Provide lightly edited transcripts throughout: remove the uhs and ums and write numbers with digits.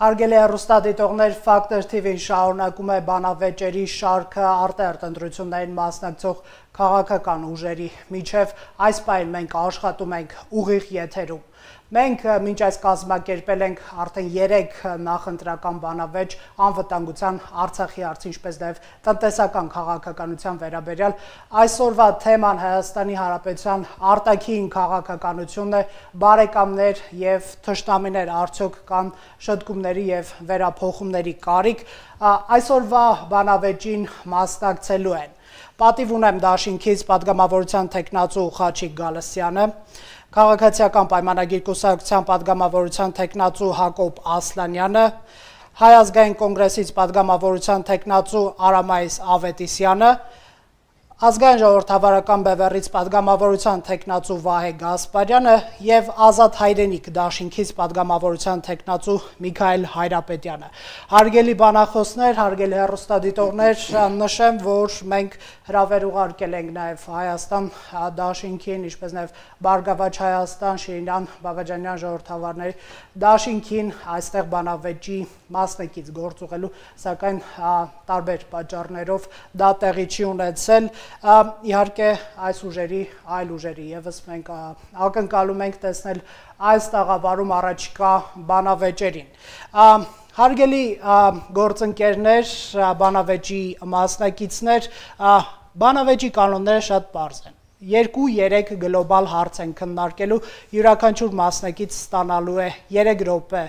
Հարգելի հեռուստադիտողներ, Ֆակտոր TV-ն շարունակում է բանավեճերի շարքը արտերտ ընտրություններին մասնակցող քաղաքական ուժերի միջև այս պահին մենք աշխատում ենք ուղիղ եթերում։ Մենք մինչ այս կազմակերպել ենք արդեն 3 նախընտրական բանավեճ անվտանգության, Արցախի հարցի, ինչպես նաև տնտեսական քաղաքականության վերաբերյալ։ Այսօրվա թեման Հայաստանի Հանրապետության արտաքին քաղաքականությունն է, բարեկամներ եւ թշնամիներ արդյոք կան շտկումների եւ վերափոխումների կարիք։ Այսօրվա բանավեճին մասնակցելու են պատիվ ունեմ Դաշինքից պատգամավորության տեխնացու Խաչիկ Գալստյանը, Քաղաքացիական պայմանագիր կուսակցության պատգամավորության տեխնացու Հակոբ Ասլանյանը, Հայ ազգային կոնգրեսից պատգամավորության տեխնացու Արամայիս Ավետիսյանը, Ազգային ժողովրդավարական բևեռից պատգամավորության տեխնացու Վահե Գասպարյանը եւ Ազատ հայրենիք Դաշինքից պատգամավորության տեխնացու Միքայել Հայրապետյանը։ Հարգելի բանախոսներ, հարգելի հեռուստադիտողներ, նշեմ, որ մենք հրավեր ուղարկել ենք նաեւ Հայաստան Դաշինքին, ինչպես նաեւ Բարգավաճ Հայաստան, Շիրինյան Բաղաջանյան ժողովրդավարների Դաշինքին այստեղ բանավեճի մասնակից գործ ուղղելու, սակայն տարբեր պատճառներով դա տեղի չի ունեցել։ Իհարկե այս ուժերի, այլ ուժերի եւս մենք ակնկալում ենք տեսնել այս տաղավարում առաջիկա բանավեճերին։ Հարգելի գործընկերներ, բանավեճի մասնակիցներ, բանավեճի կանոնները շատ պարզ են։ 2-3 գլոբալ հարց են քննարկելու, յուրաքանչյուր մասնակից ստանալու է 3 րոպե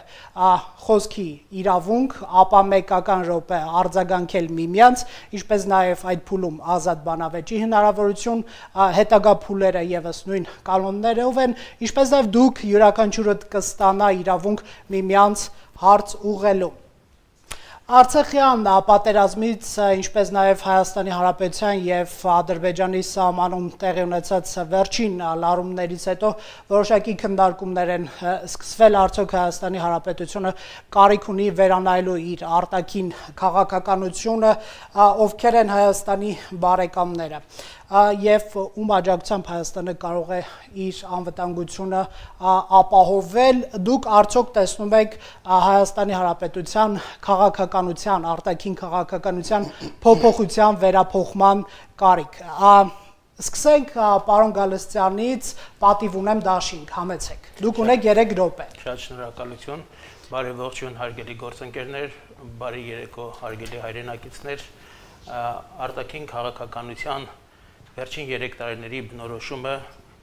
խոսքի իրավունք, ապա մեկական րոպե արձագանքել միմյանց, ինչպես նաև այդ փուլում ազատ բանավեճի հնարավորություն, հետագա փուլերը եւս նույն կանոններով են, ինչպես նաև դուք յուրաքանչյուրը կստանա իրավունք միմյանց հարց ուղղելու։ Արցախյան պատերազմից, ինչպես նաև Հայաստանի Հանրապետության եւ Ադրբեջանի սահմանում տեղի ունեցած վերջին լարումներից հետո որոշակի քննարկումներ են սկսվել, արդյոք Հայաստանի Հանրապետությունը կարիք ունի վերանայելու իր արտաքին քաղաքականությունը, ովքեր են Հայաստանի բարեկամները եւ ում աջակցությամբ Հայաստանը կարող է իր անվտանգությունը ապահովել։ Դուք արդյոք տեսնում եք Հայաստանի Հանրապետության քաղաքականության, արտաքին քաղաքականության փոփոխության վերափոխման կարիք։ Սկսենք պարոն Գալստյանից, պատիվ ունեմ Դաշինք, համեցեք։ Դուք ունեք 3 րոպե։ Շատ շնորհակալություն, բարի ողջույն հարգելի գործընկերներ, բարի երեկո հարգելի հայրենակիցներ, արտաքին քաղաքականության վերջին 3 տարիների բնորոշումը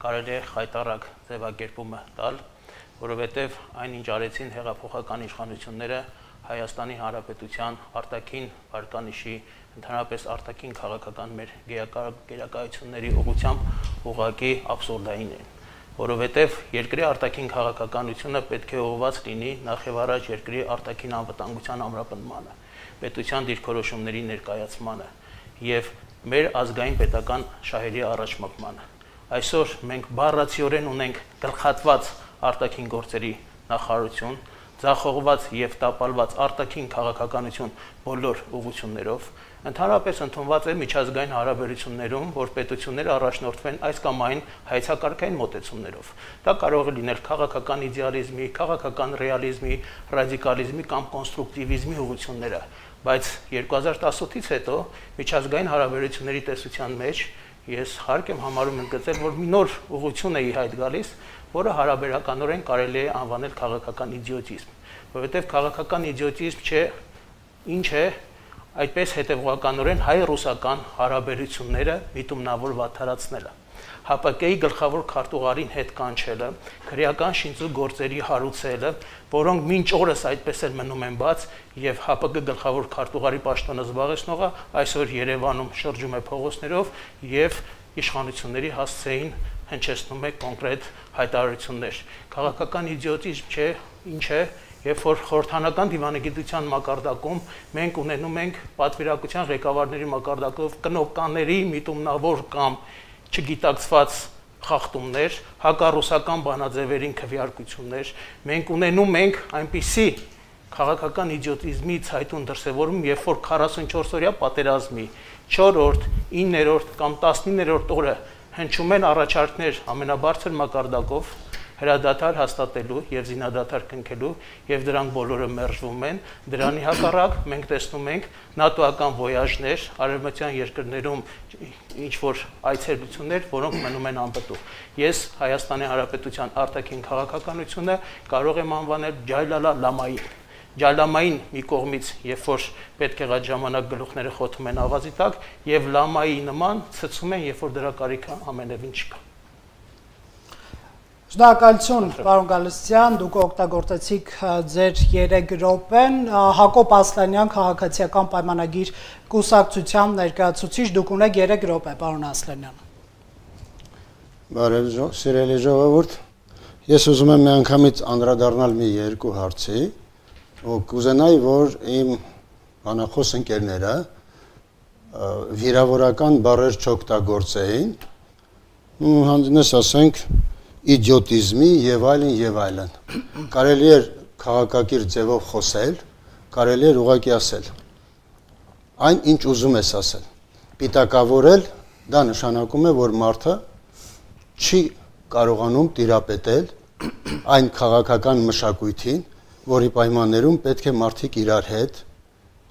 կարելի է խայտառակ ձևակերպումը տալ, որովհետև այնինչ արեցին հեղափոխական իշխանությունները Հայաստանի Հանրապետության արտաքին վարկանիշի, ընդհանրապես արտաքին քաղաքական մեր գերակայությունների ուղղությամբ ուղղակի աբսուրդային են, որովհետև երկրի արտաքին քաղաքականությունը պետք է ուղղված լինի նախ եւ առաջ երկրի արտաքին անվտանգության ամրապնդմանը, պետության դիրքորոշումների ներկայացմանը եւ մեր ազգային պետական շահերի առաջմակմանը։ Այսօր մենք բառացիորեն ունենք գլխատված արտաքին գործերի նախարարություն, ձախողված եւ տապալված արտաքին քաղաքականություն բոլոր ուղղություններով, ընդհանրապես ընդունված է միջազգային հարաբերություններում, որ պետությունները առաջնորդվեն այս կամ այն հայեցակարգային մոտեցումներով։ Դա կարող է լինել քաղաքական իդեալիզմի, քաղաքական ռեալիզմի, ռադիկալիզմի կամ կոնստրուկտիվիզմի ուղղությունները, բայց 2018-ից հետո միջազգային հարաբերությունների տեսության մեջ ես հարկ եմ համարում ընդգծել, որ մի նոր ուղղություն է ի հայտ գալիս, որը հարաբերականորեն կարելի է անվանել քաղաքական իդիոտիզմ, որովհետև քաղաքական իդիոտիզմ չէ, ինչ է, այդպես հետևողականորեն հայ-ռուսական հարաբերությունները միտումնավոր վատթարացնելը, ՀԱՊԿ-ի գլխավոր քարտուղարին հետ կանչելը, քրեական շինծու գործերի հարուցելը, որոնք մինչ օրս այդպես էլ մնում են բաց եւ ՀԱՊԿ գլխավոր քարտուղարի պաշտոնը զբաղեցնողը այսօր Երևանում շրջում է փողոցներով եւ իշխանությունների հասցեին հնչեցնում է կոնկրետ հայտարարություններ։ Քաղաքական իդիոտիզմ չէ, ինչ է, երբ որ խորհրդանական դիվանագիտության մակարդակում մենք ունենում ենք պատվիրակության ղեկավարների մակարդակով կնոպկաների միտումնավոր կամ չգիտակցված խախտումներ, հակառուսական բանաձևերին քվեարկություններ, մենք ունենում ենք այնպիսի քաղաքական իդիոտիզմի ցայտուն դրսևորում, երբ որ 44-օրյա պատերազմի 4-րդ, 9-րդ կամ 19-րդ օրը հնչում են առաջարկներ ամենաբարձր մակարդակով հրադադար հաստատելու եւ զինադադար կնքելու եւ դրանք բոլորը մերժվում են դրանի հակառակ մենք տեսնում ենք նատոական վոյաժներ արևմտյան երկրներում ինչ որ այցելություններ որոնք մնում են անպտուղ ես Հայաստանի Հանրապետության արտաքին քաղաքականությունը կարող եմ անվանել ջայլալա լամային Ջալամային մի կողմից, երբ որ պետք է այդ ժամանակ գլուխները խոթում են աղազի տակ, եւ լամայի նման ցցում են, երբ որ դրա կարիքը ամենևին չկա։ Շնորհակալություն, պարոն Գալստյան, դուք օգտագործեցիք ձեր 3 րոպեն, Հակոբ Ասլանյան, քաղաքացիական պայմանագիր կուսակցության ներկայացուցիչ, դուք ունեք 3 րոպե, պարոն Ասլանյան։ Բարև, սիրելի ժողովուրդ, ես ուզում եմ միանգամից անդրադառնալ մի 2 հարցի։ Կուզենայի, որ իմ բանախոս ընկերները վիրավորական բառեր չօգտագործեին, հանդինես ասենք իդիոտիզմի եւ այլն։ Կարելի է քաղաքակիրթ ձևով խոսել, կարելի է ուղղակի ասել։ Այն ինչ ուզում ես ասել։ Պիտակավորել դա նշանակում է, որ մարդը չի կարողանում տիրապետել այն քաղաքական մշակույթին, որի պայմաններում պետք է մարդիկ իրար հետ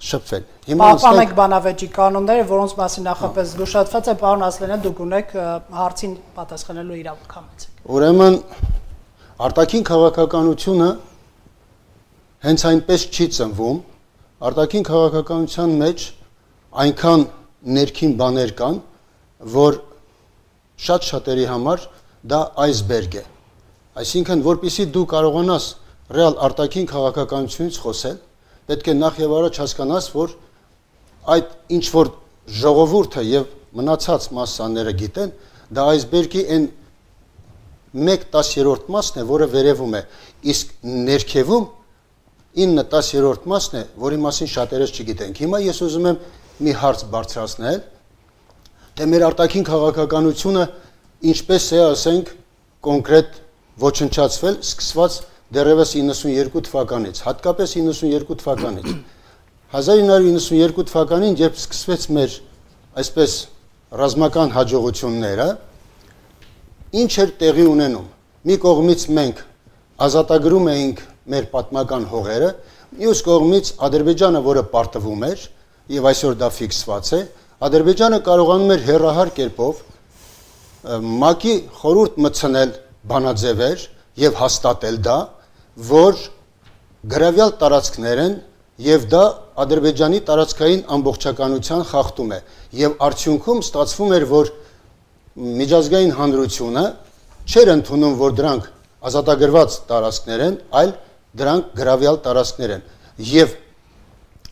շփվեն։ Պահպանեք բանավեճի կանոնները, որոնց մասին նախապես զգուշացված է, պարոն Ասլանյան, դուք ունեք հարցին պատասխանելու իրավունք։ Ուրեմն արտաքին քաղաքականությունը հենց այնպես չի ծնվում, արտաքին քաղաքականության մեջ այնքան ներքին բաներ կան, որ շատ-շատերի համար դա այսբերգ է։ Այսինքն, որպեսզի դու կարողանաս ռեալ արտաքին քաղաքականությունից խոսել, պետք է նախ եւ առաջ հասկանաս, որ այդ ինչ որ ժողովուրդը եւ մնացած մասսաները գիտեն, դա այսբերգի այն 1/10 մասն է, որը վերևում է, իսկ ներքևում 9/10 մասն է, որի մասին շատերս չգիտենք։ Հիմա ես ուզում եմ մի հարց բարձրացնել, թե մեր արտաքին քաղաքականությունը ինչպես է, ասենք, կոնկրետ ոչնչացվել, սկսված դեռևս 92 թվականից, հատկապես 92 թվականից։ 1992 թվականին, երբ սկսվեց մեր այսպես ռազմական հաջողությունները, ինչ էր տեղի ունենում։ Մի կողմից մենք ազատագրում էինք մեր պատմական հողերը, մյուս կողմից Ադրբեջանը, որը պարտվում էր, եւ այսօր դա ֆիքսված է, Ադրբեջանը կարողանում էր հերահար կերպով ՄԱԿ-ի խորհուրդ մտցնել բանաձևեր եւ հաստատել դա, որ գրավյալ տարածքներ են եւ դա Ադրբեջանի տարածքային ամբողջականության խախտում է եւ արդյունքում ստացվում էր, որ միջազգային հանրությունը չէր ընդունում, որ դրանք ազատագրված տարածքներ են, այլ դրանք գրավյալ տարածքներ են եւ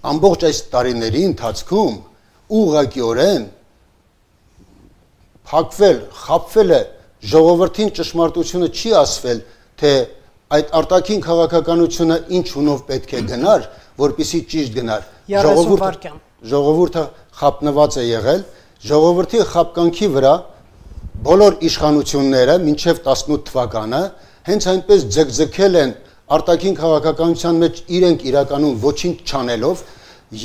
ամբողջ այս տարիների ընթացքում ուղղակիորեն փակվել, խաբվել է ժողովրդին ճշմարտությունը չի ասվել, թե այդ արտաքին քաղաքականությունը ինչ ունով պետք է գնար, որպեսզի ճիշտ գնար։ Ժողովուրդը խափնված է եղել, ժողովրդի խաբկանքի վրա բոլոր իշխանությունները մինչև 18 թվականը հենց այնպես ձգձգել են արտաքին քաղաքականության մեջ իրենք իրականում ոչինչ չանելով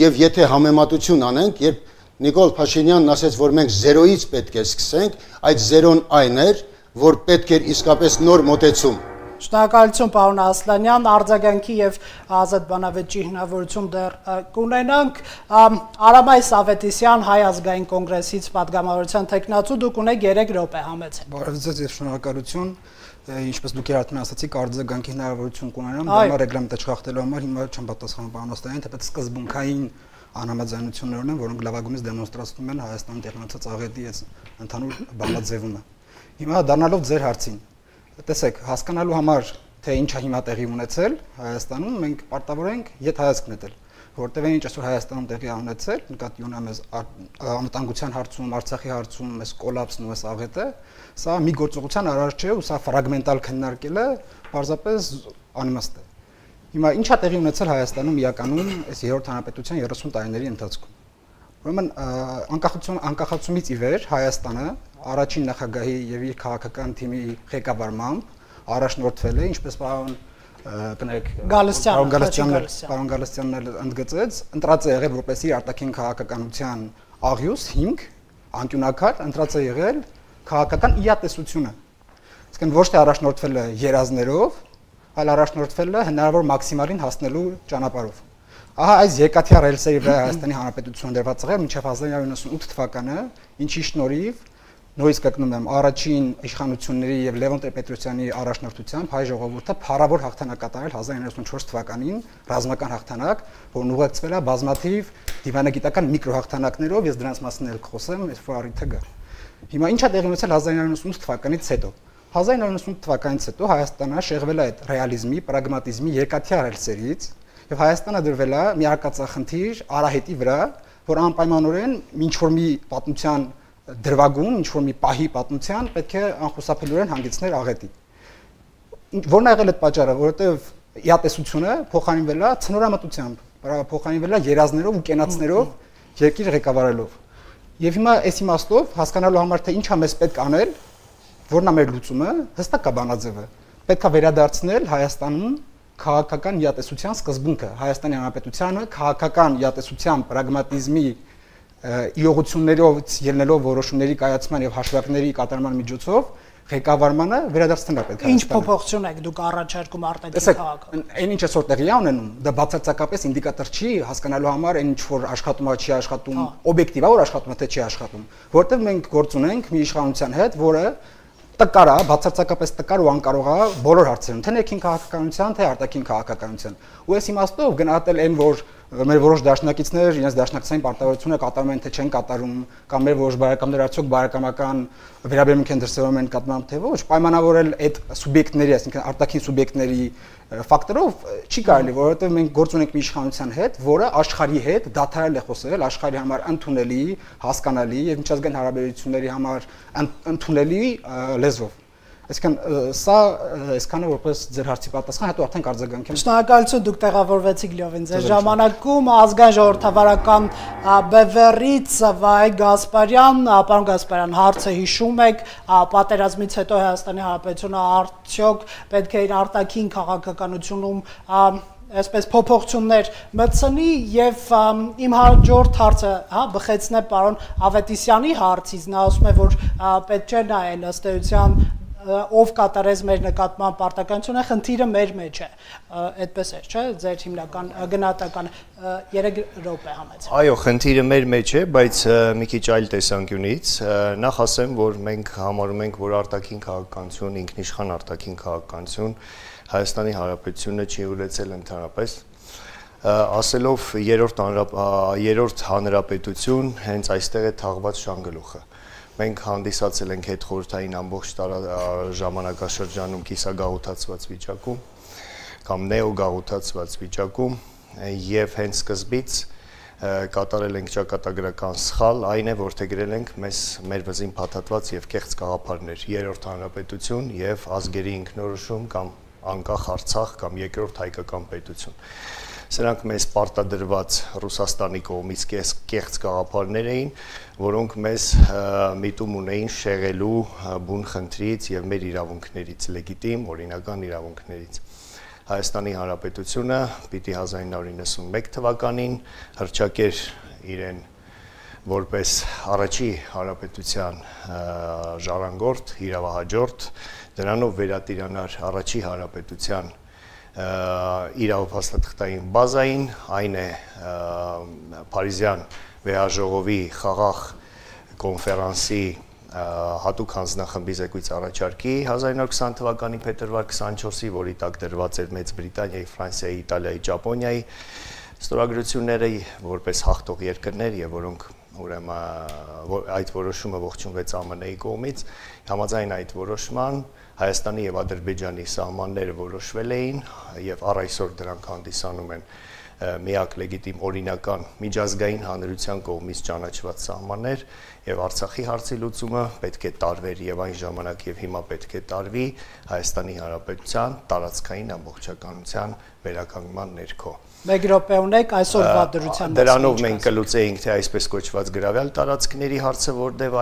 եւ եթե համեմատություն անենք, երբ Նիկոլ Փաշինյանն ասեց, որ մենք 0-ից պետք է սկսենք, այդ 0-ն այն էր, որ պետք էր իսկապես նոր մոտեցում։ Շնորհակալություն, պարոն Ասլանյան, արձագանքի եւ ազատ բանավեճի հնարավորություն դեռ կունենանք։ Արամայ Սավետիսյան, Հայ ազգային կոնգրեսից պատգամավորության տեխնացու, դուք ունեք 3 րոպե, համեցեք։ Բարև ձեզ եւ շնորհակալություն։ Ինչպես դուք երբ ասացիք, արձագանքի հնարավորություն կունենամ, դա ռեգլամենտը չխախտելու համար հիմա չեմ պատասխանում պարոն Ասլանյան, թեպետ սկզբունքային անհամաձայնություններ ունեն, որոնք լավագույնս դեմոնստրացնում են Հայաստանի տեղնացած աղետի ընդհանուր բանաձևումը։ Հիմա դառնալով ձեր հարցին, տեսեք, հասկանալու համար, թե ինչ է հիմա տեղի ունեցել Հայաստանում, մենք պարտավոր ենք յետհայացք նետել, որտեղ ինչ այսօր Հայաստանում տեղի ունեցել, նկատի ունեմ այս անվտանգության հարցում, Արցախի հարցում, այս կոլապսն ու այս աղետը, սա մի գործողության արարք չէ ու սա ֆրագմենտալ քննարկելը պարզապես անիմաստ է։ Հիմա ինչ է տեղի ունեցել Հայաստանում իրականում այս երրորդ հանրապետության 30 տարիների ընթացքում։ Ուրեմն անկախացումից ի վեր Հայաստանը առաջին նախագահի եւ իր քաղաքական թիմի ղեկավարմամբ առաջնորդվել է, ինչպես պարոն պարոն Գալստյանն ընդգծեց, ընտրած է եղել որպես իր արտաքին քաղաքականության աղյուս, հիմք, անկյունակար, ընտրած է եղել քաղաքական իրատեսությունը։ Իսկ ոչ թե առաջնորդվել է երազներով, այլ առաջնորդվել է հնարավոր մաքսիմալին հասնելու ճանապարհով։ Ահա այս երկաթյա ռելսերի վրա Հայաստանի Հանրապետությունը դրված եղավ մինչև 1998 թվականը, ինչի շնորհիվ նույնիսկ կգնում եմ առաջին իշխանությունների եւ Լևոն Տեր-Պետրոսյանի առաջնորդությամբ հայ ժողովուրդը փառավոր հաղթանակ կատարել 1994 թվականին, ռազմական հաղթանակ, որն ուղեկցվել է բազմաթիվ դիվանագիտական միկրոհաղթանակներով, ես դրանց մասին էլ կխոսեմ, երբ որ առիթը գա։ Հիմա ինչ է տեղի ունեցել 1998 թվականից հետո։ 1998 թվականից հետո Հայաստանը շեղվել է այդ ռեալիզմի, պրագմատիզմի երկաթյա ռելսերից եւ Հայաստանը դրվել է մի արկածախնդիր արահետի վրա, որ անպայմանորեն ինչ որ մի պատմության դրվագում, ինչ որ մի պահի պատմության պետք է անխուսափելիորեն հանգեցներ աղետի։ Որն է եղել այդ պատճառը, որովհետեւ իատեսությունը փոխանցվել է ցնորամտությամբ, փոխանցվել է երազներով ու կենացներով, երկիր ղեկավարելով։ Եվ հիմա այս իմաստով հասկանալու համար թե ինչա մեզ պետք անել, որն է մեր լուծումը, հստակ է բանաձևը։ Պետք է վերադարձնել Հայաստանում քաղաքական իատեսության սկզբունքը, Հայաստանի Հանրապետությանը քաղաքական իատեսության պրագմատիզմի իրողություններով ելնելով որոշումների կայացման եւ հաշվարկների կատարման միջոցով ղեկավարմանը վերադարձնել է պետք է։ Ինչ փոփոխություն եք դուք առաջարկում արտաքին քաղաքը։ Այն ինչ այսօր տեղի է ունենում, դա բացարձակապես ինդիկատոր չի հասկանալու համար այն ինչ որ աշխատում է, չի աշխատում, օբյեկտիվ է որ աշխատում է, թե չի աշխատում, որտեղ մենք գործ ունենք մի իշխանության հետ, որը տկար է, բացարձակապես տկար ու անկարող է բոլոր հարցերում, թե ներքին քաղաքականության, թե արտաքին քաղաքականության։ Ու այս իմաստով գնահատել այն, որ մեր որոշ դաշնակիցներ իրենց դաշնակցային պարտավորությունը կատարում են թե չեն կատարում, կամ մեր որոշ բարեկամներ արդյոք բարեկամական վերաբերմունք են դրսևորում են կատարում թե ոչ, պայմանավորել այդ սուբյեկտների, այսինքն արտաքին սուբյեկտների ֆակտորով չի կարելի, որովհետև մենք գործ ունենք մի իշխանության հետ, որը աշխարհի հետ դադարել է խոսել, աշխարհի համար ընդունելի, հասկանալի եւ միջազգային հարաբերությունների համար ընդունելի լեզվով։ Այսինքն սա այսքանը որպես ձեր հարցի պատասխան, հետո արդեն կարձագանքեմ։ Շնորհակալություն, դուք տեղավորվեցիք լիովին ձեր ժամանակում, ազգային ժողովրդավարական բևեռից Վահե Գասպարյան, պարոն Գասպարյան, հարցը հիշում եք, պատերազմից հետո Հայաստանի Հանրապետությունը արդյոք պետք է իր արտաքին քաղաքականությունում այսպես փոփոխություններ մտցնի եւ իմ հաջորդ հարցը, բխեցնե պարոն Ավետիսյանի հարցից, նա ասում է, որ պետք չէ նայել ըստ էության ով կատարեց մեր նկատմամբ պարտականությունը, խնդիրը մեր մեջ է, այդպես է, չէ՞, ձեր հիմնական գնահատականը 3 րոպե համեցեք։ Այո, խնդիրը մեր մեջ է, բայց մի քիչ այլ տեսանկյունից, նախ ասեմ, որ մենք համարում ենք, որ արտաքին քաղաքականություն, ինքնիշխան արտաքին քաղաքականություն Հայաստանի Հանրապետությունը չի ունեցել ընդհանրապես, ասելով երրորդ հանրապետություն, հենց այստեղ է թաղված շանգլուխը։ Մենք հանդիսացել ենք հետ խորհրդային ամբողջ ժամանակաշրջանում կիսագաղութացված վիճակում կամ նեոգաղութացված վիճակում եւ հենց սկզբից կատարել ենք ճակատագրական սխալ, այն է, որթեգրել ենք մեր վզին փաթաթված եւ կեղծ գաղափարներ, երրորդ հանրապետություն եւ ազգերի ինքնորոշում կամ անկախ Արցախ կամ երկրորդ հայկական պետություն։ Սրանք մեզ պարտադրված Ռուսաստանի կողմից կեղծ գաղափարներ էին, որոնք մեզ միտում ունեին շեղելու բուն խնդրից եւ մեր իրավունքներից, լեգիտիմ օրինական իրավունքներից։ Հայաստանի Հանրապետությունը պիտի 1991 թվականին հռչակեր իրեն որպես առաջի հանրապետության ժառանգորդ, իրավահաջորդ, դրանով վերատիրանար առաջի հանրապետության իրավապաշտպանության բազային, այն է Փարիզյան վեհաժողովի խաղաղ կոնֆերանսի հատուկ հանձնախմբի զեկույց առաջարկի 1920 թվականի փետրվար 24-ի, որի տակ դրված էր Մեծ Բրիտանիայի, Ֆրանսիայի, Իտալիայի, Ճապոնիայի ստորագրությունները որպես հաղթող երկրներ եւ որոնք ուրեմն այդ որոշումը ողջունվեց ԱՄՆ-ի կողմից, համաձայն այդ որոշման Հայաստանի եւ Ադրբեջանի սահմանները որոշվել էին եւ առ այսօր դրանք հանդիսանում են միակ լեգիտիմ օրինական միջազգային հանրության կողմից ճանաչված սահմաններ եւ Արցախի հարցի լուծումը պետք է տարվեր եւ այն ժամանակ եւ հիմա պետք է տարվի Հայաստանի Հանրապետության տարածքային ամբողջականության վերականգնման ներքո։ Մեկ րոպե ունեք այսօրվա դրության Դրանով մենք կլուծեինք թե այսպես կոչված գրավյալ տարածքների հարցը, որտեղ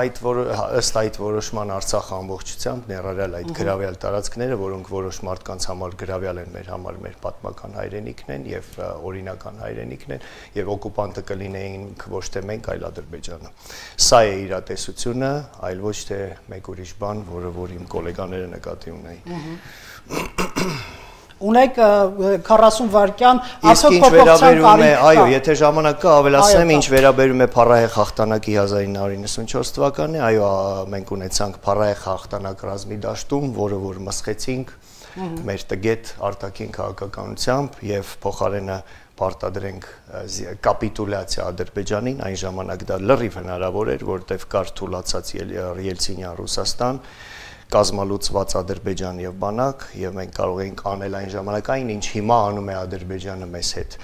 ըստ այդ որոշման Արցախը ամբողջությամբ ներառյալ այդ գրավյալ տարածքները, որոնք որոշ մարդկանց համար գրավյալ են, մեր համար մեր պատմական հայրենիքն են եւ օրինական հայրենիքն են եւ օկուպանտը կլինեինք ոչ թե մենք, այլ Ադրբեջանը։ Սա է իրատեսությունը, այլ ոչ թե մեկ ուրիշ բան, որ իմ գոլեգաները նկատի ունեին։ Ունեք 40 վայրկյան արդյոք փոփոխության կարիք կա։ Այո, եթե ժամանակ կա, ավելացնեմ, ինչ վերաբերում է Փառահեղ հաղթանակի 1994 թվականին, այո, մենք ունեցանք Փառահեղ հաղթանակ ռազմի դաշտում, որը որ մսխեցինք մեր տգետ արտաքին քաղաքականությամբ եւ փոխարենը պարտադրենք կապիտուլյացիա Ադրբեջանին, այն ժամանակ դա լրիվ հնարավոր էր, որտեղ կար թուլացած Ելցինյան Ռուսաստան, կազմալուծված Ադրբեջան եւ բանակ եւ մենք կարող էինք անել այն ժամանակային, ինչ հիմա անում է Ադրբեջանը մեզ հետ։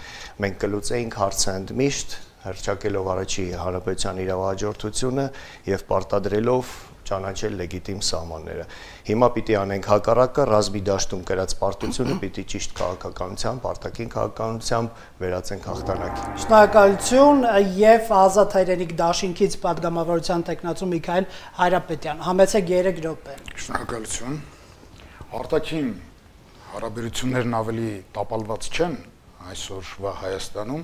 Մենք կլուծեինք հարցը ընդմիշտ, հռչակելով առաջի հանրապետության իրավահաջորդությունը եւ պարտադրելով ճանաչել լեգիտիմ սահմանները։ Հիմա պիտի անենք հակառակը, ռազմի դաշտում կրած պարտությունը պիտի ճիշտ քաղաքականությամբ, արտաքին քաղաքականությամբ վերածենք հաղթանակի։ Շնորհակալություն եւ Ազատ հայրենիք դաշինքից падգամավորության տեխնացու Միքայել Հայրապետյան։ Համեցեք 3 րոպե։ Շնորհակալություն։ Արտաքին հարաբերություններն ավելի տապալված չեն այսօրվա Հայաստանում,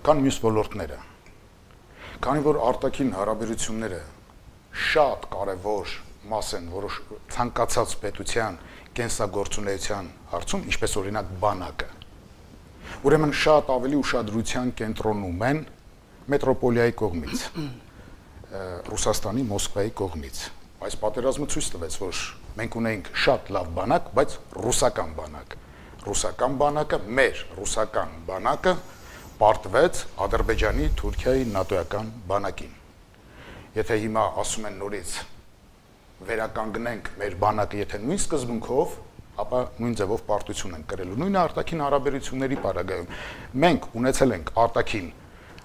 քան մյուս ոլորտները։ Քանի որ արտաքին հարաբերությունները շատ կարևոր մաս են որոշ ցանկացած պետության կենսագործունեության հարցում, ինչպես օրինակ բանակը։ Ուրեմն շատ ավելի ուշադրության կենտրոնում են մետրոպոլիայի կողմից, Ռուսաստանի Մոսկվայի կողմից։ Այս պատերազմը ցույց տվեց, որ մենք ունենք շատ լավ բանակ, բայց ռուսական բանակ։ Ռուսական բանակը, մեր ռուսական բանակը պարտվեց Ադրբեջանի, Թուրքիայի, նատոյական բանակին։ Եթե հիմա ասում են նորից վերականգնենք մեր բանակը, եթե նույն սկզբունքով, ապա նույն ձևով պարտություն են կրելու։ Նույնը արտաքին հարաբերությունների պարագայում։ Մենք ունեցել ենք արտաքին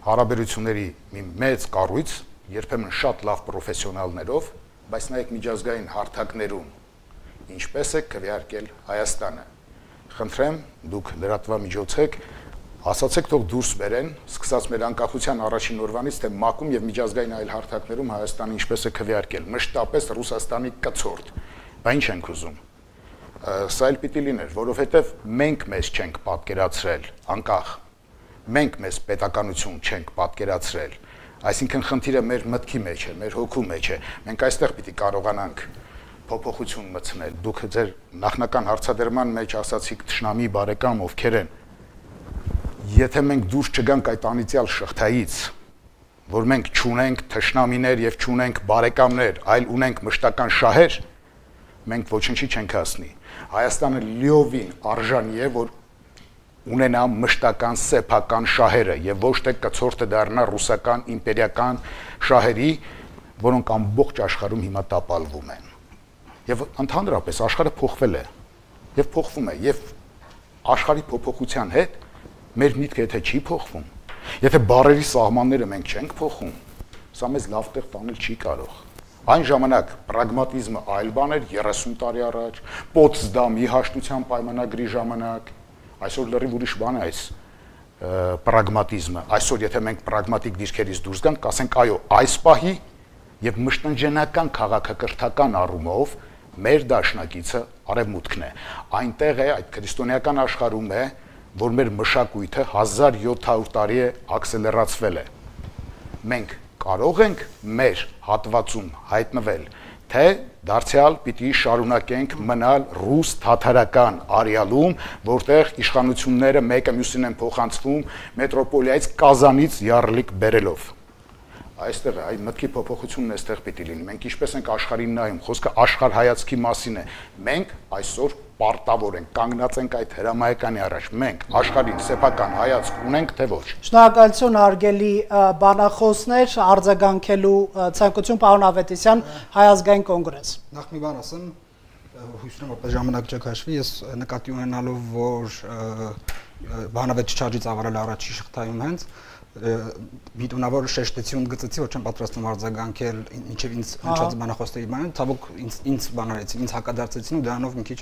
հարաբերությունների մի մեծ կառույց, երբեմն շատ լավ պրոֆեսիոնալներով, բայց նայեք միջազգային հարթակներում ինչպես է քվեարկել Հայաստանը։ Խնդրեմ, դուք լրատվամիջոցեք, ասացեք թող դուրս բերեն, սկսած մեր անկախության առաջին օրվանից, թե ՄԱԿ-ում եւ միջազգային այլ հարթակներում Հայաստանը ինչպես է քվեարկել, մշտապես Ռուսաստանի կցորդ։ Բա ինչ ենք ուզում։ Սա էլ պիտի լիներ, որովհետեւ մենք մեզ չենք պատկերացրել անկախ։ Մենք մեզ պետականություն չենք պատկերացրել։ Այսինքն խնդիրը մեր մտքի մեջ է, մեր հոգու մեջ է։ Մենք այստեղ պիտի կարողանանք փոփոխություն մտցնել։ Դուք ձեր նախնական հարցադրման մեջ ասացիք թշնամի բարեկամ ովքեր են։ Եթե մենք դուրս չգանք այդ անիծյալ շղթայից, որ մենք չունենք թշնամիներ եւ չունենք բարեկամներ, այլ ունենք մշտական շահեր, մենք ոչինչի չենք հասնի։ Հայաստանը լիովին արժանի է, որ ունենա մշտական սեփական շահերը եւ ոչ թե կցորդը դառնա ռուսական իմպերիական շահերի, որոնք ամբողջ աշխարհում հիմա տապալվում են։ Եվ ընդհանրապես աշխարհը փոխվել է եւ փոխվում է եւ աշխարհի փոփոխության հետ մեր միտքը եթե չի փոխվում, եթե բարերի սահմանները մենք չենք փոխում, սա մեզ լավ տեղ տանել չի կարող։ Այն ժամանակ պրագմատիզմը այլ բան էր 30 տարի առաջ, Պոտսդամի հաշտության պայմանագրի ժամանակ, այսօր լրիվ ուրիշ բան է այս պրագմատիզմը։ Այսօր եթե մենք պրագմատիկ դիրքերից դուրս գանք, կասենք այո, այս պահի եւ մշտնջենական քաղաքակրթական առումով մեր դաշնակիցը արևմուտքն է։ Այնտեղ է այդ քրիստոնեական աշխարհում է, որ մեր մշակույթը 1700 տարի է աքսելերացվել է։ Մենք կարող ենք մեր հատվածում հայտնվել, թե դարձյալ պիտի շարունակենք մնալ ռուս թաթարական արեալում, որտեղ իշխանությունները մեկը մյուսին են փոխանցվում մետրոպոլիայից Կազանից յառլիկ բերելով։ Այստեղ է, այն մտքի փոփոխությունն այստեղ պիտի լինի։ Մենք ինչպես ենք աշխարհին նայում, խոսքը աշխարհ հայացքի մասին է։ Մենք այսօր պարտավոր ենք, կանգնած ենք այդ հրամայականի առաջ։ Մենք աշխարհին սեփական հայացք ունենք, թե ոչ։ Շնորհակալություն հարգելի բանախոսներ, արձագանքելու ցանկություն պարոն Ավետիսյան, Հայ ազգային կոնգրես։ Նախ մի բան ասեմ, հույսում եմ, որ ժամանակ չեք հաշվի, ես նկատի ունենալով, որ բանավեճ չարժից ավարել առաջի շղթայում հենց բիտունավոր շեշտություն գծեցի, որ չեմ պատրաստում արձագանքել մինչև ինձ հնչած բանախոսների բանը, ցավոք ինձ բանարեցին, ինձ հակադարձեցին ու դրանով մի քիչ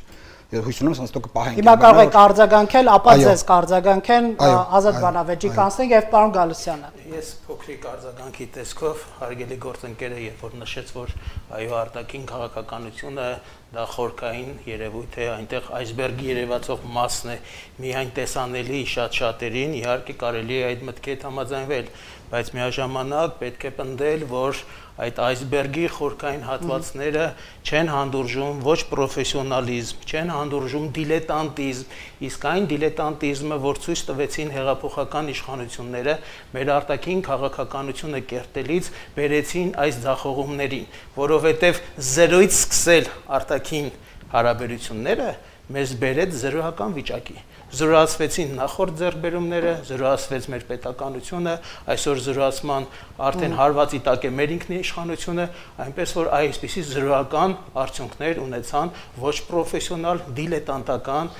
հույս ունեմ սանց տոկը պահենք։ Հիմա կարող եք արձագանքել, ապա ձեզ կարձագանքեն Ազատ բանավեճի կանցնենք եւ պարոն Գալստյանը։ Ես փոքրիկ արձագանքի տեսքով հարգելի գործընկերը, երբ որ նշեց, որ այո արտաքին քաղաքականությունը դա խորքային երևույթ է, այնտեղ այսբերգի երևացող մասն է, միայն տեսանելի շատ-շատերին, իհարկե կարելի է այդ մտքի հետ համաձայնվել, բայց միաժամանակ պետք է պնդել, որ այդ այսբերգի խորքային հատվածները չեն հանդուրժում ոչ պրոֆեսիոնալիզմ, չեն հանդուրժում դիլետանտիզմ, իսկ այն դիլետանտիզմը, որ ցույց տվեցին հեղափոխական իշխանությունները, մեր արտաքին քաղաքականությունը կերտելից բերեցին այս ձախողումներին, որովհետև զերոյից սկսել արտաքին հարաբերությունները մեզ բերեց զրոյական վիճակի։ Զրոյացվեցին նախորդ ձեռքբերումները, զրոյացվեց մեր պետականությունը, այսօր զրոյացման արդեն հարվածի տակ է մեր ինքնիշխանությունը, այնպես որ այսպիսի զրոյական արդյունքներ ունեցան ոչ պրոֆեսիոնալ, դիլետանտական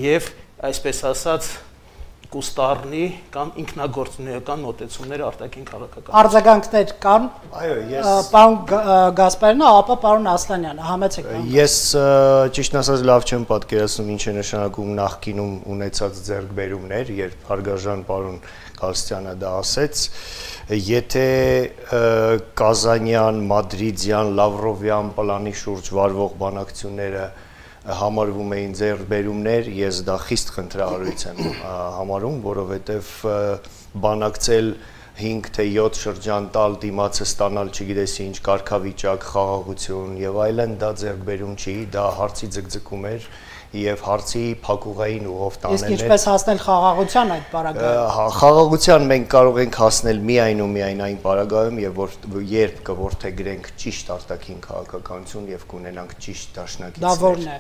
եւ այսպես ասած կուստառնի կամ ինքնագործունեական մոտեցումները արտաքին քաղաքական։ Արձագանքներ կան։ Այո, ես Պարոն Գասպարյանը, ապա պարոն Ասլանյանը, համեցեք։ Ես ճիշտն ասած լավ չեմ պատկերացնում ինչ է նշանակում նախկինում ունեցած ձեռքբերումներ, երբ հարգարժան պարոն Գալստյանը դա ասեց, եթե Կազանյան, Մադրիդյան, Լավրովյան պլանի շուրջ վարվող բանակցությունները համարվում էին ձեռքբերումներ, ես դա խիստ խնդրահարույց եմ համարում, որովհետև բանակցել 5 թե 7 շրջան տալ, դիմացը ստանալ, չգիտես ինչ, կարգավիճակ, խաղաղություն եւ այլն, դա ձեռքբերում չի, դա հարցի ձգձգում էր եւ հարցի փակուղային ուղով տանելն է։ Իսկ ինչպես հասնել խաղաղության այդ պարագայում։ Խաղաղության մենք կարող ենք հասնել միայն ու միայն այն պարագայում, երբ կորթեգրենք ճիշտ արտաքին քաղաքականություն եւ կունենանք ճիշտ դաշնակիցներ։ Դա որն է։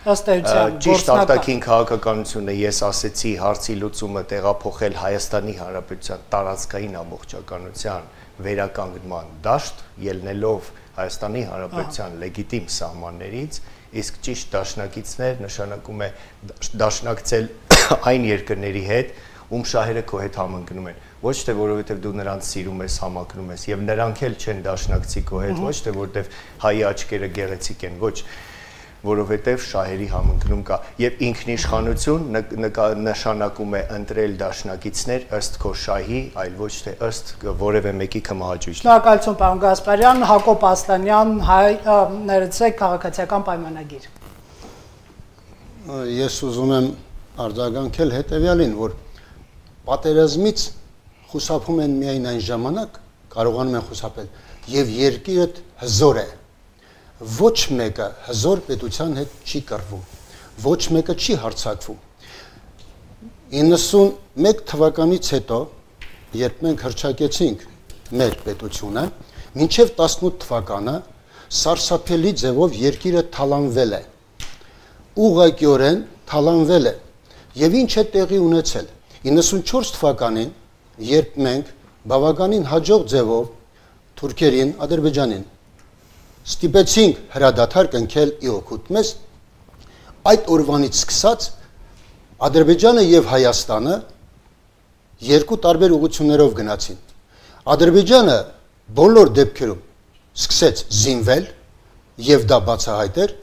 Ըստ էության ճիշտ արտաքին քաղաքականությունը ես ասեցի հարցի լուծումը տեղափոխել Հայաստանի Հանրապետության տարածքային ամբողջականության վերականգնման դաշտ, ելնելով Հայաստանի Հանրապետության լեգիտիմ սահմաններից, իսկ ճիշտ դաշնակիցներ նշանակում է դաշնակցել այն երկրների հետ, ում շահերը քո հետ համընկնում են, ոչ թե որովհետև դու նրանց սիրում ես, համակնում ես, եւ նրանք էլ չեն դաշնակցի քո հետ, ոչ թե որովհետև հայի աչքերը գեղեցիկ են, ոչ որովհետև շահերի համընկնում կա եւ ինքնիշխանություն նշանակում է ընտրել դաշնակիցներ ըստ քո շահի, այլ ոչ թե ըստ որևէ մեկի կմահաճույքի։ Շնորհակալություն պարոն Գասպարյան, Հակոբ Ասլանյան, ներեցեք քաղաքացիական պայմանագիր։ Ես ուզում եմ արձագանքել հետեւյալին, որ պատերազմից խուսափում են միայն այն ժամանակ, կարողանում են խուսափել, եւ երկիրը հզոր է։ Ոչ մեկը հզոր պետության հետ չի կռվում, ոչ մեկը չի հարձակվում։ 91 թվականից հետո, երբ մենք հռչակեցինք մեր պետությունը, մինչև 18 թվականը սարսափելի ձևով երկիրը թալանվել է, ուղղակիորեն թալանվել է, եւ ինչ է տեղի ունեցել։ 94 թվականին, երբ մենք բավականին հաջող ձևով թուրքերին, Ադրբեջանին ստիպեցինք հրադադար կնքել ի օգուտ մեզ, այդ օրվանից սկսած Ադրբեջանը եւ Հայաստանը երկու տարբեր ուղղություններով գնացին։ Ադրբեջանը բոլոր դեպքերում սկսեց զինվել եւ դա բացահայտ էր,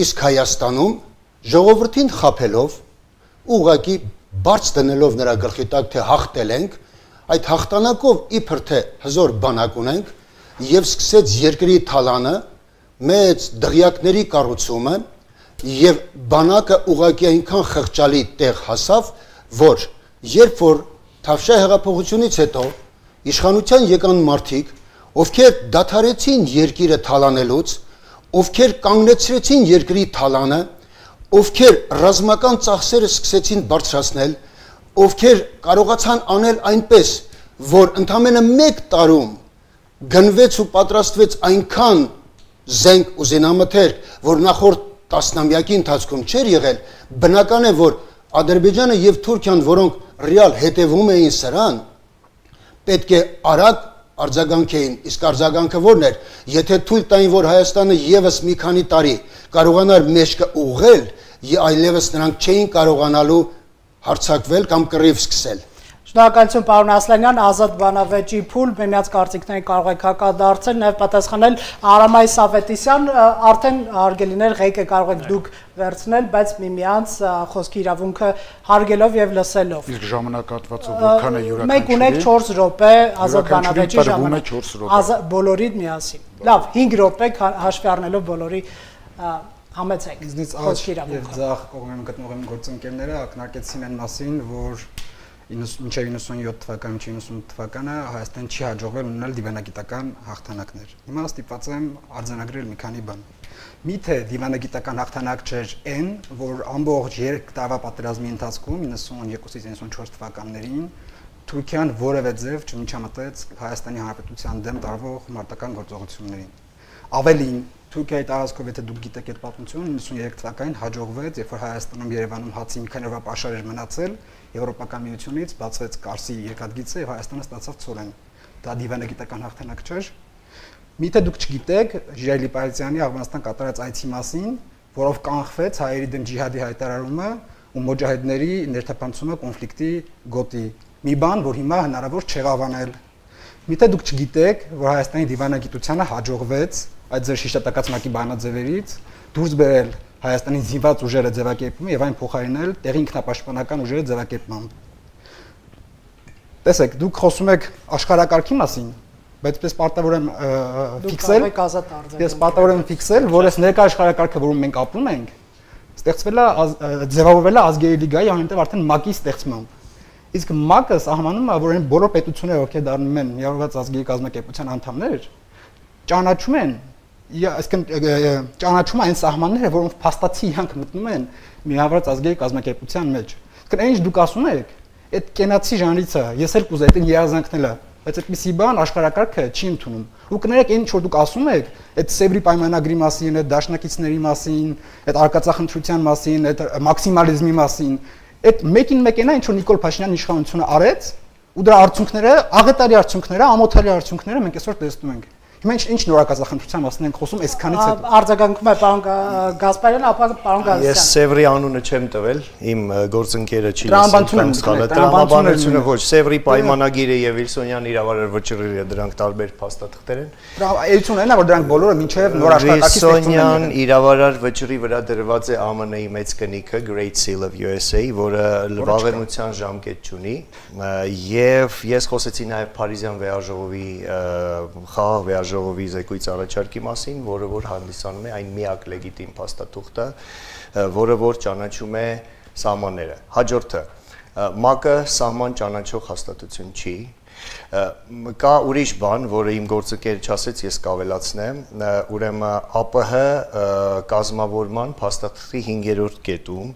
իսկ Հայաստանում ժողովրդին խաբելով, ուղղակի բարձ դնելով նրա գլխի տակ, թե հաղթել ենք, այդ հաղթանակով իբր թե հզոր բանակ ունենք եւ սկսեց երկրի թալանը մեծ դղյակների կառուցումը եւ բանակը ուղղակի այնքան խղճալի տեղ հասավ, որ երբ որ Թավշյա հեղափոխությունից հետո իշխանության եկան մարդիկ, ովքեր դադարեցին երկիրը թալանելուց, ովքեր կանգնեցրեցին երկրի թալանը, ովքեր ռազմական ծախսերը սկսեցին բարձրացնել, ովքեր կարողացան անել այնպես, որ ընդամենը 1 տարում գնվեց ու պատրաստվեց այնքան զենք ու զինամթերք, որ նախորդ տասնամյակի ընթացքում չէր եղել, բնական է, որ Ադրբեջանը եւ Թուրքիան, որոնք ռեալ հետևում էին սրան, պետք է արագ արձագանքեին, իսկ արձագանքը որն էր, եթե թույլ տային, որ Հայաստանը եւս մի քանի տարի կարողանար մեջքը ուղղել, այլևս նրանք չէին կարողանալու հարձակվել կամ կռիվ սկսել։ Շնորհակալություն պարոն Ասլանյան, ազատ բանավեճի փուլ, միմյանց կարծիքներին կարող եք հակադարձել, նաև պատասխանել Արամայ Սավետիսյան, արդեն հարգելիներ ղեկը կարող եք դուք վերցնել, բայց միմյանց խոսքի իրավունքը հարգելով եւ լսելով։ Իսկ ժամանակահատվածը որքան է յուրաքանչյուրի։ Մենք ունենք 4 րոպե ազատ բանավեճի ժամանակ։ Բոլորիդ միասին։ Լավ, 5 րոպե հաշվի առնելով բոլորի համեցեք։ Խոսքի իրավունքը։ Եվ ձախ կողմում գտնող իմ գործընկերները ակնարկեցին այն մասին, որ մինչև 97 թվականը, մինչև 98 թվականը Հայաստան չի հաջողվել ունենալ դիվանագիտական հաղթանակներ։ Հիմա ստիպված եմ արձանագրել մի քանի բան։ Միթե դիվանագիտական հաղթանակ չէր այն, որ ամբողջ 3 տարվա պատերազմի ընթացքում 92-ից 94 թվականներին Թուրքիան որևէ ձև չմիջամտեց Հայաստանի Հանրապետության դեմ տարվող մարտական գործողություններին։ Ավելին, Թուրքիայի տարածքով, եթե դուք գիտեք այդ պատմությունը, 93 թվականին հաջողվեց, երբ որ Հայաստանում Երևանում հացի մի քանի օրվա պաշար էր մնացել, Եվրոպական միությունից բացվեց Կարսի երկաթգիծը եւ Հայաստանը ստացավ ծորեն։ Դա դիվանագիտական հաղթանակ չէր։ Միթե դուք չգիտեք Ժիրայր Լիպայցյանի Աֆղանստան կատարած այցի մասին, որով կանխվեց հայերի դեմ ջիհադի հայտարարումը ու մոջահեդների ներթափանցումը կոնֆլիկտի գոտի։ Մի բան, որ հիմա հնարավոր չեղավ անել։ Միթե դուք չգիտեք, որ Հայաստանի դիվանագիտությանը հաջողվեց այդ ձեր շիշտատակած ՄԱԿ-ի բանաձևերից դուրս բերել Հայաստանի զինված ուժերը ձևակերպումը եւ այն փոխարինել տեղի ինքնապաշտպանական ուժերը ձևակերպմամբ։ Տեսեք, դուք խոսում եք աշխարհակարգի մասին, բայց պես պարտավոր եմ ֆիքսել, ես պարտավոր եմ ֆիքսել, որ այս ներկա աշխարհակարգը, որում մենք ապրում ենք, ստեղծվել է ձևավորվել է ազգերի լիգայի այնտեղ արդեն ՄԱԿ-ի ստեղծմամբ։ Իսկ ՄԱԿ-ը սահմանում է, որ այն բոլոր պետությունները, ովքեր դառնում են միավորված ազգերի կազմակերպության անդամներ, ճանաչում են այսինքն ճանաչում այն սահմանները, որոնք փաստացի իրանք մտնում են միավորված ազգերի կազմակերպության մեջ։ Այսինքն այն ինչ դուք ասում եք, այդ կենացի ժանրից է, ես էլ կուզեի այդ երազանքնել է, բայց այդպիսի բան աշխարհակարգը չի ընդունում։ Ու կներեք այն ինչ որ դուք ասում եք, այդ Սևրի պայմանագրի մասին, այդ դաշնակիցների մասին, այդ արկածախնդրության մասին, այդ մաքսիմալիզմի մասին, այդ մեկին մեկ այնա ինչ որ Նիկոլ Փաշինյանը իշխանությունը արեց, ու դրա արդյունքները, աղետարի արդյունքները, ամոթալի արդյունքները մենք այսօր տեսնում ենք։ Հիմա ինչ նորակազախնդրության մասին ենք խոսում այսքանից հետո։ Արձագանքում է պարոն Գասպարյան, ապա պարոն Գալստյան։ Ես Սևրի անունը չեմ տվել, իմ գործընկերը չի լսում սխալը։ Տրամաբանությունը ոչ, Սևրի պայմանագիրը եւ Վիլսոնյան իրավարար վճռելը դրանք տարբեր փաստաթղթեր են։ Էությունն այն է, որ դրանք բոլորը մինչեւ նոր աշխատակից Վիլսոնյան իրավարար վճռի վրա դրված է ԱՄՆ-ի մեծ կնիքը Great Seal of USA, որը վաղեմության ժամկետ չունի, եւ ես խոսեցի նաեւ Փարիզյան վեաժողովի խաղաղ վեաժողովի զեկույց առաջարկի մասին, որը որ հանդիսանում է այն միակ լեգիտիմ փաստաթուղթը, որը որ ճանաչում է սահմանները։ Հաջորդը, ՄԱԿ-ը սահման ճանաչող հաստատություն չի։ Կա ուրիշ բան, որը իմ գործընկերը չասեց, ես կավելացնեմ, ուրեմն ԱՊՀ կազմավորման փաստաթղթի 5-րդ կետում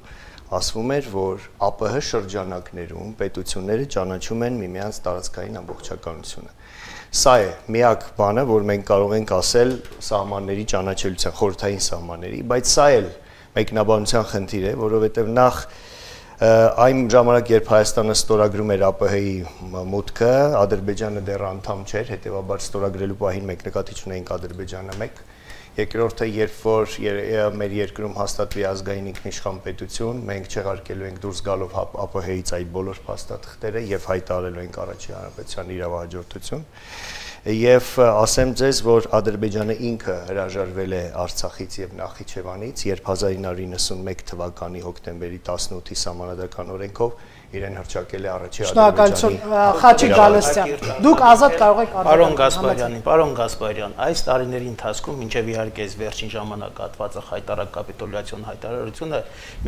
ասվում էր, որ ԱՊՀ շրջանակներում պետությունները ճանաչում են միմյանց տարածքային ամբողջականությունը։ Սա է միակ բանը, որ մենք կարող ենք ասել սահմանների ճանաչելիության, խորհրդային սահմանների, բայց սա էլ մեկնաբանության խնդիր է, որովհետև նախ այն ժամանակ, երբ Հայաստանը ստորագրում էր ԱՊՀ-ի մուտքը, Ադրբեջանը դեռ անդամ չէր, հետևաբար ստորագրելու պահին մենք նկատի չունեինք Ադրբեջանը մեկ։ Երկրորդը, երբ որ մեր երկրում հաստատվի ազգային ինքնիշխան պետություն, մենք չեղարկելու ենք դուրս գալով ԱՊՀ-ից այդ բոլոր փաստաթղթերը եւ հայտարարելու ենք առաջին հանրապետության իրավահաջորդություն։ Եվ ասեմ ձեզ, որ Ադրբեջանը ինքը հրաժարվել է Արցախից եւ Նախիջևանից, երբ 1991 թվականի հոկտեմբերի 18-ի սահմանադրական օրենքով իրեն հրճակել է առաջի Ադրբեջանի։ Խաչի Գալստյան։ Դուք ազատ կարող եք Պարոն Գասպարյան, այս տարիների ընթացքում մինչև իհարկե այս վերջին ժամանակահատվածը խայտարակ կապիտուլյացիոն հայտարարությունը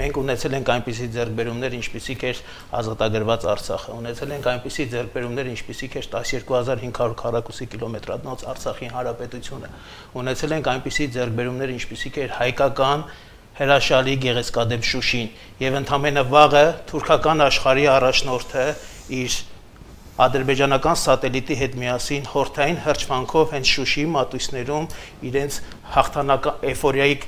մենք ունեցել ենք այնպիսի ձեռքբերումներ, ինչպիսիք էր ազատագրված Արցախը, ունեցել ենք այնպիսի ձեռքբերումներ, ինչպիսիք էր 12500 քառակուսի կիլոմետրանոց Արցախի հանրապետությունը, ունեցել ենք այնպիսի ձեռքբերումներ, ինչպիսիք էր հայկական հրաշալի գեղեցկադեմ Շուշին եւ ընդամենը վաղը թուրքական աշխարհի առաջնորդը իր ադրբեջանական սատելիտի հետ միասին խորհրդային հրճվանքով հենց Շուշիի մատույցներում իրենց հաղթանական էֆորիայիկ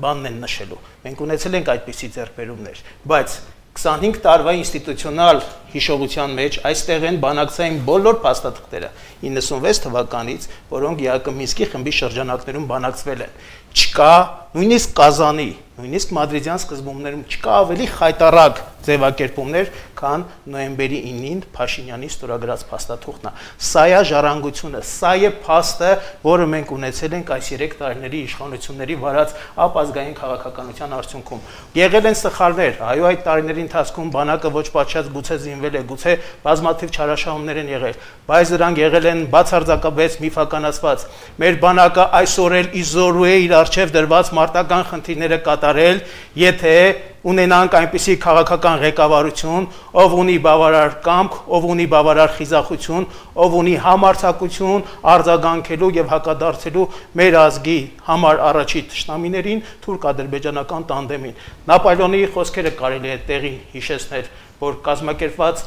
բանն են նշելու։ Մենք ունեցել ենք այդպիսի ձեռքբերումներ, բայց 25 տարվա ինստիտուցիոնալ հիշողության մեջ այստեղ են բանակցային բոլոր փաստաթղթերը 96 թվականից, որոնք ԵԱԿ Մինսկի խմբի շրջանակներում բանակցվել են։ Չկա նույնիսկ Կազանի նույնիսկ մադրիդյան սկզբումներում չկա ավելի խայտառակ ձևակերպումներ, քան նոյեմբերի 9-ին Փաշինյանի ստորագրած փաստաթուղթն է։ Սա է ժառանգությունը, սա է փաստը, որը մենք ունեցել ենք այս 3 տարիների իշխանությունների վարած ապազգային քաղաքականության արդյունքում։ Եղել են սխալներ, այո, այդ տարիների ընթացքում բանակը ոչ պատշաճ գուցե զինվել է, գուցե բազմաթիվ չարաշահումներ են եղել, բայց դրանք եղել են բացարձակապես միֆականացված։ Մեր բանակը այսօր էլ իզորու է իր արժև դրված մարտական խնդիրները կատարել, եթե ունենանք այնպիսի քաղաքական ղեկավարություն, ով ունի բավարար կամք, ով ունի բավարար խիզախություն, ով ունի համարձակություն արձագանքելու եւ հակադարձելու մեր ազգի համար առաջի թշնամիներին, թուրք-ադրբեջանական տանդեմին։ Նապոլեոնի խոսքերը կարելի է տեղին հիշեցնել, որ կազմակերպված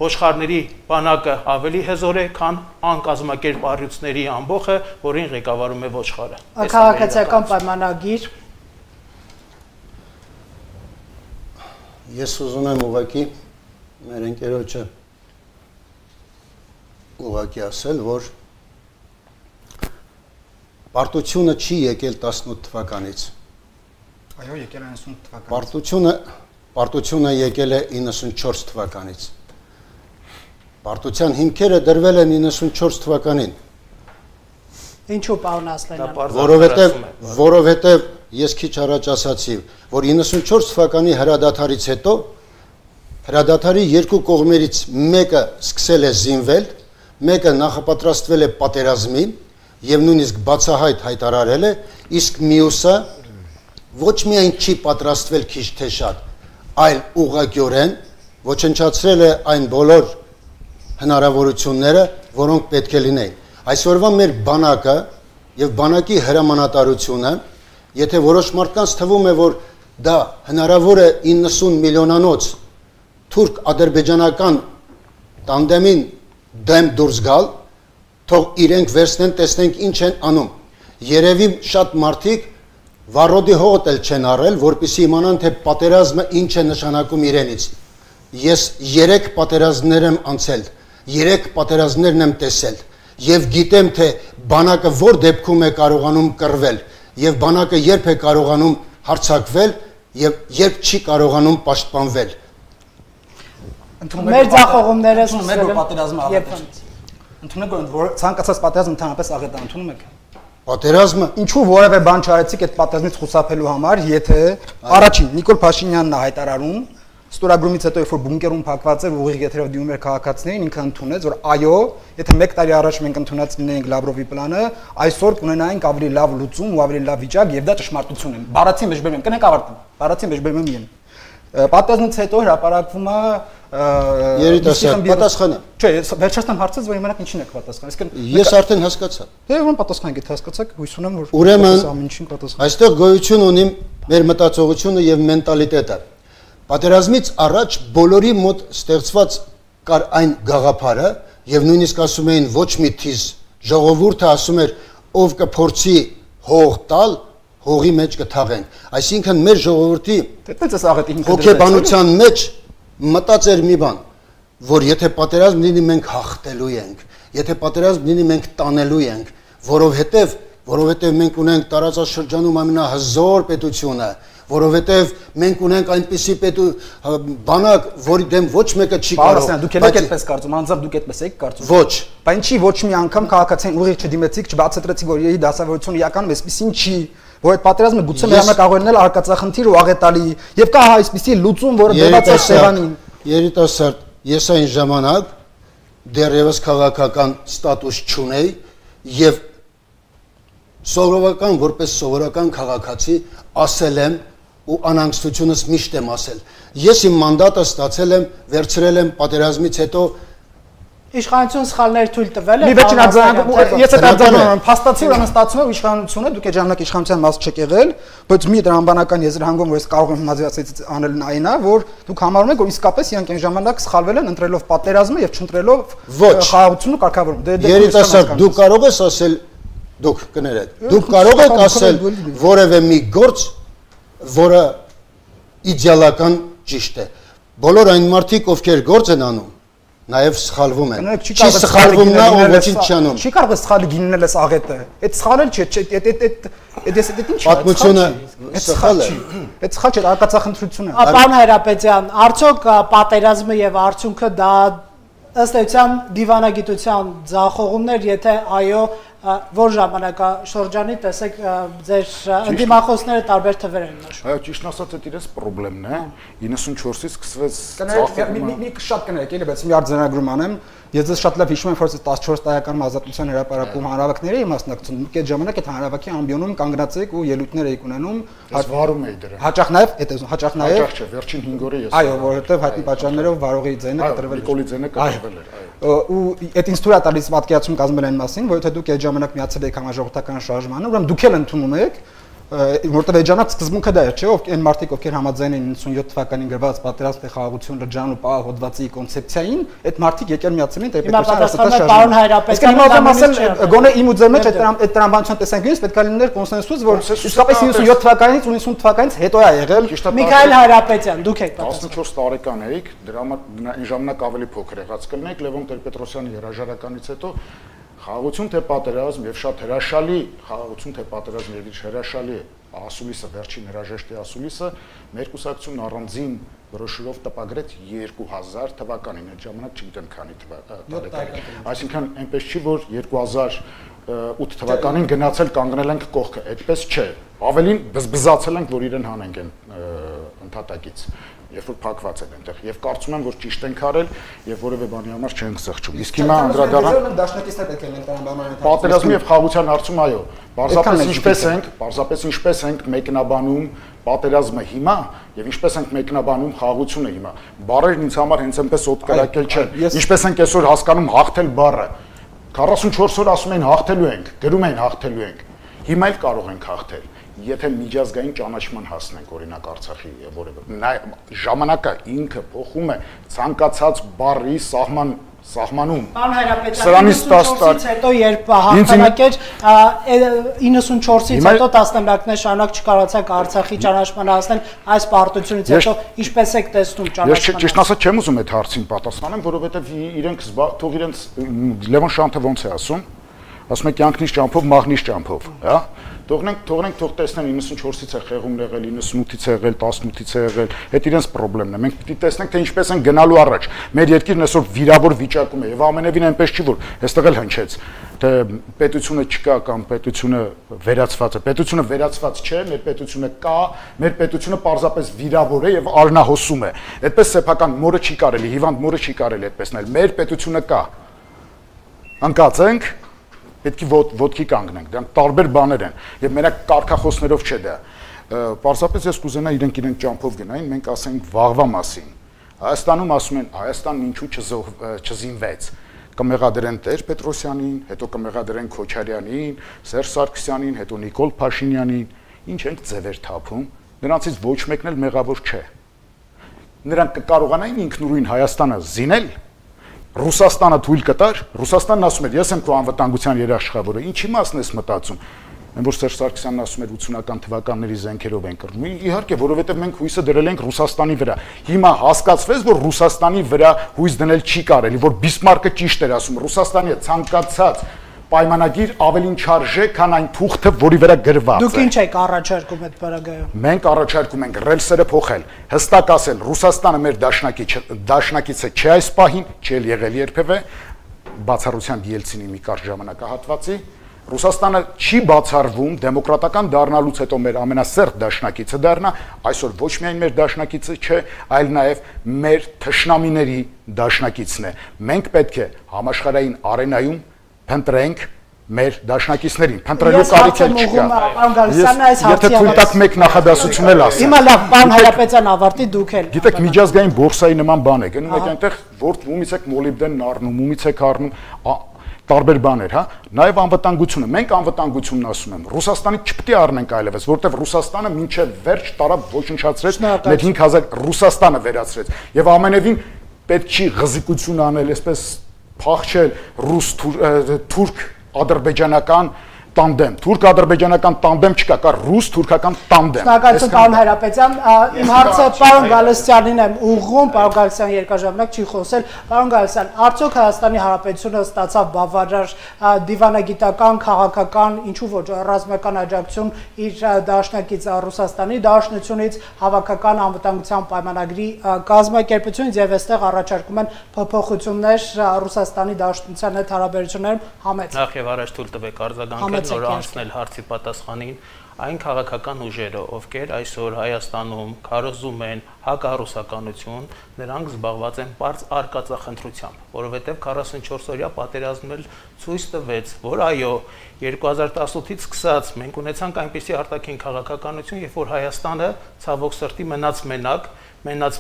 ոչխարների բանակը ավելի հզոր է, քան անկազմակերպ առյուծների ամբոխը, որին ղեկավարում է ոչխարը։ Քաղաքացիական պայմանագիր։ Ես ուզում եմ ուղղակի մեր ընկերոջը ուղղակի ասել, որ պարտությունը չի եկել 18 թվականից։ Այո, եկել է 90 թվականից։ Պարտությունը եկել է 94 թվականից։ Պարտության հիմքերը դրվել են 94 թվականին։ Ինչու պարոն Ասլանյան։ Որովհետև ես քիչ առաջ ասացի, որ 94 թվականի հրադադարից հետո հրադադարի երկու կողմերից մեկը սկսել է զինվել, մեկը նախապատրաստվել է պատերազմի եւ նույնիսկ բացահայտ հայտարարել է, իսկ մյուսը ոչ միայն չի պատրաստվել քիչ թե շատ, այլ ուղղակիորեն ոչնչացրել է այն բոլոր հնարավորությունները, որոնք պետք է լինեին։ Այսօրվա մեր բանակը եւ բանակի հրամանատարությունը, եթե որոշ մարդկանց թվում է, որ դա հնարավոր է 90 միլիոնանոց թուրք-ադրբեջանական տանդեմին դեմ դուրս գալ, թող իրենք վերցնեն, տեսնենք ինչ են անում։ Երևի շատ մարդիկ վառոդի հողտ էլ չեն առել, որպեսզի իմանան, թե պատերազմը ինչ է նշանակում իրենից։ Ես 3 պատերազմներ եմ անցել, 3 պատերազմներն եմ տեսել եւ գիտեմ, թե բանակը որ դեպքում է կարողանում կռվել եւ բանակը երբ է կարողանում հարձակվել եւ երբ չի կարողանում պաշտպանվել։ Մեր ձախողումները ընդունում եք պատերազմը աղետը։ Ընդունում եք որ ցանկացած պատերազմ ընդհանրապես աղետը ընդունում եք։ Պատերազմը ինչու որևէ բան չարեցիք այդ պատերազմից խուսափելու համար, եթե առաջին Նիկոլ Փաշինյանն է հայտարարում ստորագրումից հետո երբ որ բունկերում փակված էր ուղիղ եթերով դիմում էր քաղաքացիներին, ինքը ընդունեց, որ այո, եթե 1 տարի առաջ մենք ընդունած լինեինք Լավրովի պլանը, այսօր կունենայինք ավելի լավ լուծում ու ավելի լավ վիճակ եւ դա ճշմարտություն է։ Բառացի մեջ բերում եմ, կնենք ավարտեմ։ Բառացի մեջ բերում եմ։ Պատերազմից հետո հրապարակվում է երիտասարդ պատասխանը։ Չէ, վերջացնեմ հարցից, որ իմանաք ինչին եք պատասխան։ Իսկ ես արդեն հասկացա։ Դե ուրեմն պատասխան եք, հասկացաք, հույս ունեմ, որ ուրեմն ամենին պատասխան։ այստեղ գոյություն ունի մեր մտածողությունը եւ մենտալիտետը։ Պատերազմից առաջ բոլորի մոտ ստեղծված կար այն գաղափարը եւ նույնիսկ ասում էին ոչ մի թիզ ժողովուրդը ասում էր ով կփորձի հող տալ հողի մեջ կթաղեն, այսինքն մեր ժողովրդի հոգեբանության մեջ մտածեր մի բան, որ եթե պատերազմ լինի մենք հաղթելու ենք, եթե պատերազմ լինի մենք տանելու ենք, որովհետև մենք ունենք տարածաշրջանում ամենահզոր պետությունը, որովհետև մենք ունենք այնպիսի բանակ, որի դեմ ոչ մեկը չի կարող։ Դուք եք այդպես կարծում, անձամբ դուք այդպես եք կարծում։ Ոչ։ Բայց ինչի ոչ մի անգամ քաղաքացիին ուղիղ չդիմեցիք, չբացատրեցիք, որ իր դասավորությունը իրականում էսպիսին չի, որ այդ պատերազմը գուցե մեր համար կարող լինել արկածախնդիր ու աղետալի, եւ կա այսպիսի լուծում, որը դեպած է Սևանին։ Երիտասարդ, ես այն ժամանակ դեռևս քաղաքական ստատուս չունեի եւ սովորական որպես սովորական քաղաքացի ասել եմ ու անհանգստությունս միշտ եմ ասել։ Ես իմ մանդատը ստացել եմ, վերցրել եմ պատերազմից հետո Իշխանություն սխալներ թույլ տվել է։ Մի վերջին արձագանք, ես այդ արձագանքը փաստացի ուրեմն ստացվում է իշխանությունը, դուք այդ ժամանակ իշխանության մաս չեք եղել, բայց մի դրամբանական եզրահանգում, որ ես կարող եմ հիմնադրացից անել այն է, որ դուք համարում եք, որ իսկապես իրանք այն ժամանակ սխալվել են ընտրելով պատերազմը եւ չընտրելով խաղաղությունն ու կարգավորումը։ Երիտասարդ, դու կարող ես ասել, դուք կներեք, դուք կարող եք ասել որևէ մի գործ, որը իդեալական ճիշտ է։ Բոլոր այն մարդիկ, ովքեր գործ են անում, նաև սխալվում են։ Չի սխալվում նա ով ոչինչ չանում։ Չի կարող է սխալը գիննել էս աղետը։ Այդ սխալը չէ, այդ ինչ պատմությունը սխալ է։ Այդ սխալ չէ, արկածախնդրությունը։ Պարոն Հայրապետյան, արդյոք պատերազմը եւ արդյունքը դա ըստ էության դիվանագիտության ձախողումներ, եթե այո, որ ժամանակաշրջանի տեսեք ձեր ընդդիմախոսները տարբեր թվեր են նշում։ Այո, ճիշտ ասած, դա իրենց խնդիրն է։ 94-ից սկսվեց մի շատ կներեք, էլի, բայց մի արձանագրում անեմ։ Ես ձեզ շատ լավ հիշում եմ, որ 14 տարեկան ազատության հրապարակում հանրավակների էի մասնակցում։ Այդ ժամանակ այդ հանրավակի ամբիոնում կանգնած եք ու ելույթներ էիք ունենում։ Վարում էի դրան։ Հաճախ նաև Հաճախ չէ, վերջին 5 օրը ես։ Այո, որովհետև հայտնի պատճառներով վարողի ձայնը կտրվել է։ Նիկոլի ձայնը կտրվել էր, այո։ Ու այդ ինձ թույլ է տալիս պատկերացում կազմել այն մասին, որովհետև դուք այդ ժամանակ միացել եք համաժողովրդական շարժմանը, ուրեմն դուք էլ ընդունում եք, որտեղ այդ ժամանակ սկզբունքը դա էր, չէ՞, այն մարդիկ, ովքեր համաձայն էին 97 թվականին գրված պատերազմ թե խաղաղություն լրջան ու պահ հոդվածի կոնցեպցիային, այդ մարդիկ եկել միացել են Տեր-Պետրոսյանի շարժմանը։ Պարոն Հայրապետյանը դա ասել, գոնե իմ ու ձեր մեջ այդ տրամաբանության տեսանկյունից պետք է լիներ կոնսենսուս, որ իսկապես 97 թվականից 90 թվականից հետո է եղել։ Միքայել Հայրապետյան, դուք եք 14 տարեկան էիք, դրա այն ժամանակ ավելի փոքր եղած կլինեք, Լևոն Տեր-Պետրոսյանի հրաժարականից հետո խաղաղություն թե պատերազմ եւ շատ հրաշալի խաղաղություն թե պատերազմ եւ իր հրաշալի ասուլիսը վերջին հրաժեշտի ասուլիսը մեր կուսակցությունն առանձին բրոշյուրով տպագրեց 2000 թվականին, այդ ժամանակ չգիտեմ քանի թվականին։ Այսինքն այնպես չի, որ 2008 թվականին գնացել կանգնել ենք կողքը, այդպես չէ։ Ավելին բզբզացել ենք, որ իրեն հանենք այն ընդհատակից, երբ որ փակված են այնտեղ, եւ կարծում եմ, որ ճիշտ ենք արել եւ որևէ բանի համար չենք զղջում։ Իսկ հիմա անդրադառնալ դաշնակիցներ պետք է լինեն տրամաբանորեն։ Պատերազմի եւ խաղաղության հարցում այո, պարզապես ինչպես ենք մեկնաբանում պատերազմը հիմա եւ ինչպես ենք մեկնաբանում խաղաղությունը հիմա։ Բառերն ինձ համար հենց այնպես օդ կրակել չեն։ Ինչպես ենք այսօր հասկանում հաղթել բառը։ 44 օր ասում են հաղթելու ենք, գրում են հաղթելու ենք։ Հիմա էլ կարող ենք հաղթել, եթե միջազգային ճանաչման հասնենք օրինակ Արցախի որևէ ժամանակը ինքը փոխում է ցանկացած բառի սահմանում։ Պարոն Հայրապետյան, 94-ից հետո երբ հաղթանակ էր 94-ից հետո տասնամյակներ շարունակ չկարողացաք Արցախի ճանաչման հասնել, այս պարտությունից հետո ինչպես եք տեսնում ճանաչմանը։ Ես ճիշտ ասած չեմ ուզում այդ հարցին պատասխանեմ, որովհետև իրենք թող իրենց Լևոն Շանթը ոնց է ասում է կյանքնից ճամփով, մաղնից ճամփով, հա։ Թող տեսնեն 94-ից է խեղումն եղել, 98-ից է եղել, 18-ից է եղել, այդ իրենց խնդիրն է։ Մենք պիտի տեսնենք, թե ինչպես են գնալու առաջ։ Մեր երկիրն այսօր վիրավոր վիճակում է եւ ամենևին այնպես չի, որ այստեղ էլ հնչեց, թե պետությունը չկա կամ պետությունը վերացված է։ Պետությունը վերացված չէ, մեր պետությունը կա, մեր պետությունը պարզապես վիրավոր է եւ արնահոսում է։ Այդպես սեփական մորը չի կարելի, հիվանդ մորը չի կարելի այդպես նել։ Մեր պետությունը կա։ Անկած ենք պետք է ոտքի կանգնենք, դրանք տարբեր բաներ են եւ մենակ կարգախոսներով չէ դա։ Պարզապես ես կուզենա իրենք ճամփով գնային, մենք ասենք վաղվա մասին։ Հայաստանում ասում են Հայաստանն ինչու չզինվեց։ Կմեղադրեն Տեր-Պետրոսյանին, հետո կմեղադրեն Քոչարյանին, Սերժ Սարգսյանին, հետո Նիկոլ Փաշինյանին, ինչ ենք ձևեր թափում, նրանցից ոչ մեկն էլ մեղավոր չէ։ Նրանք կկարողանային ինքնուրույն Հայաստանը զինել։ Ռուսաստանը թույլ կտար, Ռուսաստանն ասում էր, ես եմ քո անվտանգության երաշխավորը, ինչի մասն ես մտածում։ Այն որ Սերժ Սարգսյանն ասում էր 80-ական թվականների զենքերով են կռվում։ Իհարկե, որովհետև մենք հույսը դրել ենք Ռուսաստանի վրա։ Հիմա հասկացվեց, որ Ռուսաստանի վրա հույս դնել չի կարելի, որ Բիսմարկը ճիշտ էր ասում, Ռուսաստանի ցանկացած պայմանագիր ավելին չարժե, քան այն թուղթը, որի վրա գրված է։ Դուք ինչ եք առաջարկում այդ բaragայում։ Մենք առաջարկում ենք ռելսերը փոխել, հստակ ասել, Ռուսաստանը մեր դաշնակիցը չէ այս պահին, չի եղել երբևէ, բացառությամբ Ելցինի մի կարճ ժամանակահատվածի։ Ռուսաստանը չի բացառվում դեմոկրատական դառնալուց հետո մեր ամենասերտ դաշնակիցը դառնա, այսօր ոչ միայն մեր դաշնակիցը չէ, այլ նաև մեր թշնամիների դաշնակիցն է։ Մենք պետք է համաշխարհային արենայում փնտրենք մեր դաշնակիցներին, փնտրելու կարիք էլ չկա։ Եթե թույլ տաք մեկ նախադասություն էլ ասեմ։ Հիմա լավ, պարոն Հայրապետյան ավարտի դուք էլ։ Գիտեք, միջազգային բորսայի նման բան է, գնում եք այնտեղ, որ ումից եք մոլիբդենն առնում, ումից եք առնում, տարբեր բաներ, հա, նաև անվտանգությունը։ Մենք անվտանգությունն ասում եմ, Ռուսաստանից չպետք է առնենք այլևս, որովհետև Ռուսաստանը մինչև վերջ տարավ ոչնչացրեց, մեր 5000 Ռուսաստանը վերացրեց։ Եվ ամենևին պետք չի ղզիկություն անել, այսպես փախչել ռուս թուրք ադրբեջանական տանդեմ, թուրք-ադրբեջանական տանդեմ չկա, կա ռուս-թուրքական տանդեմ։ Շնորհակալություն պարոն Հայրապետյան, իմ հարցը պարոն Գալստյանին եմ ուղղում, պարոն Գալստյան երկաժամանակ չի խոսել։ Պարոն Գալստյան, արդյոք Հայաստանի Հանրապետությունը ստացավ բավարար դիվանագիտական, քաղաքական, ինչու ոչ, ռազմական աջակցություն իր դաշնակից Ռուսաստանի Դաշնությունից, հավաքական անվտանգության պայմանագրի կազմակերպությունից եւ այստեղ առաջարկում են փոփոխություններ Ռուսաստանի Դաշնության հետ հարաբերություններում համեցնել։ Նախ եւ առաջ թույլ տվեք արձագանքել նոր անցնել հարցի պատասխանին այն քաղաքական ուժերը, ովքեր այսօր Հայաստանում քարոզում են հակառուսականություն, նրանք զբաղված են բարձ արկածախնդրությամբ, որովհետև 44-օրյա պատերազմն էլ ցույց տվեց, որ այո, 2018-ից սկսած մենք ունեցանք այնպիսի արտաքին քաղաքականություն, երբ որ Հայաստանը ցավոք սրտի մնաց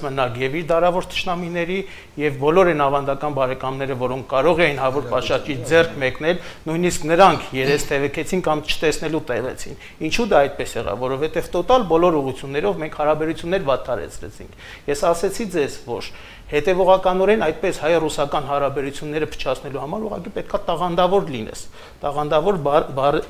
մենակ եւ իր դարավոր թշնամիների եւ բոլոր այն ավանդական բարեկամները, որոնք կարող էին հավուր պաշարչի ձեռք մեկնել, նույնիսկ նրանք երես թևեկեցին կամ չտեսնելու տևեցին։ Ինչու դա այդպես եղավ, որովհետեւ տոտալ բոլոր ուղղություններով մենք հարաբերություններ վատթարեցրեցինք։ Ես ասեցի ձեզ, որ հետևողականորեն այդպես հայ-ռուսական հարաբերությունները փչացնելու համար ուղղակի պետքա տաղանդավոր լինես, տաղանդավոր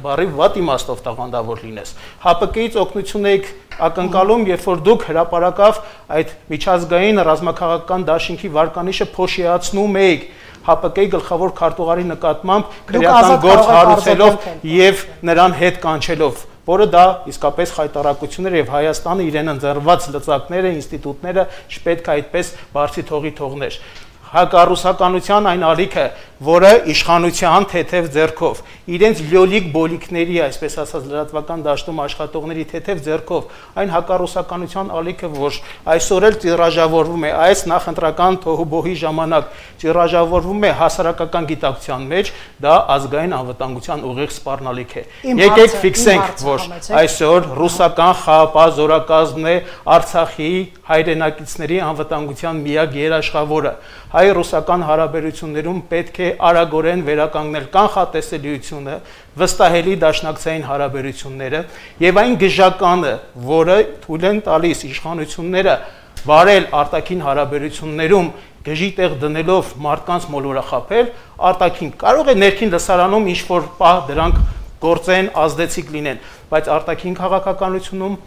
բարի վատ իմաստով տաղանդավոր լինես։ ՀԱՊԿ-ից օգնություն եք ակնկալում, երբ որ դուք հրապարակավ այդ միջազգային ռազմաքաղաքական դաշինքի վարկանիշը փոշիացնում եք ՀԱՊԿ-ի գլխավոր քարտուղարի նկատմամբ քրեական գործ հարուցելով եւ նրան հետ կանչելով, որը դա իսկապես խայտարակություն էր եւ Հայաստանը իրեն ընձեռված լծակները, ինստիտուտները չպետք է այդպես բարձի թողի թողներ։ Հակառուսականության այն ալիքը, որը իշխանության թեթև ձեռքով, իրենց լյոլիկ բոլիկների, այսպես ասած լրատվական դաշտում աշխատողների թեթև ձեռքով, այն հակառուսականության ալիքը, որ այսօր էլ տիրաժավորվում է, այս նախընտրական թոհուբոհի ժամանակ տիրաժավորվում է հասարակական գիտակցության մեջ, դա ազգային անվտանգության ուղիղ սպառնալիք է։ Եկեք ֆիքսենք, որ այսօր ռուսական խաղապահ զորակազմն է Արցախի հայրենակիցների անվտանգության միակ երաշխավորը։ Հայ-ռուսական հարաբերություններում պետք է արագորեն վերականգնել կանխատեսելիությունը, վստահելի դաշնակցային հարաբերությունները եւ այն գժականը, որը թույլ են տալիս իշխանությունները վարել արտաքին հարաբերություններում գժի տեղ դնելով մարդկանց մոլորախապել, արտաքին կարող է ներքին լսարանում ինչ որ պահ դրանք գործեն, ազդեցիկ լինեն, բայց արտաքին քաղաքականությունում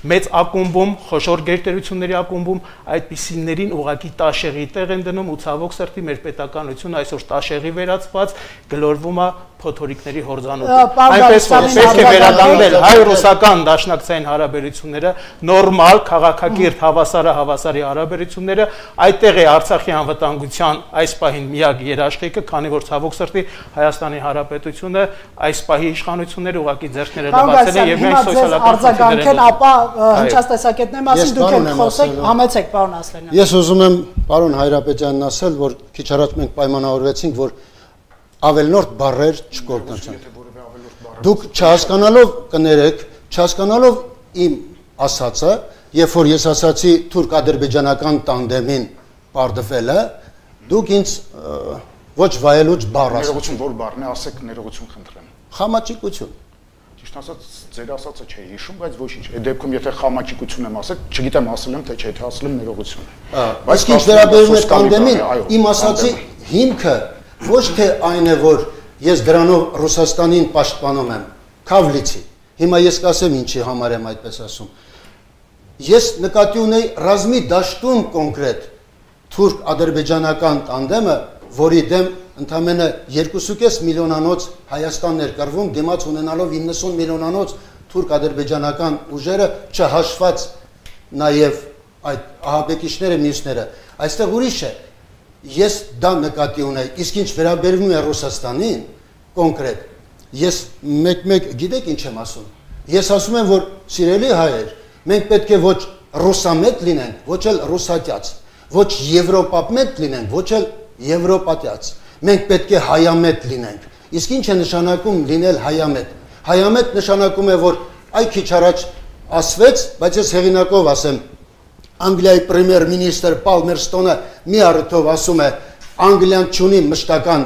մեծ ակումբում, խոշոր գերտերությունների ակումբում այդպիսիներին ուղակի տաշեղի տեղ են դնում ու ցավոք սրտի մեր պետականությունը այսօր տաշեղի վերածված գլորվում է փոթորիկների հորձանուտում։ Այնպես որ պետք է վերականգնել հայ-ռուսական դաշնակցային հարաբերությունները, նորմալ, քաղաքակիրթ, հավասարի հարաբերությունները, այդտեղ է Արցախի անվտանգության այս պահին միակ երաշխիքը, քանի որ ցավոք սրտի Հայաստանի Հանրապետությունը այս պահի իշխանությունները ուղղակի ձեռքները լվացել են եւ միայն սոցիալական խնդիրներ ապա հնչած տեսակետների մասին դուք եք խոսեք, համեցեք պարոն Ասլանյան։ Ես ուզում եմ պարոն Հայրապետյանն ասել, որ քիչ առաջ մենք պայմանավորվեցինք, որ ավելնորդ բառեր չկործանան։ Դուք չհասկանալով կներեք, չհասկանալով իմ ասածը, երբ որ ես ասացի թուրք-ադրբեջանական տանդեմին պարտվելը, դուք ինձ ոչ վայելուչ բառ ասացիք։ Ներողություն, որ բառն է, ասեք ներողություն խնդրեմ։ Խամաճիկություն։ Ճիշտ ասած, ձեր ասածը չէի հիշում, բայց ոչինչ։ Այդ դեպքում եթե խամաճիկություն եմ ասել, չգիտեմ ասել եմ թե չէ, թե ասել եմ ներողություն։ Բայց ինչ վերաբերում է տանդեմին, իմ ասացի հիմքը ոչ թե այն է, որ ես դրանով Ռուսաստանին պաշտպանում եմ, Քավլիցի։ Հիմա ես կասեմ ինչի համար եմ այդպես ասում։ Ես նկատի ունեի ռազմի դաշտում կոնկրետ թուրք-ադրբեջանական տանդեմը, որի դեմ ընդամենը 2.5 միլիոնանոց Հայաստանն էր կռվում, դիմաց ունենալով 90 միլիոնանոց թուրք-ադրբեջանական ուժերը, չհաշված նաև այդ ահաբեկիչները, մյուսները։ Այստեղ ուրիշ է։ Ես դա նկատի ունեի, իսկ ինչ վերաբերվում է Ռուսաստանին, կոնկրետ, ես մեկ գիտեք ինչ եմ ասում։ Ես ասում եմ, որ սիրելի հայեր, մենք պետք է ոչ ռուսամետ լինենք, ոչ էլ ռուսատյաց, ոչ եվրոպամետ լինենք, ոչ էլ եվրոպատյաց։ Մենք պետք է հայամետ լինենք։ Իսկ ինչ է նշանակում լինել հայամետ։ Հայամետ նշանակում է, որ այ քիչ առաջ ասվեց, բայց ես հեղինակով ասեմ, Անգլիայի պրեմիեր-մինիստրը Պալմերստոնը մի առիթով ասում է, Անգլիան չունի մշտական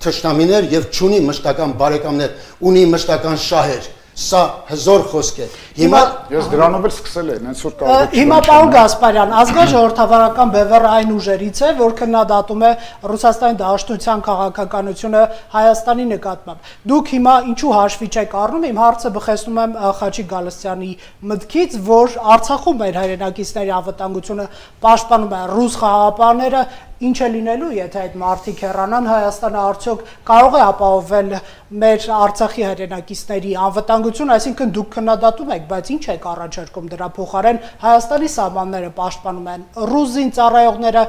թշնամիներ եւ չունի մշտական բարեկամներ, ունի մշտական շահեր։ Սա հզոր խոսք է։ Հիմա ես դրանով էլ սկսել եմ, հենց որ կարող եմ։ Հիմա պարոն Գասպարյան, ազգաժողովրդավարական բևեռը այն ուժերից է, որ քննադատում է Ռուսաստանի Դաշնության քաղաքականությունը Հայաստանի նկատմամբ։ Դուք հիմա ինչու հաշվի չեք առնում, իմ հարցը բխեցնում եմ Խաչիկ Գալստյանի մտքից, որ Արցախում մեր հայրենակիցների անվտանգությունը պաշտպանում են ռուս խաղաղապահները, ինչ է լինելու, եթե այդ մարդիկ հեռանան, Հայաստանը արդյոք կարող է ապահովել մեր Արցախի հայրենակիցների անվտանգությունը, այսինքն դուք քննադատում եք, բայց ինչ եք առաջարկում դրա փոխարեն Հայաստանի սահմանները պաշտպանում են ռուս զինծառայողները,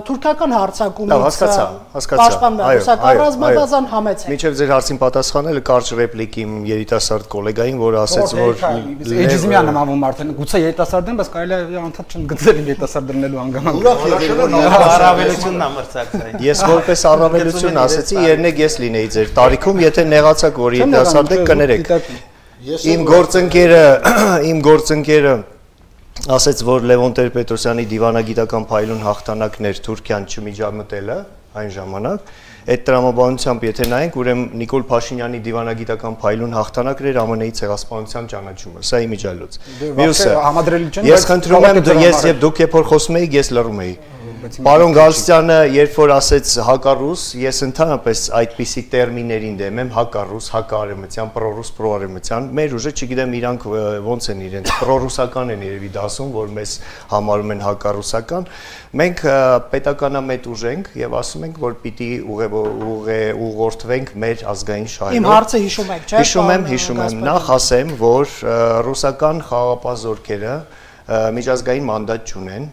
թուրքական հարձակումից պաշտպանում են ռուսական ռազմավազան համեցեք։ Մինչև ձեր հարցին պատասխանելը կարճ ռեպլիկ իմ երիտասարդ գոլեգային, որ ասաց, որ Էջիզմյանը նմանվում արդեն, գուցե երիտասարդ են, բայց կարելի է անդադ չգծել երիտասարդ դնելու հանգամանք։ Ես որպես առավելություն ասեցի, երնեք ես լինեի ձեր տարիքում, եթե նեղացաք, որ երիտասարդ եք, կներեք։ Իմ գործընկերը ասեց, որ Լևոն Տեր-Պետրոսյանի դիվանագիտական փայլուն հաղթանակն էր Թուրքիան չմիջամտելը այն ժամանակ։ Այդ տրամաբանությամբ եթե նայենք, ուրեմն Նիկոլ Փաշինյանի դիվանագիտական փայլուն հաղթանակն էր ԱՄՆ-ի ցեղասպանության ճանաչումը։ Սա իմիջալոց։ Մյուսը համադրելի չեն, ես խնդրում եմ դուք երբ որ խոսում եք, ես լռում եի։ Պարոն Գալստյանը երբ որ ասեց հակառուս, ես ընդհանրապես այդպիսի տերմիններին դեմ եմ, հակառուս, հակարևմտյան, պրոռուս, պրոարևմտյան, մեր ուժը չգիտեմ իրանք ոնց են իրենց պրոռուսական են երևի դասում, որ մեզ համարում են հակառուսական։ Մենք պետականամետ ուժ ենք եւ ասում ենք, որ պիտի ուղղորդվենք մեր ազգային շահերով։ Իմ հարցը հիշում եք, չէ՞։ Հիշում եմ, նախ ասեմ, որ ռուսական խաղաղապահ զորքերը միջազգային մանդատ չունեն,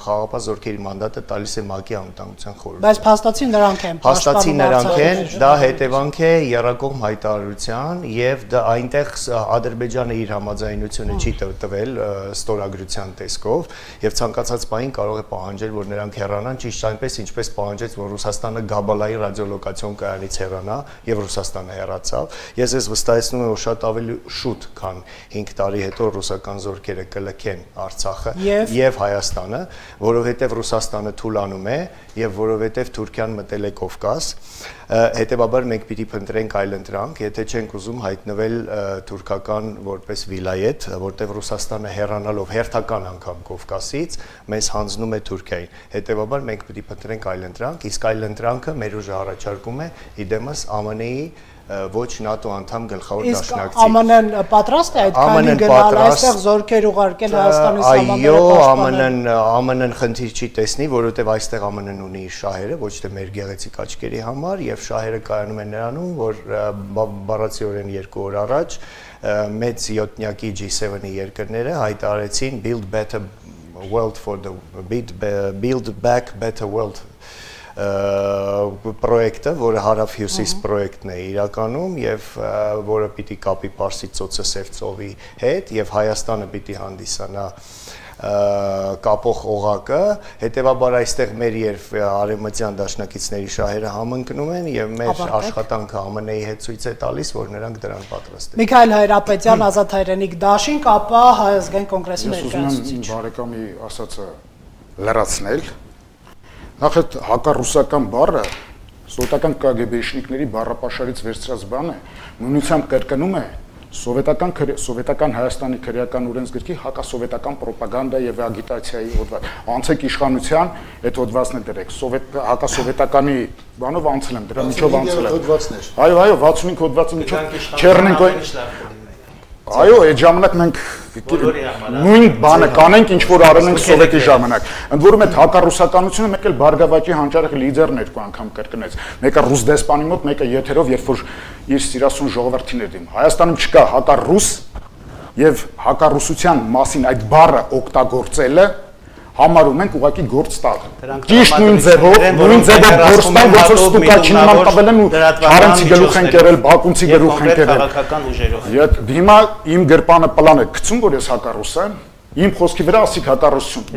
խաղաղապահ զորքերի մանդատը տալիս է ՄԱԿ-ի անվտանգության խորհուրդը։ Բայց փաստացի նրանք են, փաստացի նրանք են, դա հետևանք է եռակողմ հայտարարության եւ դա այնտեղ Ադրբեջանը իր համաձայնությունը չի տվել ստորագրության տեսքով եւ ցանկացած բանի կարող է պահանջել, որ նրանք հեռանան, ճիշտ այնպես ինչպես պահանջեց, որ Ռուսաստանը Գաբալայի ռադիոլոկացիոն կայանից հեռանա եւ Ռուսաստանը հեռացավ։ Ես վստահեցնում եմ, որ շատ ավելի շուտ, քան 5 տարի հետո ռուսական զորքերը կլքեն Արցախը եւ Հայաստանը, որովհետեւ Ռուսաստանը թուլանում է եւ որովհետեւ Թուրքիան մտել է Կովկաս, հետեւաբար մենք պիտի փնտրենք այլ ընտրանք, եթե չենք ուզում հայտնվել թուրքական որպես վիլայետ, որտեւ Ռուսաստանը հեռանալով հերթական անգամ Կովկասից մեզ հանձնում է Թուրքիային։ Հետեւաբար մենք պիտի փնտրենք այլ ընտրանք, իսկ այլ ընտրանքը մեր ուժը առաջարկում է իդեմս ԱՄՆ-ի ոչ ՆԱՏՕ անդամ գլխավոր դաշնակցի։ ԱՄՆ-ն պատրաստ է այդքանի գնալ այստեղ զորքեր ուղարկել Հայաստանի սահմանները պաշտպանել։ ԱՄՆ-ն խնդիր չի տեսնի, որովհետև այստեղ ԱՄՆ-ն ունի իր շահերը, ոչ թե մեր գեղեցիկ աչքերի համար, եւ շահերը կայանում են նրանում, որ բառացիորեն 2 օր առաջ մեծ 7-նյակի G7-ի երկրները հայտարարեցին Build Back Better World պրոյեկտը, որը հարավ-հյուսիս պրոյեկտն է իրականում եւ որը պիտի կապի Պարսից ծոցը Սև ծովի հետ եւ Հայաստանը պիտի հանդիսանա կապող օղակը, հետեւաբար այստեղ մեր եւ արևմտյան դաշնակիցների շահերը համընկնում են եւ մեր աշխատանքը ԱՄՆ-ի հետ ցույց է տալիս, որ նրանք դրան պատրաստ են։ Միքայել Հայրապետյան, Ազատ Հայրենիք դաշինք, ապա Հայ ազգային կոնգրեսի ներկայացուցիչ։ Ես ուզում եմ բարեկամի ասածը լրացնել։ Նախ այդ հակառուսական բառը սովետական կգբեշնիկների բառապաշարից վերցրած բան է, նույնությամբ կրկնում է սովետական Հայաստանի քրեական օրենսգրքի հակասովետական պրոպագանդա եւ ագիտացիայի հոդված։ Անցեք իշխանության այդ հոդվածն է դրեք։ Հակասովետականի բանով անցել եմ, դրա միջով անցել եմ։ Այո, 65 հոդվածի միջով Չեռնենկոյի Այո, այդ ժամանակ մենք նույն բանը կանենք, ինչ որ արել ենք սովետի ժամանակ։ Ընդ որում այդ հակառուսականությունը մեկ էլ Բարգավաճի հանճարեղ լիդերն երկու անգամ կրկնեց։ Մեկը ռուս դեսպանի մոտ, մեկը եթերով, երբ որ իր սիրասուն ժողովրդին էր դիմում։ Հայաստանում չկա հակառուս եւ հակառուսության մասին այդ բառը օգտագործելը համարում ենք ուղղակի գործ տալ։ Ճիշտ նույն ձևով գործ տալ, ոնց որ ստուկաչի նման տվել են ու Չարենցի գլուխ են կերել, Բաքունցի գլուխ են կերել։ Քաղաքական ուժերով։ Հիմա իմ գրպանը պլան է գցում, որ ես հակառուս եմ, իմ խոսքի վրա ասիկ հակառուսություն։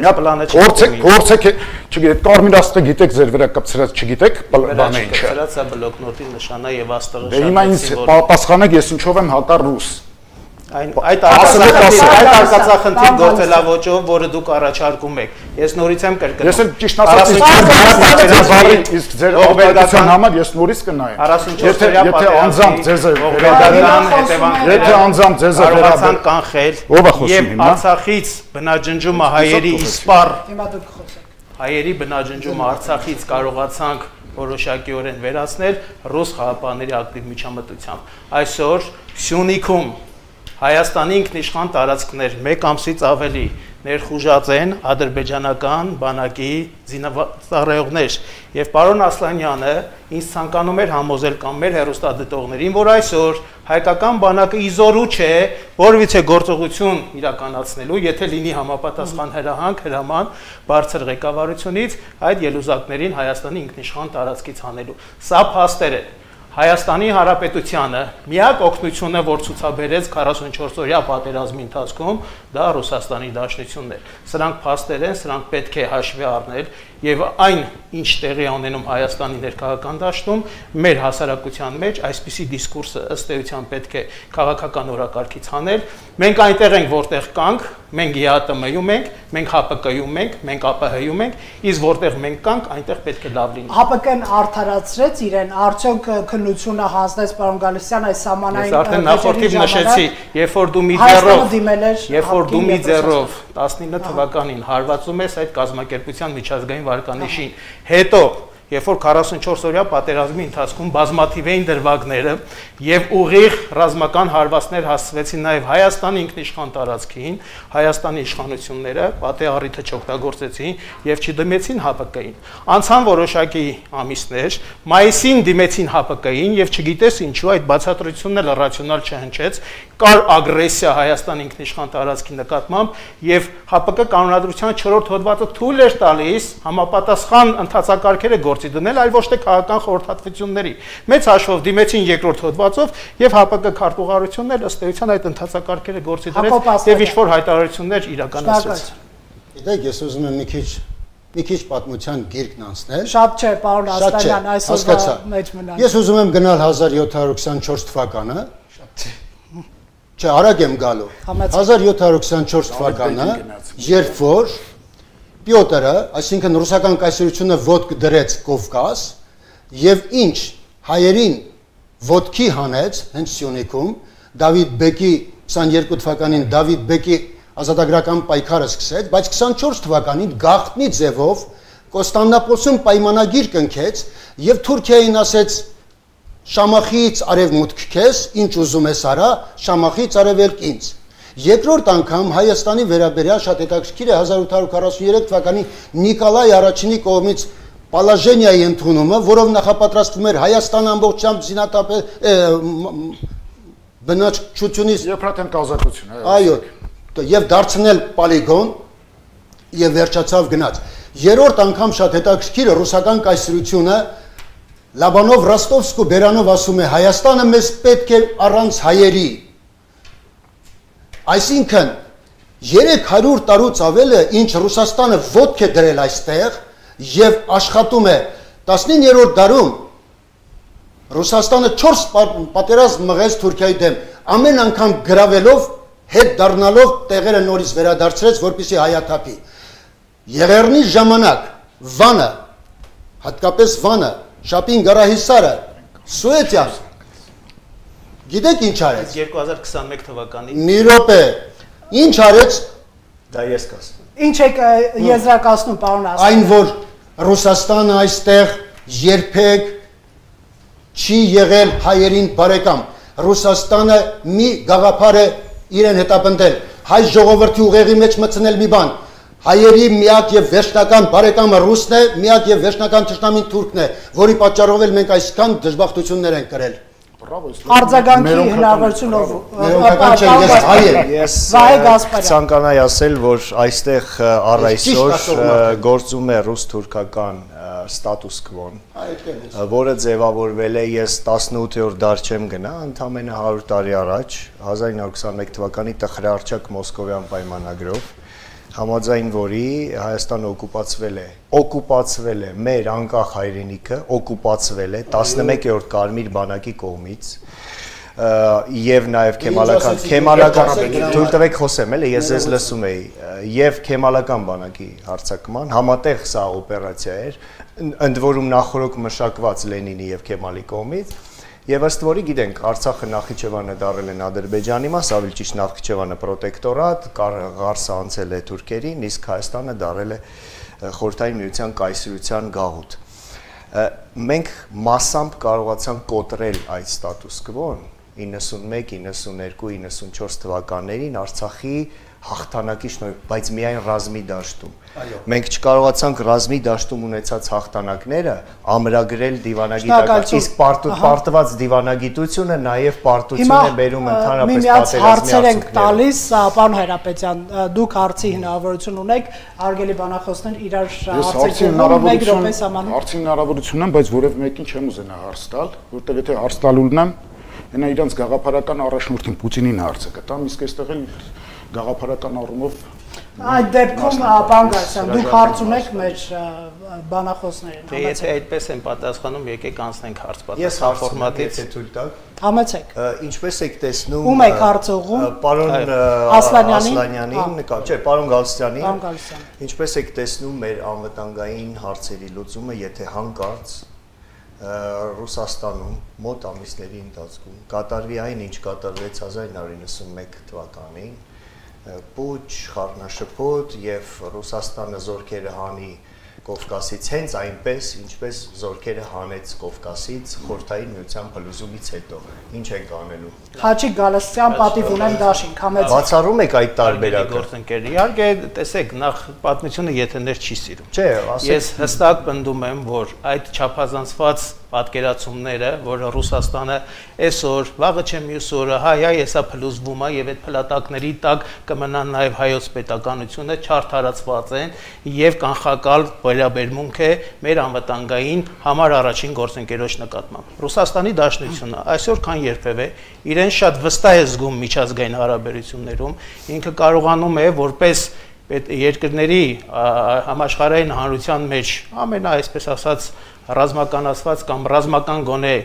Փորձեք, չգիտեք, կարմիր աստղը գիտեք, ձեր վրա կպցրած չգիտեք, բանը ինչ է։ Կպցրած է բլոկնոտի նշանը եւ աստղը։ Դե հիմա ինձ պատասխանեք, ես ինչով եմ հակառուս։ Այդ արկածախնդիր գործելավոճով, որը դուք առաջարկում եք, Ես նորից եմ կրկնում։ Ես էլ ճիշտ ասած իսկ ձեր ողբերգական համար ես նորից կնայեմ։ 44-օրյա եթե անձամբ ձեզ վերաբերական կանխել եւ Արցախից բնաջնջումը հայերի իսպառ հայերի բնաջնջումը Արցախից կարողացանք որոշակիորեն վերացնել ռուս խաղապահների ակտիվ միջամտությամբ։ Այսօր Սյունիքում Հայաստանի ինքնիշխան տարածքներ 1 ամսից ավելի ներխուժած են ադրբեջանական բանակի զինծառայողներ եւ պարոն Ասլանյանը ինձ ցանկանում էր համոզել կամ մեր հեռուստադիտողներին, որ այսօր հայկական բանակը իզորու չէ որևիցե գործողություն իրականացնելու, եթե լինի համապատասխան հրաման բարձր ղեկավարությունից այդ ելուզակներին Հայաստանի ինքնիշխան տարածքից հանելու։ Սա փաստեր է։ Հայաստանի Հանրապետությանը միակ օգնությունը, որ ցուցաբերեց 44-օրյա պատերազմի ընթացքում, դա Ռուսաստանի Դաշնությունն է։ Սրանք փաստեր են, սրանք պետք է հաշվի առնել եւ այն, ինչ տեղի ունենում Հայաստանի ներքաղաքական դաշտում, մեր հասարակության մեջ այսպիսի դիսկուրսը ըստ էության պետք է քաղաքական օրակարգից հանել։ Մենք այնտեղ ենք, որտեղ կանք, մենք ԵԱՏՄ-ում ենք, մենք ՀԱՊԿ-ում ենք, մենք ԱՊՀ-ում ենք, իսկ որտեղ մենք կանք, այնտեղ պետք է լավ լինի։ ՀԱՊԿ-ն արդարացրեց իրեն, արդյոք քննությունը հանձնեց պարոն Գալստյան այս սահմանային արդեն նախորդիվ նշեցի, երբ որ դու մի ձեռով 19 թվականին հարվածում ես այդ կազմակերպության միջազգային վարկանիշին, հետո երբ որ 44-օրյա պատերազմի ընթացքում բազմաթիվ էին դրվագները եւ ուղիղ ռազմական հարվածներ հասցվեցին նաեւ Հայաստանի ինքնիշխան տարածքին, Հայաստանի իշխանությունները պատե առիթը չօգտագործեցին եւ չդիմեցին ՀԱՊԿ-ին։ Անցան որոշակի ամիսներ, մայիսին դիմեցին ՀԱՊԿ-ին եւ չգիտես ինչու այդ բացատրությունն էլ ռացիոնալ չհնչեց, կար ագրեսիա Հայաստանի ինքնիշխան տարածքի նկատմամբ եւ ՀԱՊԿ կանոնադրության 4-րդ հոդվածը թույլ էր տալիս համապատասխան ընթացակարգերը գործի դնել, այլ ոչ թե քաղաքական խորհրդատվությունների։ Մեծ հաշվով դիմեցին 2-րդ հոդվածով եւ ՀԱՊԿ քարտուղարությունն էլ ըստ էության այդ ընթացակարգերը գործի դրեց եւ ինչ-որ հայտարարություններ իրականացրեց։ Գիտեք, ես ուզում եմ մի քիչ պատմության գիրկն անցնել։ Շատ չէ, պարոն Ասլանյան, այսօր մեջ մնալ։ Ես ուզում եմ գնալ 1724 թվականը։ Չէ, արագ եմ գալու։ 1724 թվականը, երբ որ Պյոտրը, այսինքն ռուսական կայսրությունը ոտք դրեց Կովկաս եւ ինչ հայերին ոտքի հանեց հենց Սյունիքում, Դավիթ Բեկի 22 թվականին Դավիթ Բեկի ազատագրական պայքարը սկսեց, բայց 24 թվականին գաղտնի ձևով Կոստանդնուպոլսում պայմանագիր կնքեց եւ Թուրքիային ասեց Շամախից արևմուտք քեզ, ինչ ուզում ես արա, Շամախից արևելք ինձ։ Երկրորդ անգամ Հայաստանի վերաբերյալ շատ հետաքրքիր է 1843 թվականի Նիկոլայ առաջինի կողմից Պալաժենիայի ընդունումը, որով նախապատրաստվում էր Հայաստան ամբողջությամբ զինատապել բնակչությունից Եփրատեն կազատություն, այո, եւ դարձնել պոլիգոն եւ վերջացավ գնաց։ Երրորդ անգամ շատ հետաքրքիր է ռուսական կայսրությունը Լաբանով Ռոստովսկու բերանով ասում է Հայաստանը մեզ պետք է առանց հայերի։ Այսինքն 300 տարուց ավել է ինչ Ռուսաստանը ոտք է դրել այստեղ եւ աշխատում է 19-րդ դարում Ռուսաստանը 4 պատերազմ մղեց Թուրքիայի դեմ, ամեն անգամ գրավելով, հետ դառնալով տեղերը նորից վերադարձրեց, որպեսզի հայաթափի։ Եղեռնի ժամանակ Վանը, հատկապես Վանը, Շապին Գարահիսարը, Սուեթիան, գիտեք ինչ արեց։ 2021 թվականին։ Մի րոպե, ինչ արեց։ Դա ես կասեմ։ Ինչ եք եզրակացնում, պարոն Ասլանյան։ Այն, որ Ռուսաստանը այստեղ երբեք չի եղել հայերին բարեկամ։ Ռուսաստանը մի գաղափար է իրեն հետապնդել, հայ ժողովրդի ուղեղի մեջ մտցնել մի բան։ Հայերի միակ եւ վերջնական բարեկամը ռուսն է, միակ եւ վերջնական թշնամին թուրքն է, որի պատճառով էլ մենք այսքան դժբախտություններ ենք կրել։ Արձագանքի հնարավորությունով ես ցանկանայի ասել, որ այստեղ առ այսօր գործում է ռուս-թուրքական ստատուս կվոն, որը ձևավորվել է, ես 18-րդ դար չեմ գնա, ընդամենը 100 տարի առաջ 1921 թվականի տխրարչակ Մոսկովյան պայմանագրով, համաձայն որի Հայաստանը օկուպացվել է մեր անկախ հայրենիքը, օկուպացվել է 11-րդ Կարմիր բանակի կողմից, եւ նաեւ քեմալական թույլ տվեք խոսեմ, էլի ես ձեզ լսում էի, եւ քեմալական բանակի հարձակման համատեղ սա օպերացիա էր, ընդ որում նախորոք մշակված Լենինի եւ Քեմալի կողմից, եւ ըստ որի գիտենք, Արցախը Նախիջևանը դարել են Ադրբեջանի մաս, ավելի ճիշտ Նախիջևանը պրոտեկտորատ, Ղարսը անցել է թուրքերին, իսկ Հայաստանը դարել է Խորհրդային Միության կայսրության գաղութ։ Մենք մասամբ կարողացանք կոտրել այդ ստատուս կվոն 91, 92, 94 թվականներին Արցախի հաղթանակի շնորհիվ, բայց միայն ռազմի դաշտում։ Մենք չկարողացանք ռազմի դաշտում ունեցած հաղթանակները ամրագրել դիվանագիտական, իսկ պարտված դիվանագիտությունը նաև պարտություն է բերում ընդհանրապես պատերազմի հարցեր ենք տալիս, պարոն Հայրապետյան, դուք հարցի հնարավորություն ունեք, արգելի բանախոսներ իրար հարցի հնարավորություն եմ, բայց որևէ մեկին չեմ ուզենա հարց տալ, որտեղ եթե հարց տալու ունեմ, հենա իրանց գաղափարական առաջնորդին Պուտինին հարցը կտամ, իսկ այստեղ էլ գաղափարական առումով այդ դեպքում պարոն Գարսյան, դուք հարց ունեք մեր բանախոսներին։ Եթե այդպես են պատասխանում, եկեք անցնենք հարց-պատասխան ֆորմատից, թույլ տաք։ Համեցեք։ Ինչպես եք տեսնում, ում եք հարց ուղղում։ Պարոն Ասլանյանին, չէ, պարոն Գալստյանին։ Ինչպես եք տեսնում մեր անվտանգային հարցերի լուծումը, եթե հանկարծ Ռուսաստանում մոտ ամիսների ընթացքում կատարվի այն, ինչ կատարվեց 1991 թվականին, պուչ, խառնաշփոթ եւ Ռուսաստանը զորքերը հանի Կովկասից հենց այնպես, ինչպես զորքերը հանեց Կովկասից Խորհրդային Միության փլուզումից հետո։ Ինչ ենք անելու։ Խաչիկ Գալստյան, պատիվ ունեմ դաշինք, համեցեք։ Բացառում եք այդ տարբերակը։ Գործընկերներ, իհարկե, տեսեք, նախ պատմությունը եթերներ չի սիրում։ Չէ, ես հստակ պնդում եմ, որ այդ չափազանցված պատկերացումները, որ Ռուսաստանը այսօր, վաղը չէ մյուս օրը, հայ հեսա փլուզվում է եւ այդ փլատակների տակ կմնան նաեւ հայոց պետականությունը չարթարացված են եւ կանխակալ վերաբերմունք է մեր անվտանգային համար առաջին գործընկերոջ նկատմամբ։ Ռուսաստանի Դաշնությունը այսօր քան երբևէ իրեն շատ վստահ է զգում միջազգային հարաբերություններում, ինքը կարողանում է որպես երկրների համաշխարհային հանրության մեջ ամենա այսպես ասած ռազմականացված կամ ռազմական գոնե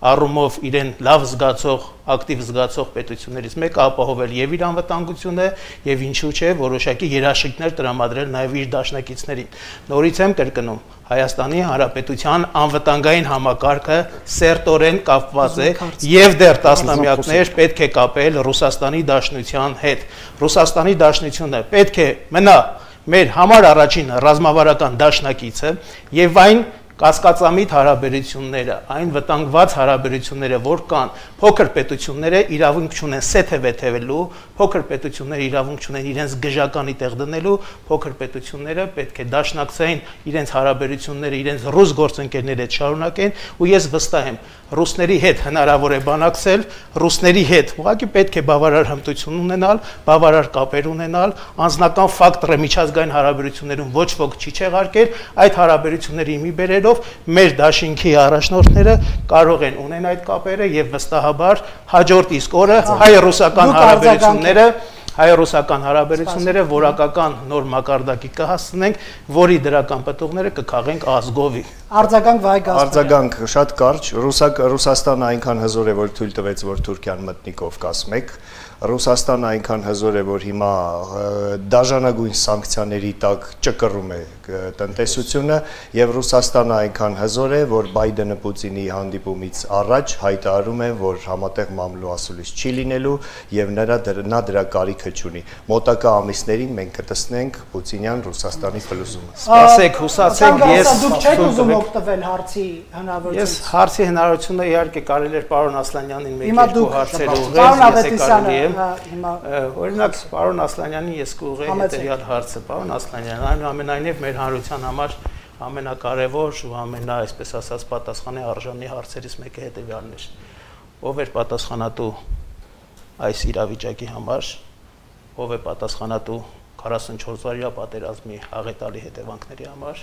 առումով իրեն լավ զգացող, ակտիվ զգացող պետություններից մեկը ապահովել եւ իր անվտանգությունը եւ ինչու՞ չէ որոշակի երաշխիքներ տրամադրել նաեւ իր դաշնակիցներին։ Նորից եմ կրկնում, Հայաստանի Հանրապետության անվտանգային համակարգը սերտորեն կապված է եւ դեռ տասնամյակներ պետք է կապել Ռուսաստանի Դաշնության հետ։ Ռուսաստանի Դաշնությունը պետք է մնա մեր համար առաջին ռազմավարական դաշնակիցը եւ այն կասկածամիտ հարաբերությունները, այն վտանգված հարաբերությունները, որ կան, փոքր պետությունները իրավունք չունեն սեթևեթևելու, փոքր պետությունները իրավունք չունեն իրենց գժականի տեղ դնելու, փոքր պետությունները պետք է դաշնակցային իրենց հարաբերությունները իրենց ռուս գործընկերների հետ շարունակեն, ու ես վստահ եմ, ռուսների հետ հնարավոր է բանակցել, ռուսների հետ ուղղակի պետք է բավարար հմտություն ունենալ, բավարար կապեր ունենալ, անձնական ֆակտորը միջազգային հարաբերություններում ոչ ոք չի չեղարկել, այդ հարաբերությունների մի բերելով մեր դաշինքի առաջնորդները կարող են ունեն այդ կապերը եւ վստահաբար հաջորդ իսկ օրը հայ-ռուսական հարաբերությունները որակական նոր մակարդակի կհասցնենք, որի դրական պտուղները կքաղենք ազգովի։ Արձագանք Վահե Գասպարյան։ Արձագանք շատ կարճ, Ռուսաստանը այնքան հզոր է, որ թույլ տվեց, որ Թուրքիան մտնի Կովկաս 1, Ռուսաստանը այնքան հզոր է, որ հիմա դաժանագույն սանկցիաների տակ ճկռում է տնտեսությունը, եւ Ռուսաստանը այնքան հզոր է, որ Բայդենը Պուտինի հանդիպումից առաջ հայտարարում է, որ համատեղ մամլո ասուլիս չի լինելու եւ նա դրա կարիքը չունի։ Մոտակա ամիսներին մենք կտեսնենք Պուտինյան Ռուսաստանի փլուզումը։ Սպասեք, հուսացեք, ես դուք չեք ուզում օգտվել հարցի հնարավորությունից։ Ես հարցի հնարավորությունը իհարկե կարելի էր պարոն Ասլանյանին մեկ-երկու հարցեր ուղղել, ես կարելի եմ օրինակ պարոն Ասլանյանին ես կուղղեի հետեւյալ հարցը, պարոն Ասլանյան, այնուամենայնիվ մեր հանրության համար ամենակարևոր ու այսպես ասած պատասխանի արժանի հարցերից մեկը հետեւյալն էր. ով էր պատասխանատու այս իրավիճակի համար, ով է պատասխանատու 44-օրյա պատերազմի աղետալի հետևանքների համար,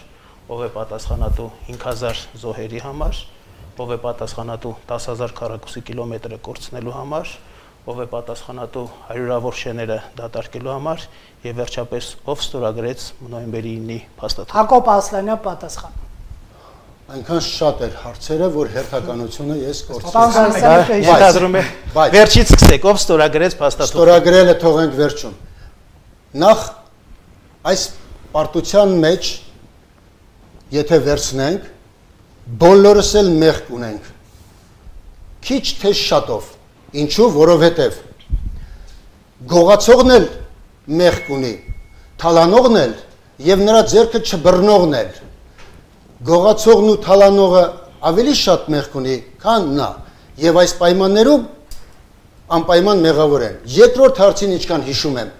ով է պատասխանատու 5000 զոհերի համար, ով է պատասխանատու 10000 քառակուսի կիլոմետրը կորցնելու համար, ով է պատասխանատու հարյուրավոր շեները դատարկելու համար եւ վերջապես ով ստորագրեց նոյեմբերի 9-ի փաստաթուղթը։ Հակոբ Ասլանյան պատասխան։ այնքան շատ էր հարցերը, որ հերթականությունը ես կորցրի։ Ենթադրում եմ, վերջից սկսեք, ով ստորագրեց փաստաթուղթը։ Ստորագրելը թողենք վերջում։ Նախ այս պարտության մեջ եթե վերցնենք, բոլորս էլ մեղք ունենք։ Քիչ թե շատով։ Ինչու, որովհետև գողացողն էլ մեղք ունի, թալանողն էլ եւ նրա ձեռքը չբռնողն էլ։ Գողացողն ու թալանողը ավելի շատ մեղք ունի, քան նա, եւ այս պայմաններում անպայման մեղավոր են։ Երկրորդ հարցին ինչքան հիշում եմ,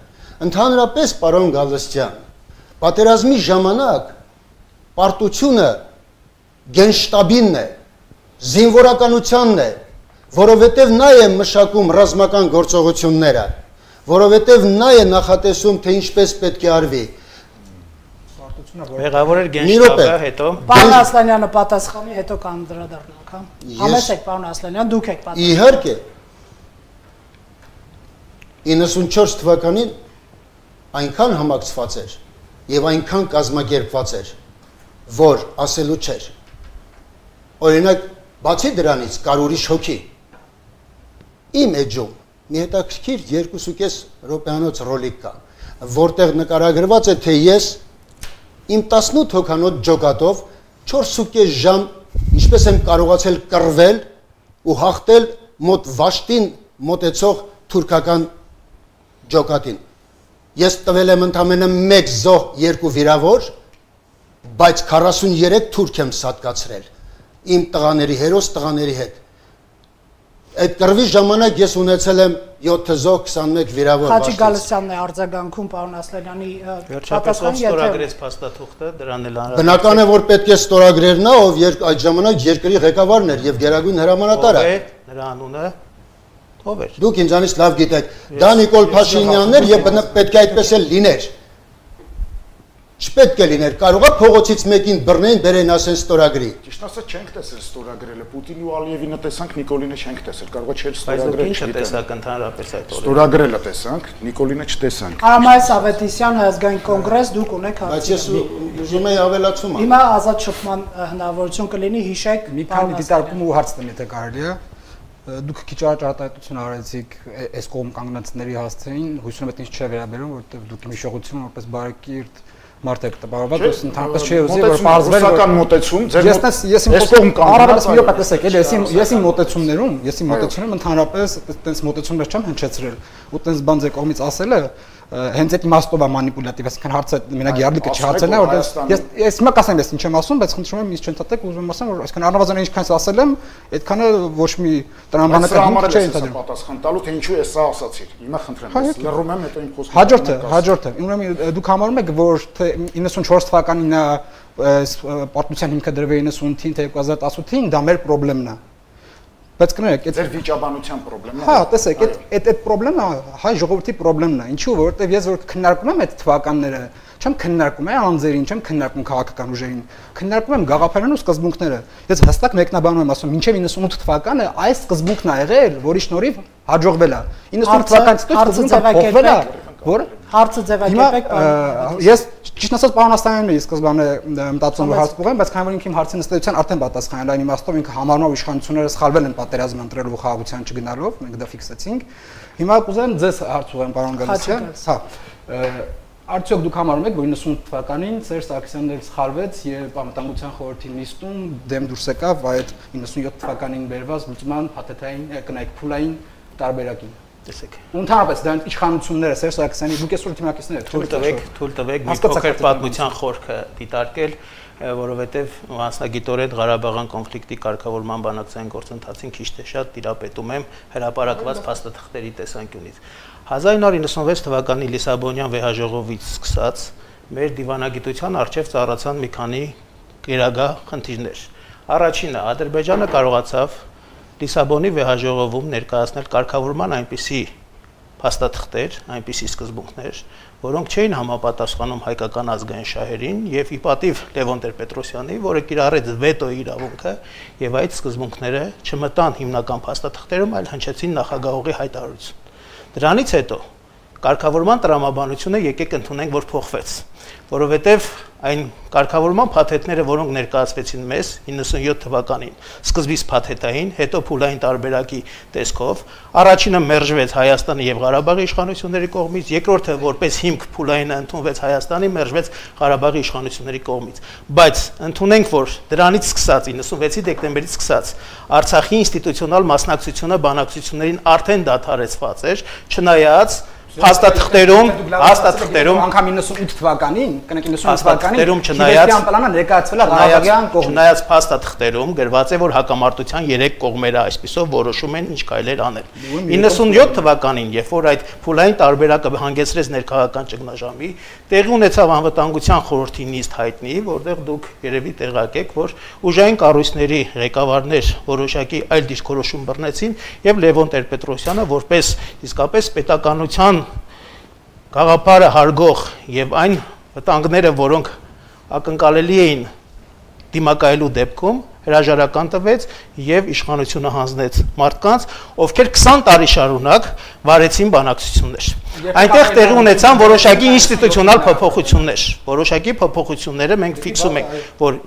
ընդհանրապես պարոն Գալստյան, պատերազմի ժամանակ պարտությունը գենշտաբինն է, զինվորականությանն է, որովհետև նա է մշակում ռազմական գործողությունները, որովհետև նա է նախատեսում, թե ինչպես պետք է արվի։ Մեղավոր էր գենշտաբը, հետո Պարոն Ասլանյանը պատասխանի, հետո կանդրադառնանք, հա։ Համեցեք, պարոն Ասլանյան, դուք եք պատասխանում։ Իհարկե 94 թվականին այնքան համակցված էր եւ այնքան կազմակերպված էր, որ ասելու չէր։ Օրինակ, բացի դրանից կար ուրիշ հոգի։ Իմ էջում մի հետաքրքիր 2.5 րոպեանոց ռոլիկ կա, որտեղ նկարագրված է, թե ես իմ 18 հոգանոց ջոկատով 4.5 ժամ ինչպես եմ կարողացել կռվել ու հաղթել մոտ Վաշտին մոտեցող թուրքական ջոկատին։ Ես տվել եմ ընդամենը 1 զոհ, 2 վիրավոր, բայց 43 թուրք եմ սատկացրել իմ տղաների, հերոս տղաների հետ։ Այդ կռվի ժամանակ ես ունեցել եմ 7 զոհ, 21 վիրավոր։ Խաչի Գալստյանն է արձագանքում պարոն Ասլանյանի պատասխանը ստորագրեց փաստաթուղթը, դրան էլ անհրաժեշտ։ Բնական է, որ պետք է ստորագրեր նա, ով այդ ժամանակ երկրի ղեկավարն էր եւ գերագույն հրամանատարը։ Ով է նրա անունը։ Ով էր։ Դուք ինձանից լավ գիտեք, դա Նիկոլ Փաշինյանն էր եւ պետք է այդպես էլ լիներ։ Չպետք է լիներ, կարող է փողոցից մեկին բռնեն, բերեն ասեն ստորագրի։ Ճիշտ ասած չենք տեսել ստորագրելը, Պուտինի ու Ալիևինը տեսանք, Նիկոլինը չենք տեսել, կարող է չէր ստորագրել։ ստորագրել։ Ինչ տեսակ ընդհանրապես այդ օրը։ Ստորագրելը տեսանք, Նիկոլինը չտեսանք։ Արամայես Ավետիսյան Հայազգային կոնգրես, դուք ունեք Բայց ես ուզում եմ ավելացում։ Հիմա ազատ շփման հնարավորություն կլինի, հիշեք։ Մի քանի դիտարկում ու հարց տեմ, եթե կարելի է։ Դուք քիչ առաջ արտահայտություն արեցիք այս կողմ կանգնածների հասցեին, հույսում եմ, ինչ չէ վերաբերում, որովհետև դուք մի շողություն որպես բարեկիրթ մարդ եք տպավորված, ось ընդհանրապես չի ուզի որ բարձվել ռուսական մոտեցում, ձեր ես առավելս մի օր տեսեք, ես իմ մոտեցումներում ընդհանրապես այդպես մոտեցումներ չեմ հնչեցրել, ու այդպես բան ձեր կողմից ասելը հենց այդ իմաստով է մանիպուլյատիվ, այսինքն հարցը մենակ Գյարլիկը չհարցել է, որտեղ ես հիմա կասեմ, ես ինչ եմ ասում, բայց խնդրում եմ ինձ չընդհատեք, ուզում եմ ասեմ, որ այսինքն առնվազն ինչքան ասել եմ, այդքանը ոչ մի տրամաբանական հիմք չէ ընդհանրապես։ Պատասխան տալու, թե ինչու ես սա ասացի։ Հիմա խնդրեմ, ես լռում եմ, հետո իմ խոսքը։ Հաջորդը, ուրեմն դուք համարում եք, որ թե 94 թվականին նա պարտության հիմքը դրվել 98-ին, թե 2018-ին, դա մեր խնդիրն է։ Բայց կներեք, այդ վիճաբանության խնդիրն է։ Հա, տեսեք, այդ խնդիրը հայ ժողովրդի խնդիրն է։ Ինչու, որովհետև ես որ քննարկում եմ այդ թվականները, չեմ քննարկում անձերին, չեմ քննարկում քաղաքական ուժերին, քննարկում եմ գաղափարն ու սկզբունքները։ Ես հստակ մեկնաբանում եմ, ասում, մինչև 98 թվականը այս սկզբունքն ա եղել, որի շնորհիվ հաջողվել է։ 98 թվականից սկզբունքը փոխվել է, որ հարցը ձևակերպեք։ Ես ճիշտ ասած պարոն Աստանյանն էի սկզբանե մտածում որ հարց կուղեմ, բայց քանի որ ինքն իմ հարցին ըստեյության արդեն պատասխանել այն իմաստով ինքը համարում է իշխանությունները սխալվել են պատերազմ ընտրելով ու խաղաղության չգնալով, մենք դա ֆիքսեցինք։ Հիմա կուզեմ ձեզ հարց ուղղեմ պարոն Գալստյան։ Հա։ Արդյոք դուք համարում եք, որ 98 թվականին Սերժ Սարգսյանն սխալվեց եւ անվտանգության խորհրդի նիստում դեմ դուրս եկավ այդ 97 թվականին բերված լուծման փաթեթային կնայք փուլային տարբերակին։ Տեսեք։ Ընդհանրապես դա իշխանությունները Սերժ Սարգսյանի դուք այսօր թիմակիցներ եք, թույլ տվեք մի փոքր պատմության խորքը դիտարկել, որովհետև մասնագիտորեն Ղարաբաղյան կոնֆլիկտի կարգավորման բանակցային գործընթացին քիչ թե շատ տիրապետում եմ հրապարակված փաստաթղթերի տեսանկյունից։ 1996 թվականի Լիսաբոնյան վեհաժողովից սկսած մեր դիվանագիտության առջև ծառացան մի քանի գերագա խնդիրներ։ Առաջինը Ադրբեջանը կարողացավ Լիսաբոնի վեհաժողովում ներկայացնել կարգավորման այնպիսի փաստաթղթեր, այնպիսի սկզբունքներ, որոնք չէին համապատասխանում հայկական ազգային շահերին եւ ի պատիվ Լևոն Տեր-Պետրոսյանի, որը կիրառեց վետոյի իրավունքը եւ այդ սկզբունքները չմտան հիմնական փաստաթղթերում, այլ հնչեցին նախագահողի հայտարարություն։ Դրանից հետո կարգավորման տրամաբանությունը եկեք ընդունենք, որ փոխվեց, որովհետև այն կարգավորման փաթեթները, որոնք ներկայացվեցին մեզ 97 թվականին, սկզբից փաթեթային, հետո փուլային տարբերակի տեսքով, առաջինը մերժվեց Հայաստանի եւ Ղարաբաղի իշխանությունների կողմից, երկրորդը որպես հիմք փուլայինը ընդունվեց Հայաստանի, մերժվեց Ղարաբաղի իշխանությունների կողմից, բայց ընդունենք, որ դրանից սկսած 96-ի դեկտեմբերից սկսած Արցախի ինստիտուցիոնալ մասնակցությունը բանակցություններին արդեն դադարեցված էր, չնայած հաստատքներում անգամ 98 թվականին, կնեք 98 թվականին չնայած պլանը ներկայացվել է Ղարաբաղյան կողմից։ Չնայած հաստատքներում գրված է, որ հակամարտության 3 կողմերը այսպիսով որոշում են ինչ քայլեր անել։ 97 թվականին, երբ որ այդ փուլային տարբերակը հանգեցրեց ներքաղաքական ճգնաժամի, տեղի ունեցավ անվտանգության խորհրդի նիստ հայտնի, որտեղ դուք երևի տեղյակ եք, որ ուժային կառույցների ղեկավարներ որոշակի այլ դիրքորոշում բռնեցին եւ Լևոն Տեր-Պետրոսյանը որպես իսկապես պետականության գաղափարը հարգող եւ այն վտանգները, որոնք ակնկալելի էին դիմակայելու դեպքում հրաժարական տվեց եւ իշխանությունը հանձնեց մարդկանց, ովքեր 20 տարի շարունակ վարեցին բանակցություններ։ Այնտեղ տեղի ունեցան որոշակի ինստիտուցիոնալ փոփոխություններ։ Որոշակի փոփոխությունները մենք ֆիքսում ենք, որ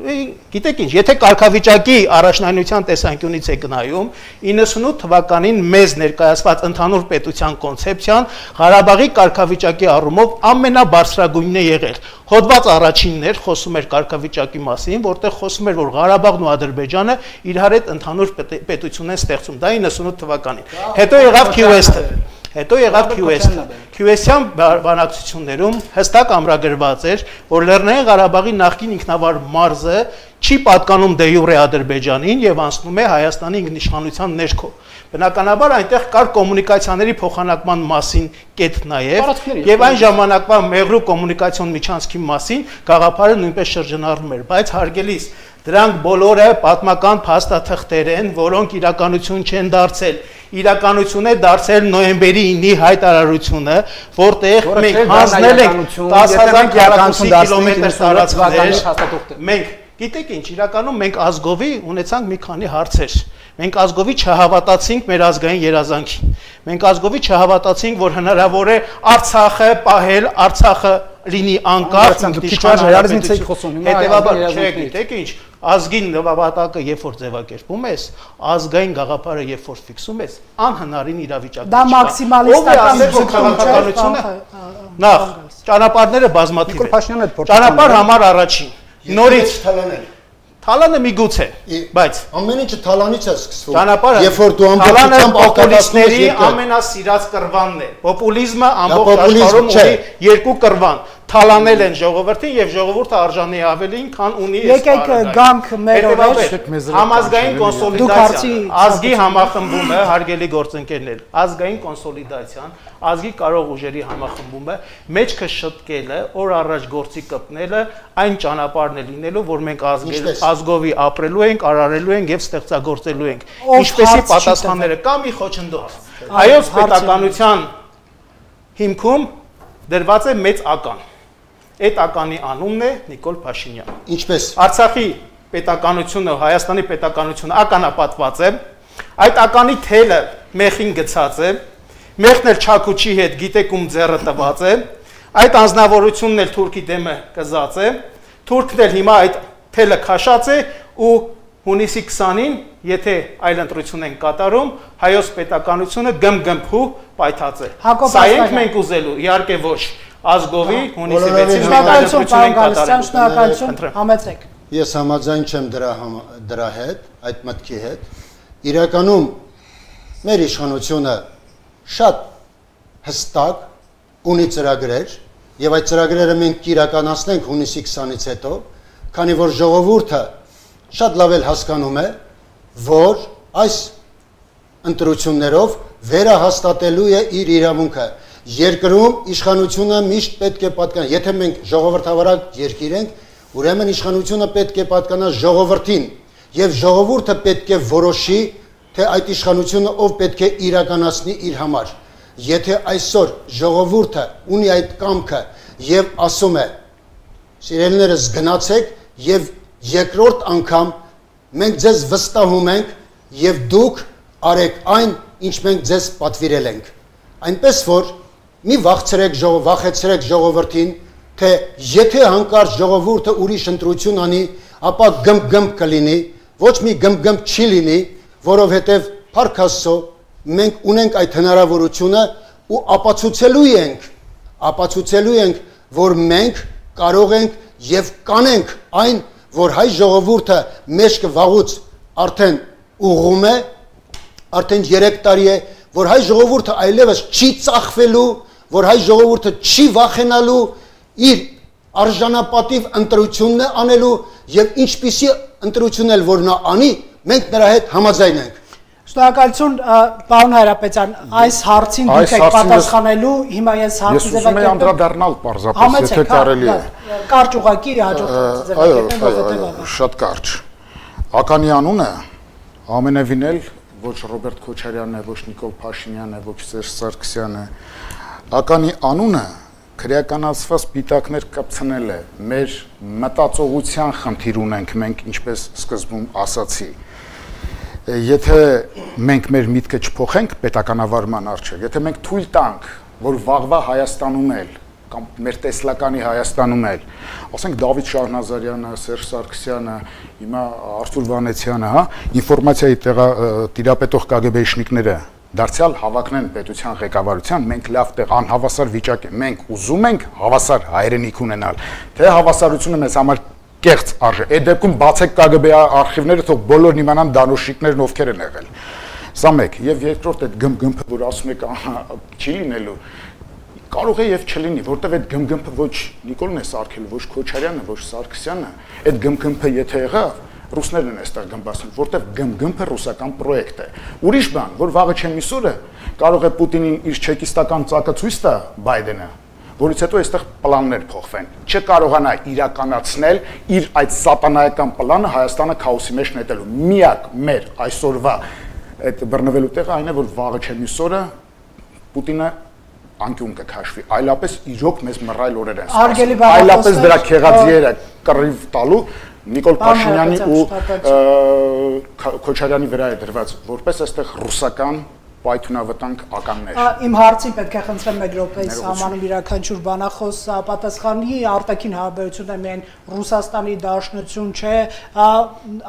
գիտեք ինչ, եթե կարգավիճակի առաջնայնության տեսանկյունից եք նայում, 98 թվականին մեզ ներկայացված ընդհանուր պետության կոնցեպցիան Ղարաբաղի կարգավիճակի առումով ամենաբարձրագույնն է եղել։ Հոդված առաջիններ խոսում էր կարգավիճակի մասին, որտեղ խոսում էր, որ Ղարաբաղն ու Ադրբեջանը իրար հետ ընդհանուր պետություն են ստեղծում։ Դա 98 թվականին։ Հետո եղավ QS-ը։ QS-յան բանակցություններում հստակ ամրագրված էր, որ Լեռնային Ղարաբաղի նախկին ինքնավար մարզը չի պատկանում դե յուրե Ադրբեջանին եւ անցնում է Հայաստանի ինքնիշխանության ներքո։ Բնականաբար այնտեղ կար կոմունիկացիաների փոխանակման մասին կետ նաև եւ այն ժամանակվա մեղրու կոմունիկացիոն միջանցքի մասին գաղափարը նույնպես շրջանառվում էր, բայց հարգելիս դրանք բոլորը պատմական փաստաթղթեր են, որոնք իրականություն չեն դարձել։ Իրականություն է դարձել նոյեմբերի 9-ի հայտարարությունը, որտեղ մենք հանձնել ենք 10000 կիլոմետր տարածքներ։ Մենք գիտեք ինչ, իրականում մենք ազգովի ունեցանք մի քանի հարցեր։ Մենք ազգովի չհավատացինք մեր ազգային երազանքին։ Մենք ազգովի չհավատացինք, որ հնարավոր է Արցախը պահել, Արցախը լինի անկախ, հետևաբար, չէ, գիտեք ինչ, ազգին նվատակը երբ որ ձևակերպում ես, ազգային գաղափարը երբ որ ֆիքսում ես, անհնարին իրավիճակ դա մաքսիմալիստական նախ ճանապարհները բազմաթիվ են։ Ճանապարհ համար առաջին, նորից Թալանը միգուցե, բայց ամեն ինչը թալանից է սկսվում։ Ճանապարհը, երբ որ դու ամբողջությամբ պոպուլիստների ամենասիրած կռվանն է։ Պոպուլիզմը ամբողջ աշխարհում ունի երկու կռվան։ Թալանել են ժողովրդին եւ ժողովուրդը արժանի ավելին, քան ունի եկեք գանք մեր օրեր համազգային կոնսոլիդացիա, ազգի համախմբումը, հարգելի գործընկերներ, ազգային կոնսոլիդացիան, ազգի կարող ուժերի համախմբումը, մեջքը շտկելը, օր առաջ գործի կպնելը, այն ճանապարհն է լինելու, որ մենք ազգովի ապրելու ենք, արարելու ենք եւ ստեղծագործելու ենք։ Ինչպեսի պատասխանները կա մի խոչընդոտ։ Հայոց պետականության հիմքում դրված է մեծ ական։ Այդ ականի անունն է Նիկոլ Փաշինյան։ Ինչպես Արցախի պետականությունը, Հայաստանի պետականությունը ականապատված է, այդ ականի թելը մեխին գցած է, մեխն էլ Չաքուչի հետ գիտեք ում ձեռը տված է, այդ անձնավորությունն էլ թուրքի դեմը կզած է, թուրքն էլ հիմա այդ թելը քաշած է ու հունիսի 20-ին, եթե այլ ընտրություն են կատարում, հայոց պետականությունը գմգմփու պայթած է։ Սա ենք մենք ուզելու, իհարկե ոչ, ազգովի հունիսի 6-ին շնորհակալություն, համեցեք։ Ես համաձայն չեմ դրա հետ, այդ մտքի հետ։ Իրականում մեր իշխանությունը շատ հստակ ունի ծրագրեր, եւ այդ ծրագրերը մենք կիրականացնենք հունիսի 20-ից հետո, քանի որ ժողովուրդը շատ լավ էլ հասկանում է, որ այս ընտրություններով վերահաստատելու է իր իրավունքը։ Երկրում իշխանությունը միշտ պետք է պատկանա, եթե մենք ժողովրդավարակ երկիր ենք, ուրեմն իշխանությունը պետք է պատկանա ժողովրդին, եւ ժողովուրդը պետք է որոշի, թե այդ իշխանությունը ով պետք է իրականացնի իր համար։ Եթե այսօր ժողովուրդը ունի այդ կամքը եւ ասում է, սիրելիներս գնացեք եւ երկրորդ անգամ մենք ձեզ վստահում ենք եւ դուք արեք այն, ինչ մենք ձեզ պատվիրել ենք։ Այնպես որ մի վախեցրեք ժողովրդին, թե եթե հանկարծ ժողովուրդը ուրիշ ընտրություն անի, ապա գմգմ կլինի, ոչ մի գմգմ չի լինի, որովհետև Փառք Աստծո մենք ունենք այդ հնարավորությունը ու ապացուցելու ենք, որ մենք կարող ենք եւ կանենք այն, որ հայ ժողովուրդը մեջքը վաղուց արդեն ուղղում է, արդեն 3 տարի է, որ հայ ժողովուրդը այլևս չի ծախվելու, որ հայ ժողովուրդը չի վախենալու, իր արժանապատիվ ընտրությունն է անելու եւ ինչպիսի ընտրություն էլ որ նա անի, մենք նրա հետ համաձայն ենք։ Շնորհակալություն, պարոն Հայրապետյան, այս հարցին դուք եք պատասխանելու, հիմա ես հարցը ձևակերպեմ։ Ես ուզում եմ անդրադառնալ պարզապես, եթե կարելի է։ Կարճ ուղղակի հաջորդ այո, շատ կարճ։ Ականի անունը ամենևին էլ ոչ Ռոբերտ Քոչարյանն է, ոչ Նիկոլ Փաշինյանն է, ոչ Սերժ Սարգսյանն է։ Ականի անունը քրեականացված պիտակներ կպցնել է, մեր մտածողության խնդիր ունենք մենք, ինչպես սկզբում ասացի։ Եթե մենք մեր միտքը չփոխենք պետականավարման առջև, եթե մենք թույլ տանք, որ վաղվա Հայաստանում էլ կամ մեր տեսլականի Հայաստանում էլ, ասենք Դավիթ Շահնազարյանը, Սերժ Սարգսյանը, հիմա Արթուր Վանեցյանը, հա, ինֆորմացիայի տիրապետող կգբեշնիկները դարձյալ հավակնեն պետության ղեկավարության, մենք լավ տեղ անհավասար վիճակ ենք, մենք ուզում ենք հավասար հայրենիք ունենալ, թե հավասարությունը մեզ համար կեղծ արժե։ Այդ դեպքում բացեք ԿԳԲ արխիվները, թող բոլորն իմանան դանոշիկներն ովքեր են եղել։ Սա մեկ, եւ երկրորդ այդ գմգմփը, որ ասում եք չի լինելու, կարող է եւ չլինի, որտեվ այդ գմգմփը ոչ Նիկոլն է սարքել, ոչ Քոչարյանը, ոչ Սարգսյանը, այդ գմգմփը եթե եղավ, ռուսներն են այստեղ գմբասել, որտեվ գմգմփը ռուսական պրոյեկտ է։ Ուրիշ բան, որ վաղը չեմիսուրը կարող է Պուտինին իր չեկիստական ծակը ցույց տա Բայդենը, որից հետո այստեղ պլաններ փոխվեն։ Չկարողանա իրականացնել իր այդ սատանայական պլանը Հայաստանը քաոսի մեջ նետելու։ Միակ մեր այսօրվա այդ բռնվելու տեղը այն է, որ վաղը չեմիսուրը Պուտինը անկյուն կքաշվի, այլապես իրոք մեզ մռայլ օրեր են սպասում, այլապես դրա քեղաձիերը կռիվ տալու Նիկոլ Փաշինյանի ու Քոչարյանի վրա է դրված, որպես այստեղ ռուսական պայթունավտանգ ականներ։ Իմ հարցին պետք է խնդրեմ մեկ րոպեից համանում յուրաքանչյուր բանախոս պատասխանի, արտաքին հարաբերությունն է միայն Ռուսաստանի դաշնություն չէ,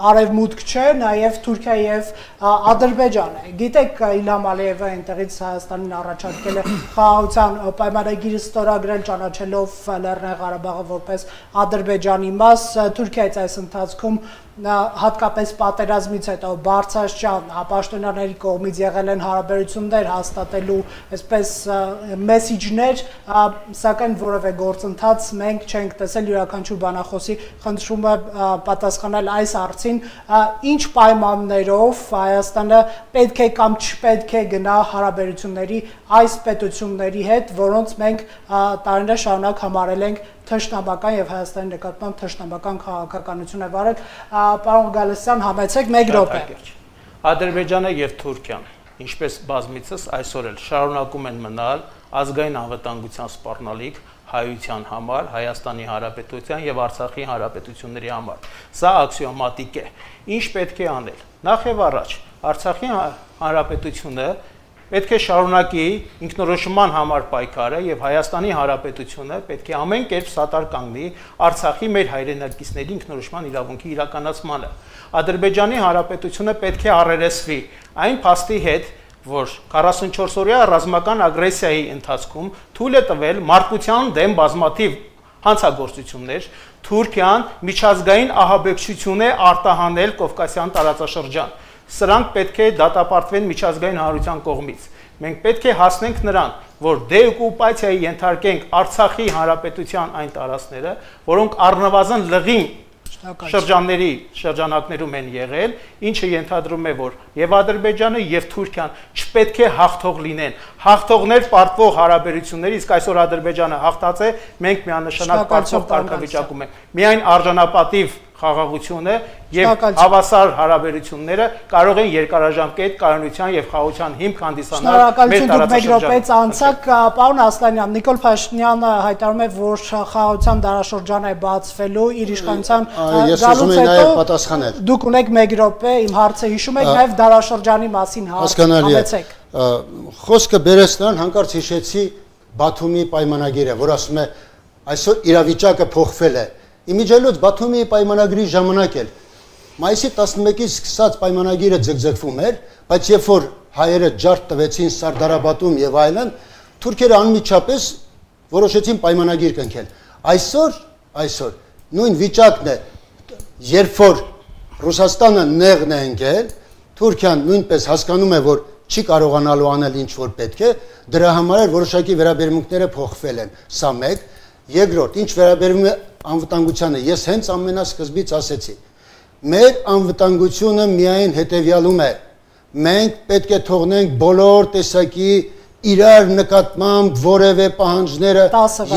արևմուտք չէ, նաև Թուրքիա եւ Ադրբեջան է։ Գիտեք Իլհամ Ալիևը այնտեղից Հայաստանին առաջարկել է խաղաղության պայմանագիրը ստորագրել, ճանաչելով Լեռնային Ղարաբաղը որպես Ադրբեջանի մաս, Թուրքիայից այս ընթացքում հատկապես պատերազմից հետո բարձրաստիճան պաշտոնյաների կողմից եղել են հարաբերություններ հաստատելու այսպես մեսիջներ, սակայն որևէ գործընթաց մենք չենք տեսել յուրաքանչյուր բանախոսի խնդրում է պատասխանել այս հարցին, ինչ պայմաններով Հայաստանը պետք է կամ չպետք է գնա հարաբերությունների այս պետությունների հետ, որոնց մենք տարիներ շարունակ համարել ենք թշնամական եւ Հայաստանի նկատմամբ թշնամական քաղաքականություն է վարել։ Պարոն Գալստյան, համեցեք մեկ րոպե։ Ադրբեջանը եւ Թուրքիան, ինչպես բազմիցս այսօր էլ շարունակում են մնալ ազգային անվտանգության սպառնալիք հայության համար, Հայաստանի Հանրապետության եւ Արցախի Հանրապետությունների համար։ Սա աքսիոմատիկ է։ Ինչ պետք է անել։ Նախ եւ առաջ Արցախի Հանրապետությունը պետք է շարունակի ինքնորոշման համար պայքարը եւ Հայաստանի Հանրապետությունը պետք է ամեն կերպ սատար կանգնի Արցախի մեր հայրենակիցների ինքնորոշման իրավունքի իրականացմանը։ Ադրբեջանի Հանրապետությունը պետք է առերեսվի այն փաստի հետ, որ 44-օրյա ռազմական ագրեսիայի ընթացքում թույլ է տվել մարտության դեմ բազմաթիվ հանցագործություններ, Թուրքիան միջազգային ահաբեկչություն է արտահանել Կովկասյան տարածաշրջան։ Սրանք պետք է դատապարտվեն միջազգային հանրության կողմից։ Մենք պետք է հասնենք նրան, որ դեօկուպացիայի ենթարկենք Արցախի Հանրապետության այն տարածքները, որոնք առնվազն լղիմ շրջանակներում են եղել, ինչը ենթադրում է, որ եւ Ադրբեջանը եւ Թուրքիան չպետք է հաղթող լինեն։ Հաղթողներ պարտվող հարաբերությունների, իսկ այսօր Ադրբեջանը հաղթած է, մենք միանշանակ պարտվող կարգավիճակում ենք։ Միայն արժանապատիվ խաղաղությունը եւ հավասար հարաբերությունները կարող են երկարաժամկետ կայունության եւ խաղաղության հիմք հանդիսանալ մեր տարածաշրջանում։ Անցակ պարոն Ասլանյան, Նիկոլ Փաշինյանը հայտարարում է, որ խաղաղության դարաշրջան է բացվելու իր իշխանության գալուց հետո։ Դուք ունեք 1 րոպե, իմ հարցը հիշում եք, նաեւ դարաշրջանի մասին հարց։ Խոսքը բերեց նրան, հանկարծ հիշեցի Բաթումի պայմանագիրը, որ ասում է այսօր իրավիճակը փոխվել է։ Իմիջիայլոց Բաթումի պայմանագրի ժամանակ էլ մայիսի 11-ից սկսած պայմանագիրը ձգձգվում էր, բայց երբ որ հայերը ջարդ տվեցին Սարդարաբադում եւ այլն, թուրքերը անմիջապես որոշեցին պայմանագիր կնքել։ Այսօր նույն վիճակն է, երբ որ Ռուսաստանը նեղն է ընկել, Թուրքիան նույնպես հասկանում է, որ չի կարողանալու անել ինչ որ պետք է, դրա համար էլ որոշակի վերաբերմունքները փոխվել են։ Սա մեկ, երկրորդ, ինչ վերաբերում է անվտանգությանը, ես հենց ամենասկզբից ասեցի, մեր անվտանգությունը միայն հետևյալում է, մենք պետք է թողնենք բոլոր տեսակի իրար նկատմամբ որևէ պահանջները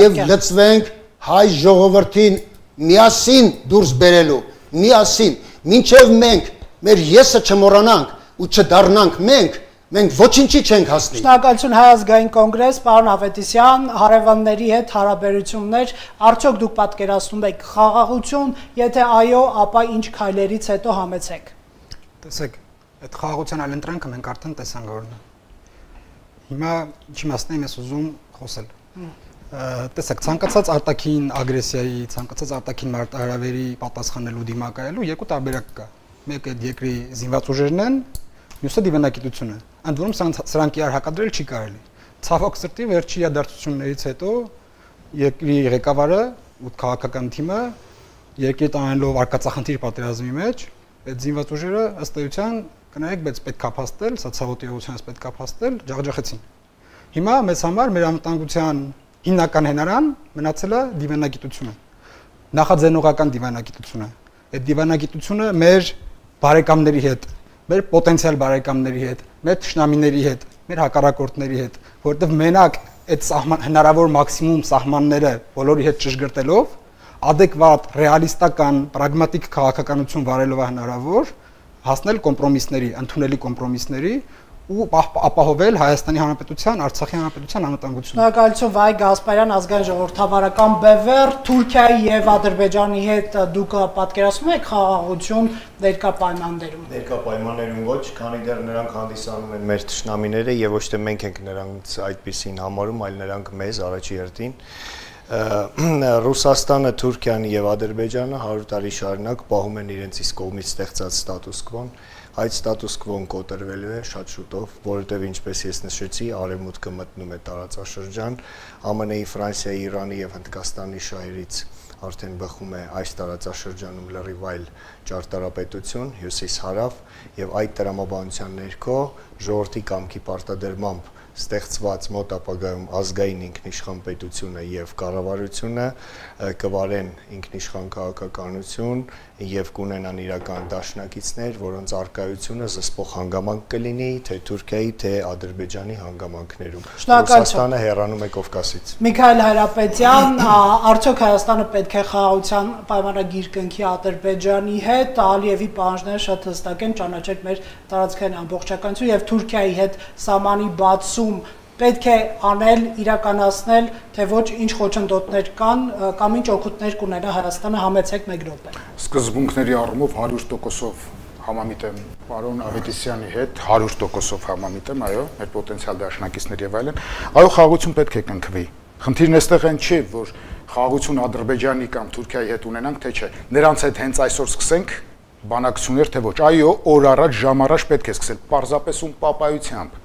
եւ լծվենք հայ ժողովրդին միասին դուրս բերելու, միասին, մինչև մենք մեր եսը չմոռանանք ու չդառնանք մենք ոչինչի չենք հասնի։ Շնորհակալություն Հայ ազգային կոնգրես, պարոն Ավետիսյան, հարևանների հետ հարաբերություններ, արդյոք դուք պատկերացնում եք խաղաղություն, եթե այո, ապա ինչ քայլերից հետո համեցեք։ Տեսեք, այդ խաղաղության այլընտրանքը մենք արդեն տեսանք որն է։ Հիմա ինչի մասն եմ ես ուզում խոսել։ Տեսեք, ցանկացած արտաքին ագրեսիայի, ցանկացած արտաքին մարտահրավերի պատասխանելու դիմակայելու երկու տարբերակ կա։ Մեկը երկրի զինված ուժերն են, մյուսը դիվանագիտությունը։ Ընդ որում սրանք իրար հակադրել չի կարելի։ Ցավոք սրտի վերջի իրադարձություններից հետո երկրի ղեկավարը ու քաղաքական թիմը երկրի տանելով արկածախնդիր պատերազմի մեջ, այդ զինված ուժերը ըստ էության կնայեք, բայց պետք է փաստել, սա ցավոտ իրողությունից պետք է փաստել, ջախջախեցին։ Հիմա մեզ համար մեր անվտանգության հիմնական հենարան մնացել է դիվանագիտությունը, նախաձեռնողական դիվանագիտությունը։ Այդ դիվանագիտությունը մեր բարեկամների հետ, մեր պոտենցիալ բարեկամների հետ, մեր թշնամիների հետ, մեր հակառակորդների հետ, որովհետև մենակ այդ հնարավոր մաքսիմում սահմանները բոլորի հետ ճշգրտելով, adekvat, ռեալիստական, պրագմատիկ քաղաքականություն վարելով է հնարավոր հասնել կոմպրոմիսների, ընդունելի կոմպրոմիսների ու ապահովել Հայաստանի Հանրապետության, Արցախի Հանրապետության անվտանգությունը։ Շնորհակալություն Վահե Գասպարյան, ազգային ժողովրդավարական բևեռ, Թուրքիայի եւ Ադրբեջանի հետ դուք պատկերացնում եք խաղաղություն ներկա պայմաններում։ Ներկա պայմաններում ոչ, քանի դեռ նրանք հանդիսանում են մեր թշնամիները եւ ոչ թե մենք ենք նրանց այդպեսին համարում, այլ նրանք մեզ առաջի հերթին։ Ռուսաստանը, Թուրքիան եւ Ադրբեջանը 100 տարի շարունակ պահում են իրենց իսկ կողմից ստեղծած ստատուս կվոն։ Այդ ստատուս կվոն կոտրվելու է շատ շուտով, որովհետեւ ինչպես ես նշեցի, արևմուտքը մտնում է տարածաշրջան, ԱՄՆ-ի, Ֆրանսիայի, Իրանի եւ Հնդկաստանի շահերից արդեն բխում է այս տարածաշրջանում լրիվ այլ ճարտարապետություն, հյուսիս-հարավ եւ այդ տրամաբանության ներքո ժողովրդի կամքի պարտադրմամբ ստեղծված մոտ ապագայում ազգային ինքնիշխան պետությունը եւ կառավարությունը կվարեն ինքնիշխան քաղաքականություն եւ կունենան իրական դաշնակիցներ, որոնց արկայությունը զսպող հանգամանք կլինի թե Թուրքիայի, թե Ադրբեջանի հանգամանքներում։ Ռուսաստանը հեռանում է Կովկասից։ Միքայել Հայրապետյան, արդյոք Հայաստանը պետք է խաղաղության պայմանագիր կնքի Ադրբեջանի հետ, Ալիևի պահանջները շատ հստակ են, ճանաչել մեր տարածքային ամբողջականություն եւ Թուրքիայի հետ սահմանի բացում պետք է անել, իրականացնել, թե ոչ ինչ խոչընդոտներ կան կամ ինչ օգուտներ կունենա Հայաստանը, համեցեք մեկ րոպե։ Սկզբունքների առումով 100%-ով համամիտ եմ պարոն Ավետիսյանի հետ, 100%-ով համամիտ եմ, այո, մեր պոտենցիալ դաշնակիցներ եւ այլն։ Այո, խաղաղություն պետք է կնքվի։ Խնդիրն այստեղ այն չէ, որ խաղաղություն Ադրբեջանի կամ Թուրքիայի հետ ունենանք, թե չէ։ Նրանց հետ հենց այսօր սկսենք բանակցություններ, թե ոչ։ Այո, օր առաջ, ժամ առաջ պետք է սկսել, պարզապես ում պապայությամբ։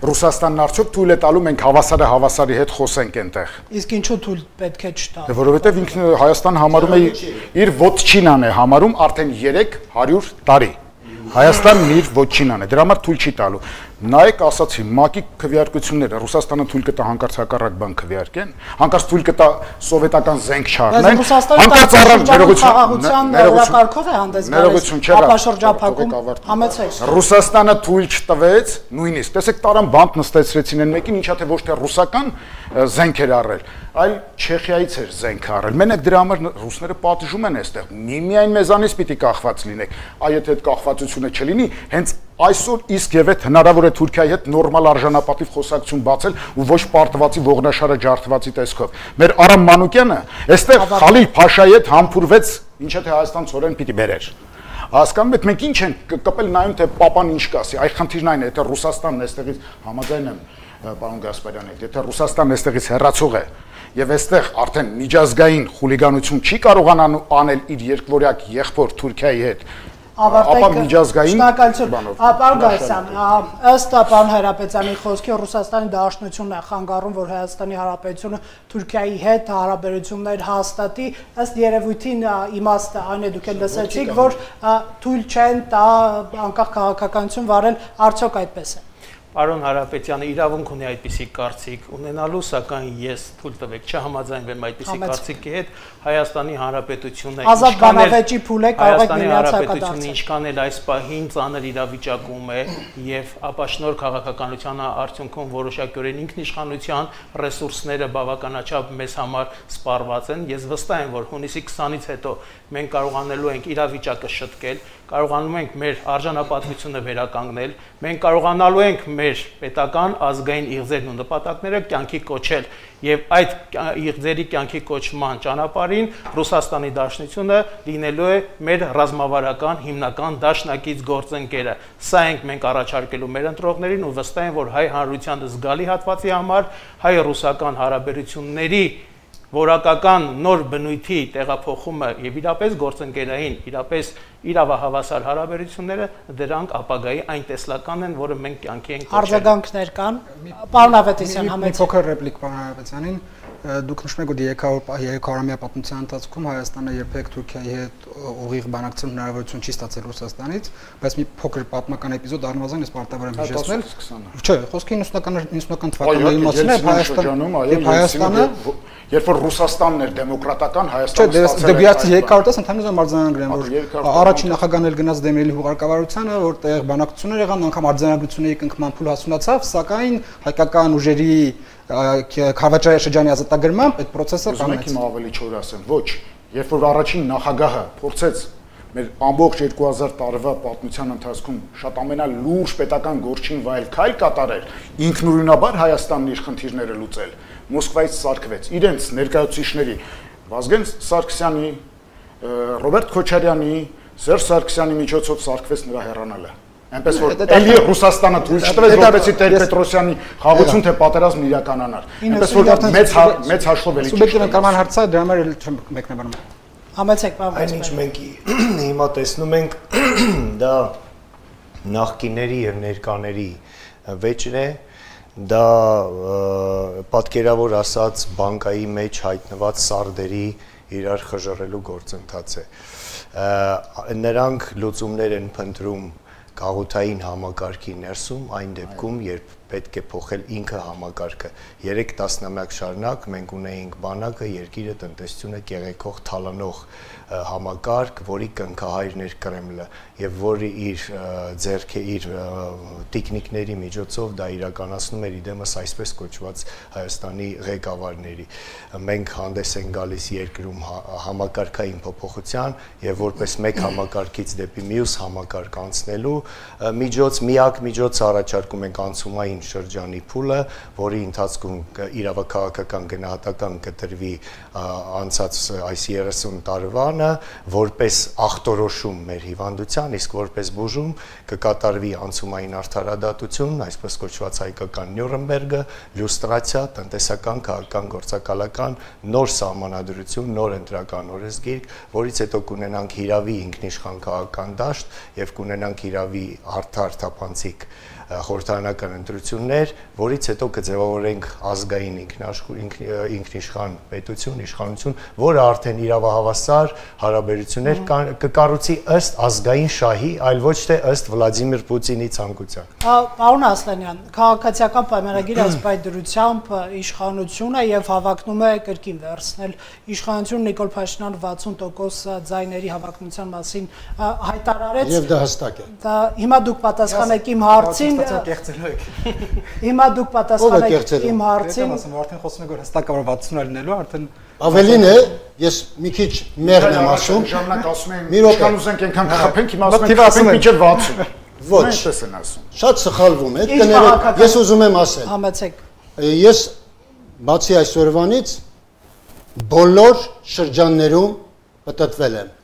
Ռուսաստանն արդյոք թույլ է տալու մենք հավասարի հետ խոսենք այնտեղ։ Իսկ ինչու թույլ պետք է չտա։ Որովհետև ինքն Հայաստանը համարում է իր ոչինան է համարում արդեն 300 տարի։ Հայաստանն իր ոչինան է, դրա համար թույլ չի տալու։ Նայեք, ասացի, ՄԱԿ-ի քվեարկությունները, Ռուսաստանը թույլ կտա հանկարծ հակառակ բան քվեարկեն, հանկարծ թույլ կտա սովետական զենք չառնեն, հանկարծ խաղաղության օրակարգով է հանդես գալիս, ապաշրջափակում համեցեք։ Ռուսաստանը թույլ չտվեց, նույնիսկ, տեսեք, տարան բանտ նստեցրեցին այն մեկին, ինչա թե ոչ թե ռուսական զենք էր առել, այլ Չեխիայից էր զենք առել։ Մենակ դրա համար ռուսները պատժում են այստեղ։ Միայն մեզանից պիտի կախված լինեք։ Այ եթե այդ կախվածությունը չլինի, հենց այսօր իսկ եւ այդ հնարավոր է Թուրքիայի հետ նորմալ արժանապատիվ խոսակցություն բացել ու ոչ պարտվածի ողնաշարը ջարդվածի տեսքով։ Մեր Արամ Մանուկյանը այստեղ Խալիլ Փաշայի հետ համբուրվեց, ինչա թե Հայաստան ծորեն պիտի բերեր։ Հասկանում եք, մենք ինչ ենք կպել նայում թե պապան ինչ կասի։ Այ խնդիրն այն է, եթե Ռուսաստանն այստեղից համաձայն եմ պարոն Գասպարյանի հետ, եթե Ռուսաստանն այստեղից հեռացող է եւ այստեղ արդեն միջազգային խուլիգանություն չի կարողանան անել իր երկվորյակ եղբոր Թուրքիայի հետ, ապա միջազգային բանով։ Պարոն Գասյան, ըստ պարոն Հայրապետյանի խոսքի Ռուսաստանի Դաշնությունն է խանգարում, որ Հայաստանի Հանրապետությունը Թուրքիայի հետ հարաբերություններ հաստատի, ըստ երևույթին իմաստը այն է, դուք էլ լսեցիք, որ թույլ չեն տա անկախ քաղաքականություն վարել, արդյոք այդպես է։ Պարոն Հարապետյանը իրավունք ունի այդպիսի կարծիք ունենալու, սակայն ես թույլ տվեք չհամաձայնվեմ այդպիսի կարծիքի հետ, Հայաստանի Հանրապետությունը ազատ բանավեճի փուլ է, կարող եք միացակա դարձնել, ինչքան էլ այս պահին ծանր իրավիճակում է եւ ապաշնոր քաղաքականության արդյունքում որոշակիորեն ինքնիշխանության ռեսուրսները բավականաչափ մեզ համար սպառված են, ես վստահ եմ, որ հունիսի 20-ից հետո մենք կարողանալու ենք իրավիճակը շտկել, կարողանում ենք մեր արժանապատվությունը վերականգնել, մենք կարողանալու ենք մեր պետական ազգային իղձերն ու նպատակները կյանքի կոչել եւ այդ իղձերի կյանքի կոչման ճանապարհին Ռուսաստանի Դաշնությունը լինելու է մեր ռազմավարական հիմնական դաշնակից գործընկերը։ Սա ենք մենք առաջարկելու մեր ընտրողներին ու վստահ եմ, որ հայ հանրության զգալի հատվածի համար հայ-ռուսական հարաբերությունների որակական նոր բնույթի տեղափոխումը եւ իրապես գործընկերային, իրապես իրավահավասար հարաբերությունները դրանք ապագայի այն տեսլականն են, որը մենք կյանքի ենք կոչել։ Արձագանքներ կան։ Պարոն Ավետիսյան, համեցեք։ Փոքր ռեպլիկ պարոն Ավետիսյանին, դուք նշում եք, որ 300-ամյա պատմության ընթացքում Հայաստանը երբեք Թուրքիայի հետ ուղիղ բանակցելու հնարավորություն չի ստացել Ռուսաստանից, բայց մի փոքր պատմական էպիզոդ առնվազն ես պարտավոր եմ հիշեցնել։ Չէ, խոսքի 90-ական թվականների մասին է Հայաստանը, երբ որ Ռուսաստանն էր դեմոկրատական, Հայաստանը ստացել էր։ Չէ, դե 310 ընդհանրապես արձանագրեմ, որ առաջին նախագահն էլ գնաց Դեմիրելի հուղարկավարությանը, որտեղ բանակցություններ եղան, անգամ արձանագրությունների կնքման փուլ հասունացավ, սակայն հայկական ուժերի քարվաճարի շրջանի ազատագրմամբ այդ process-ը կանեց։ Ուզում եք իմ ավելի չոր ասեմ, ոչ, երբ որ առաջին նախագահը փորձեց մեր ամբողջ 2000 տարվա պատմության ընթացքում շատ ամենալուրջ պետական գործին վայել քայլ կատարել, ինքնուրույնաբար Հայաստանն իր խնդիրները լուծել, Մոսկվայից սարքվեց իրենց ներկայացուցիչների Վազգեն Սարգսյանի, Ռոբերտ Քոչարյանի, Սերժ Սարգսյանի միջոցով սարքվեց նրա հեռանալը։ Այնպես որ էլի Ռուսաստանը թույլ չտվեց որպեսզի Տեր-Պետրոսյանի խաղացում թե պատերազմն իրականանար։ Այնպես որ մեծ հաշվով էլի սուբյեկտիվ կան հարցը դրա համար էլ չեմ մեկնաբանում։ Համեցեք, պարոն։ Այնինչ մենք հիմա տեսնում ենք դա նախկիների եւ ներկաների վեճն է, դա պատկերավոր ասած բանկայի մեջ հայտնված սարդերի իրար խժռելու գործընթաց է։ Նրանք լուծումներ են փնտրում կաղութային համակարգի ներսում այն դեպքում, երբ պետք է փոխել ինքը համակարգը։ 3 տասնամյակ շարունակ մենք ունեինք բանակը, երկիրը, տնտեսությունը կեղեքող թալանող համակարգ, որի կնքահայրն էր Կրեմլը եւ որի իր ձեռքը իր տեխնիկների միջոցով դա իրականացնում էր իդեմս այսպես կոչված Հայաստանի ղեկավարների։ Մենք հանդես ենք գալիս երկրում համակարգային փոփոխության եւ որպես մեկ համակարգից դեպի մյուս համակարգ անցնելու միակ միջոց առաջարկում ենք անցումային շրջանի փուլը, որի ընթացքում իրավաքաղաքական գնահատական կտրվի անցած այս 30 տարվանը որպես ախտորոշում մեր հիվանդության, իսկ որպես բուժում կկատարվի անցումային արդարադատություն, այսպես կոչված հայկական Նյուրնբերգը, լյուստրացիա, տնտեսական, քաղաքական, գործակալական նոր սահմանադրություն, նոր ընտրական օրենսգիրք, որից հետո կունենանք հիրավի ինքնիշխան քաղաքական դաշտ եւ կունենանք հիրավի արդար թափանցիկ խորհրդարանական ընտրություններ, որից հետո կձևավորենք ազգային ինքնիշխան պետություն, իշխանություն, որը արդեն իրավահավասար հարաբերություններ կկառուցի ըստ ազգային շահի, այլ ոչ թե ըստ Վլադիմիր Պուտինի ցանկության։ Պարոն Ասլանյան, քաղաքացիական պայմանագիրը ըստ դրությամբ իշխանությունը եւ հավակնում է կրկին վերցնել իշխանություն Նիկոլ Փաշինյանը 60% ձայների հավակնության մասին հայտարարեց։ Եվ դա հստակ է։ Հիմա դուք պատասխանեք իմ հարցին Հիմա դուք պատասխանեք իմ հարցին, ասեմ, արդեն խոսում եք որ հստակ որ 60-ը լինելու, արդեն ավելին է, ես մի քիչ մեղմ եմ ասում, ժամանակ ասում եմ, ինչքան ուզենք այնքան կխփենք, հիմա ասում ենք խփենք մինչև 60։ Ոչ, այնպես են ասում։ Շատ սխալվում եք, կներեք, ես ուզում եմ ասել։ Համեցեք։ Ես բացի այսօրվանից բոլոր շրջաններում պատտվել եմ։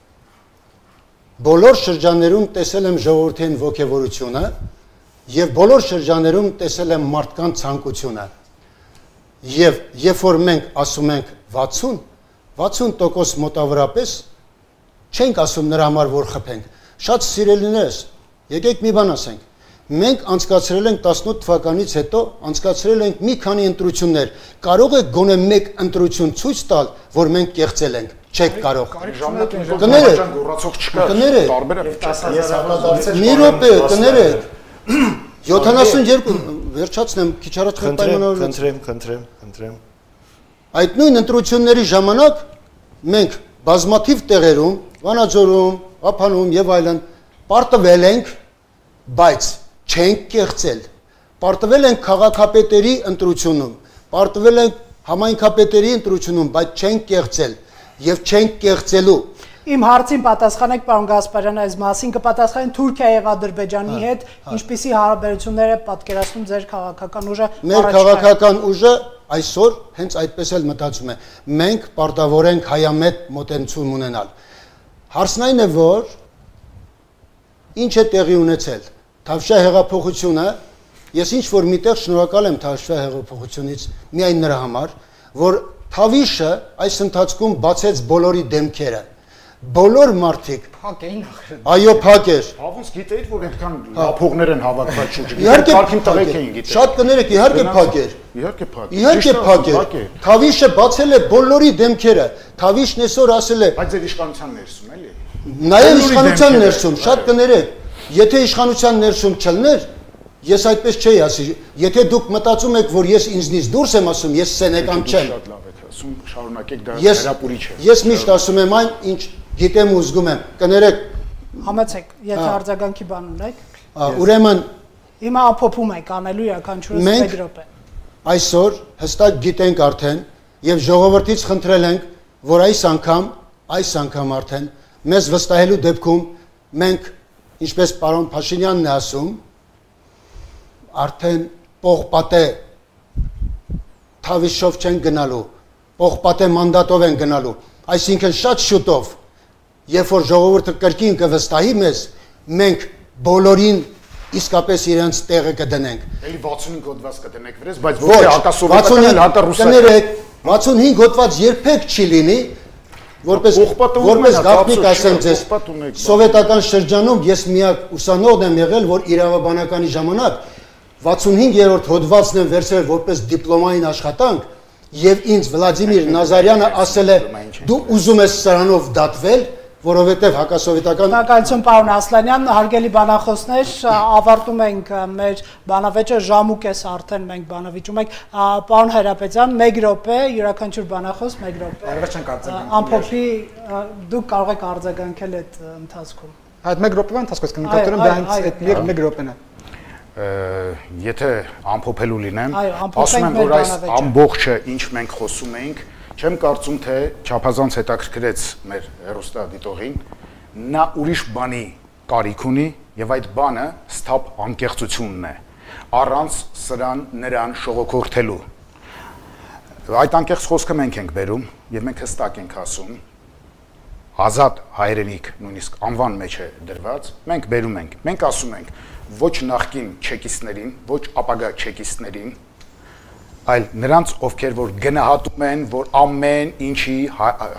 Բոլոր շրջաններում տեսել եմ ժողովրդին ողջավորությունը եւ բոլոր շրջաներում տեսել եմ մարդկանց ցանկությունը։ Եվ երբ որ մենք ասում ենք 60% մոտավորապես չենք ասում նրա համար որ խփենք։ Շատ սիրելիներս, եկեք մի բան ասենք։ Մենք անցկացրել ենք 18 թվականից հետո անցկացրել ենք մի քանի ընտրություններ։ Կարող է գոնե մեկ ընտրություն ցույց տալ, որ մենք կեղծել ենք։ Չեք կարող։ Կներեք, գոռացող չկա։ Կներեք։ Մի րոպե, կներեք։ 72 վերջացնեմ, քիչ առաջ Խնդրեմ։ Այդ նույն ընտրությունների ժամանակ մենք բազմաթիվ տեղերում, Վանաձորում, Ափանում եւ այլն պարտվել ենք, բայց չենք կեղծել։ Պարտվել ենք քաղաքապետերի ընտրությունում, պարտվել ենք համայնքապետերի ընտրությունում, բայց չենք կեղծել եւ չենք կեղծելու։ Իմ հարցին պատասխանեք, պարոն Գասպարյան, այս մասին կպատասխանեն Թուրքիայի եւ Ադրբեջանի հետ, ինչպիսի հարաբերություններ է պատկերացնում ձեր քաղաքական ուժը։ Մեր քաղաքական ուժը այսօր հենց այդպես էլ մտածում է։ Մենք պարտավոր ենք հայամետ մոտեցում ունենալ։ Հարցն այն է, որ ինչ է տեղի ունեցել։ Թավշյա հեղափոխությունը, ես ինչ որ միտեղ շնորհակալ եմ Թավշյա հեղափոխությունից միայն նրա համար, որ Թավիշը այս ընթացքում բացեց բոլորի դեմքերը։ Բոլոր մարդիկ փակ էին ախր։ Այո, փակ էր։ Հավոս գիտեիք, որ այդքան լափողներ են հավաքված շուրջը։ Իհարկե Park-ին տղեկ էին գիտել։ Շատ կներեք, իհարկե փակ էր։ Իհարկե փակ։ Իհարկե փակ էր։ Թավիշը բացել է բոլորի դեմքերը։ Թավիշն այսօր ասել է, Բայց ձեր իշխանության ներսում էլի։ Նաև իշխանության ներսում, շատ կներեք, եթե իշխանության ներսում չլներ, ես այդպես չէի ասի, եթե դուք մտածում եք, որ ես ինձնից դուրս եմ ասում, ես սենեկան չեմ։ Շատ լավ եք ասում, շարունակեք դա հրապուրիչ է։ Ես միշտ ասում եմ այն, ինչ գիտեմ ու զգում եմ, կներեք։ Համեցեք, եթե արձագանքի բան ունեք։ Ուրեմն Հիմա ամփոփում եք անելու յուրաքանչյուրս 1 րոպե։ Այսօր հստակ գիտենք արդեն եւ ժողովրդից խնդրել ենք, որ այս անգամ արդեն մեզ վստահելու դեպքում մենք, ինչպես պարոն Փաշինյանն է ասում, արդեն պողպատե Թավիշով չեն գնալու, պողպատե մանդատով են գնալու, այսինքն շատ շուտով, երբ որ ժողովուրդը կրկին կվստահի մեզ, մենք բոլորին իսկապես իրենց տեղը կդնենք։ Էլի 65 հոդված կդնեք վրես, բայց ոչ հակասովետական, հակառուսական։ Կներեք, 65 հոդված երբեք չի լինի, որպես գաղտնիք ասեմ ձեզ, սովետական շրջանում ես միակ ուսանողն եմ եղել, որ իրավաբանականի ժամանակ 65-րդ հոդվածն եմ վերցրել որպես դիպլոմային աշխատանք եւ ինձ Վլադիմիր Նազարյանը ասել է դու ուզում ես սրանով դատվել, որովհետեւ հակասովետական Շնորհակալություն պարոն Ասլանյան, հարգելի բանախոսներ, ավարտում ենք մեր բանավեճը, ժամուկես արդեն մենք բանավիճում ենք, պարոն Հայրապետյան, 1 րոպե, յուրաքանչյուր բանախոս 1 րոպե։ Ամփոփի, դուք կարող եք արձագանքել այդ ընթացքում։ Այդ 1 րոպեվա ընթացքում կնկատորեմ դա հենց այդ 1 րոպեն է։ Եթե ամփոփելու լինեմ, ասում եմ, որ այս ամբողջը ինչ մենք խոսում ենք, չեմ կարծում, թե չափազանց հետաքրքրեց մեր հեռուստադիտողին, նա ուրիշ բանի կարիք ունի եւ այդ բանը ստապ անկեղծությունն է, առանց սրան նրան շողոքորթելու։ Այդ անկեղծ խոսքը մենք ենք բերում եւ մենք հստակ ենք ասում, ազատ հայրենիք նույնիսկ անվան մեջ է դրված, մենք բերում ենք, մենք ասում ենք ոչ նախկին չեկիստներին, ոչ ապագա չեկիստներին, այլ նրանց, ովքեր որ գնահատում են, որ ամեն ինչի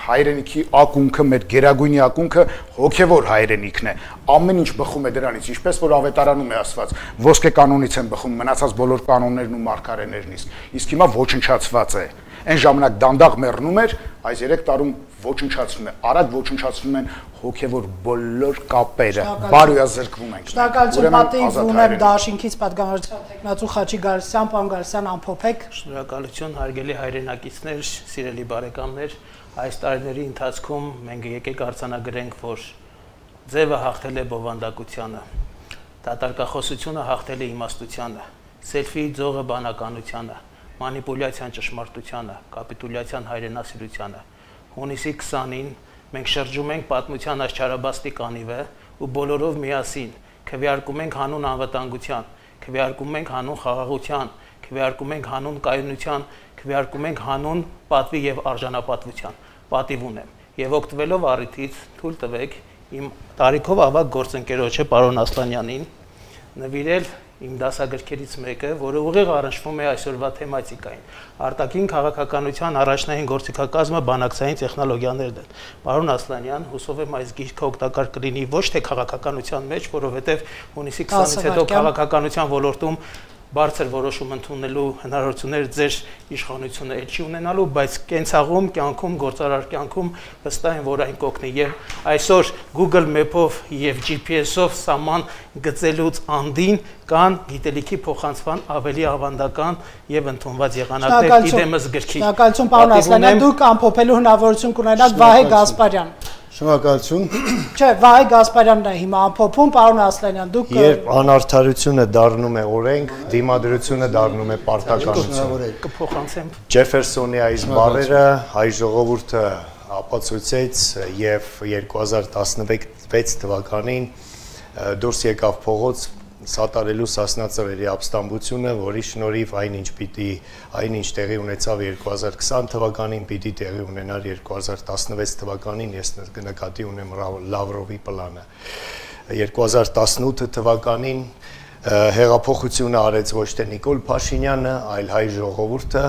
հայրենիքի ակունքը, մեր գերագույնի ակունքը հոգևոր հայրենիքն է, ամեն ինչ բխում է դրանից, ինչպես որ ավետարանում է ասված, ոսկե կանոնից են բխում մնացած բոլոր կանոններն ու մարգարեներն, իսկ հիմա ոչնչացված է։ Այն ժամանակ դանդաղ մեռնում էր, այս 3 տարում ոչնչացնում է, արագ ոչնչացնում են հոգևոր բոլոր կապերը, բարոյազրկվում ենք։ Շնորհակալություն պատիվ ունեմ դաշինքից պատգամավորության տեխնացու Խաչի Գալստյան, պարոն Գալստյան, ամփոփեք։ Շնորհակալություն հարգելի հայրենակիցներ, սիրելի բարեկամներ, այս տարիների ընթացքում մենք եկեք արձանագրենք, որ ձևը հաղթել է բովանդակությանը, դատարկախոսությունը հաղթել է իմաստությանը, սելֆիի ձողը բանականությանը, մանիպուլյացիան ճշմարտությանը, կապիտուլյացիան հայրենասիրությանը։ Հունիսի 20-ին մենք շրջում ենք պատմության աշխարհաբաստիկ անիվը ու բոլորով միասին քվեարկում ենք հանուն անվտանգության, քվեարկում ենք հանուն խաղաղության, քվեարկում ենք հանուն կայունության, քվեարկում ենք հանուն պատվի եւ արժանապատվության։ Պատիվ ունեմ եւ օգտվելով առիթից թույլ տվեք իմ տարիքով ավագ գործընկերոջը պարոն Ասլանյանին նվիրել իմ դասագրքերից մեկը, որը ուղիղ առնչվում է այսօրվա թեմատիկային։ Արտաքին քաղաքականության առաջնային գործիքակազմը բանակցային տեխնոլոգիաներն են։ Պարոն Ասլանյան, հուսով եմ այս գիրքը օգտակար կլինի ոչ թե քաղաքականության մեջ, որովհետև հունիսի 20-ից հետո քաղաքականության ոլորտում բարձր որոշում ընդունելու հնարավորություններ ձեր իշխանությունը չի ունենալու, բայց կենցաղում, կյանքում, գործարար կյանքում վստահ եմ, որ այն կօգնի եւ այսօր Google Map-ով եւ GPS-ով սահման գծելուց անդին կան գիտելիքի փոխանցման ավելի ավանդական եւ ընդունված եղանակներ իդեմս գրքի։ Շնորհակալություն պարոն Ասլանյան, դուք ամփոփելու հնարավորություն կունենաք Վահե Գասպարյան։ Շնորհակալություն։ Չէ, Վահե Գասպարյանն է հիմա ամփոփում, պարոն Ասլանյան, դուք Երբ անարդարությունը դառնում է օրենք, դիմադրությունը դառնում է պարտականություն։ Կփոխանցեմ։ Ջեֆերսոնի այս բառերը հայ ժողովուրդը ապացուցեց եւ 2016 թվականին դուրս եկավ փողոց սատարելու Սասնա ծռերի ապստամբությունը, որի շնորհիվ այնինչ տեղի ունեցավ 2020 թվականին, պիտի տեղի ունենար 2016 թվականին, ես նկատի ունեմ Լավրովի պլանը։ 2018 թվականին հեղափոխությունը արեց ոչ թե Նիկոլ Փաշինյանը, այլ հայ ժողովուրդը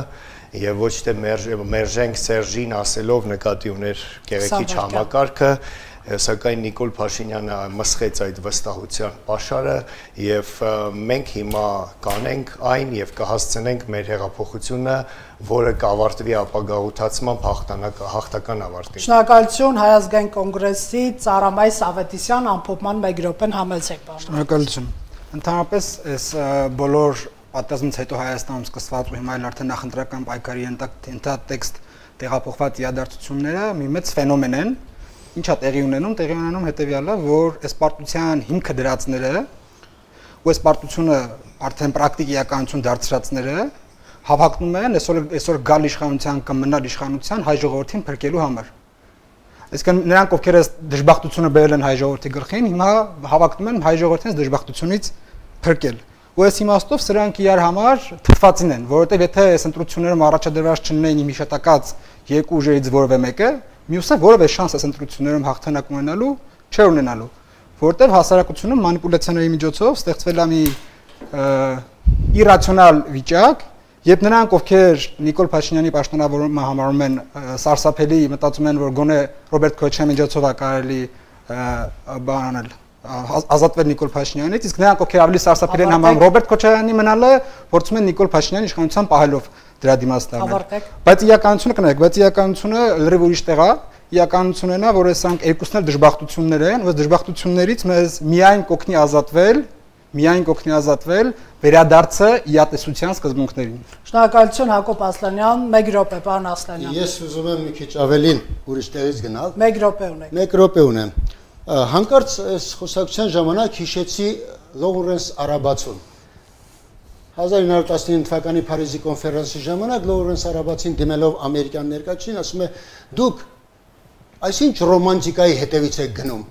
եւ ոչ թե Մերժենք Սերժին ասելով նկատի ուներ Գեղեցիկ համակարգը, սակայն Նիկոլ Փաշինյանը մսխեց այդ վստահության պաշարը եւ մենք հիմա կանենք այն եւ կհասցնենք մեր հեղափոխությունը, որը կավարտվի ապագաղութացմամբ հաղթական ավարտին։ Շնորհակալություն Հայ ազգային կոնգրեսի Ծառամայ Սավետիսյան ամփոփման 1 րոպեն համեցեք պարոն։ Շնորհակալություն։ Ընդհանրապես այս բոլոր պատերազմից հետո Հայաստանում սկսված ու հիմա էլ արդեն նախընտրական պայքարի ենթատեքստ տեղափոխված իրադարձությունները մի մեծ ֆենոմեն են։ Ինչա տեղի ունենում հետեւյալը, որ այս պարտության հիմքը դրածները ու այս պարտությունը արդեն պրակտիկ իրականություն դարձրածները հավակնում են այսօր գալ իշխանության կամ մնալ իշխանության հայ ժողովրդին փրկելու համար։ Այսինքն նրանք ովքեր այս դժբախտությունը բերել են հայ ժողովրդի գլխին, հիմա հավակնում են հայ ժողովրդին դժբախտությունից փրկել։ Ու այս իմաստով սրանք իրար համար թթվածին են, որովհետև եթե այս ընտրություններում առաջադրված չլինեին իմիշտակած երկու ուժերից որևէ մեկը, մյուսը որևէ շանս այս ընտրություններում հաղթանակ ունենալու չէր ունենալու, որովհետև հասարակությունում մանիպուլյացիաների միջոցով ստեղծվել է մի իրացիոնալ վիճակ, երբ նրանք, ովքեր Նիկոլ Փաշինյանի պաշտոնավորումը համարում են սարսափելի, մտածում են, որ գոնե Ռոբերտ Քոչարյանի միջոցով է կարելի բանել ազատվել Նիկոլ Փաշինյանից, իսկ նրանք, ովքեր ավելի սարսափելի են համարում Ռոբերտ Քոչարյանի մնալը, փորձում են Նիկոլ Փաշինյանի իշխանության պահելով դրա դիմաց դառնել։ Բայց իրականությունը կնայեք, բայց իրականությունը լրիվ ուրիշ տեղ է, իրականությունն է, որ այսանք երկուսն էլ դժբախտություններ են, ու դժբախտություններից մեզ միայն կօգնի ազատվել վերադարձը իրատեսության սկզբունքներին։ Շնորհակալություն Հակոբ Ասլանյան, 1 րոպե պարոն Ասլանյան։ Ես ուզում եմ մի քիչ ավելին ուրիշ տեղից գնալ։ 1 րոպե ունեք։ 1 րոպե ունեմ։ Հանկարծ այս խոսակցության ժամանակ հիշեցի Լոուրենս Արաբացուն։ 1919 թվականի Փարիզի կոնֆերանսի ժամանակ Լոուրենս Արաբացին դիմելով ամերիկյան ներկայացին ասում է. «Դուք այսինչ ռոմանտիկայի հետևից եք գնում։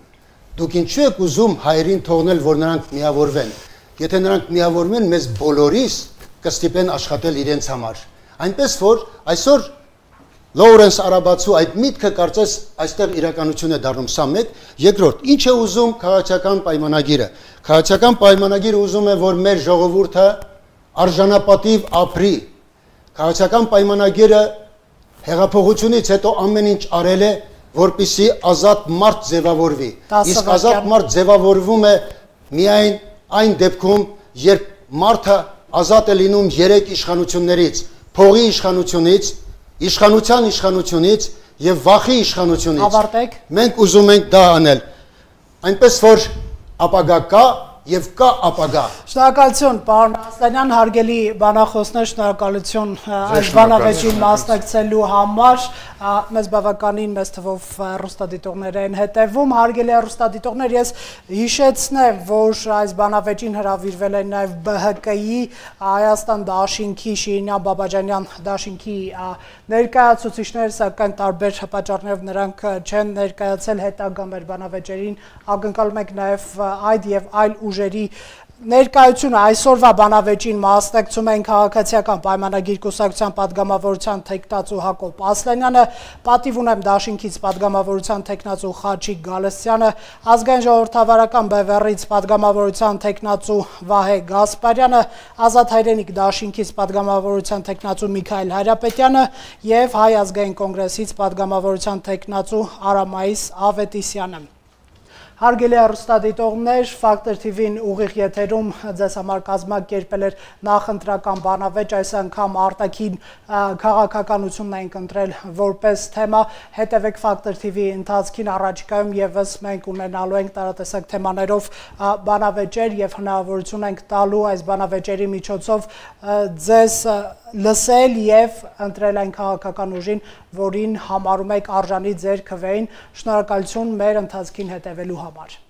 Դուք ինչու եք ուզում հայերին թողնել, որ նրանք միավորվեն։ Եթե նրանք միավորվեն, մեզ բոլորիս կստիպեն աշխատել իրենց համար»։ Այնպես որ այսօր Լոուրենս Արաբացու այդ միտքը կարծես այստեղ իրականություն է դառնում, սա մեկ։ Երկրորդ, ինչ է ուզում քաղաքական պայմանագիրը։ Քաղաքական պայմանագիրը ուզում է, որ մեր ժողովուրդը արժանապատիվ ապրի։ Քաղաքական պայմանագիրը հեղափոխությունից հետո ամեն ինչ արել է, որպեսզի ազատ մարդ ձևավորվի։ Իսկ ազատ մարդ ձևավորվում է միայն այն դեպքում, երբ մարդը ազատ է լինում 3 իշխանություններից՝ փողի իշխանությունից, իշխանությունից եւ վախի իշխանությունից։ Ավարտեք։ Մենք ուզում ենք դա անել։ Այնպես որ ապագա կա եւ կա ապագա։ Շնորհակալություն պարոն Ասլանյան, հարգելի բանախոսներ, շնորհակալություն այս բանավեճին մասնակցելու համար։ Մեզ բավականին մեծ թվով հեռուստադիտողներ են հետևում, հարգելի հեռուստադիտողներ, ես հիշեցնեմ, որ այս բանավեճին հրավիրվել են նաև ԲՀԿ-ի Հայաստան դաշինքի Շիրինյան Բաբաջանյան դաշինքի ներկայացուցիչներ, սակայն տարբեր պատճառներով նրանք չեն ներկայացել հետագա մեր բանավեճերին, ակնկալում ենք նաև այդ եւ այլ ուժերի Ներկայությունը այսօրվա բանավեճին մասնակցում են քաղաքացիական պայմանագիր կուսակցության падգամավորության թեկնածու Հակոբ Ասլանյանը, պատիվ ունեմ Դաշինքից падգամավորության թեկնածու Խաչիկ Գալստյանը, ազգային ժողովրդավարական բևեռից падգամավորության թեկնածու Վահե Գասպարյանը, Ազատ հայրենիք Դաշինքից падգամավորության թեկնածու Միքայել Հայրապետյանը եւ Հայ ազգային կոնգրեսից падգամավորության թեկնածու Արամայիս Ավետիսյանը։ Հարգելի հեռուստադիտողներ, Factor TV-ն ուղիղ եթերում ձեզ համար կազմակերպել էր նախընտրական բանավեճ, այս անգամ արտաքին քաղաքականությունն ենք ընտրել որպես թեմա։ Հետևեք Factor TV-ի ընթացքին, առաջիկայում եւս մենք ունենալու ենք տարատեսակ թեմաներով բանավեճեր եւ հնարավորություն ենք տալու այս բանավեճերի միջոցով ձեզ լսել եւ ընտրել այն քաղաքական ուժին, որին համարում եք արժանի ձեր քվեին։ Շնորհակալություն մեր ընթացքին հետևելու համար։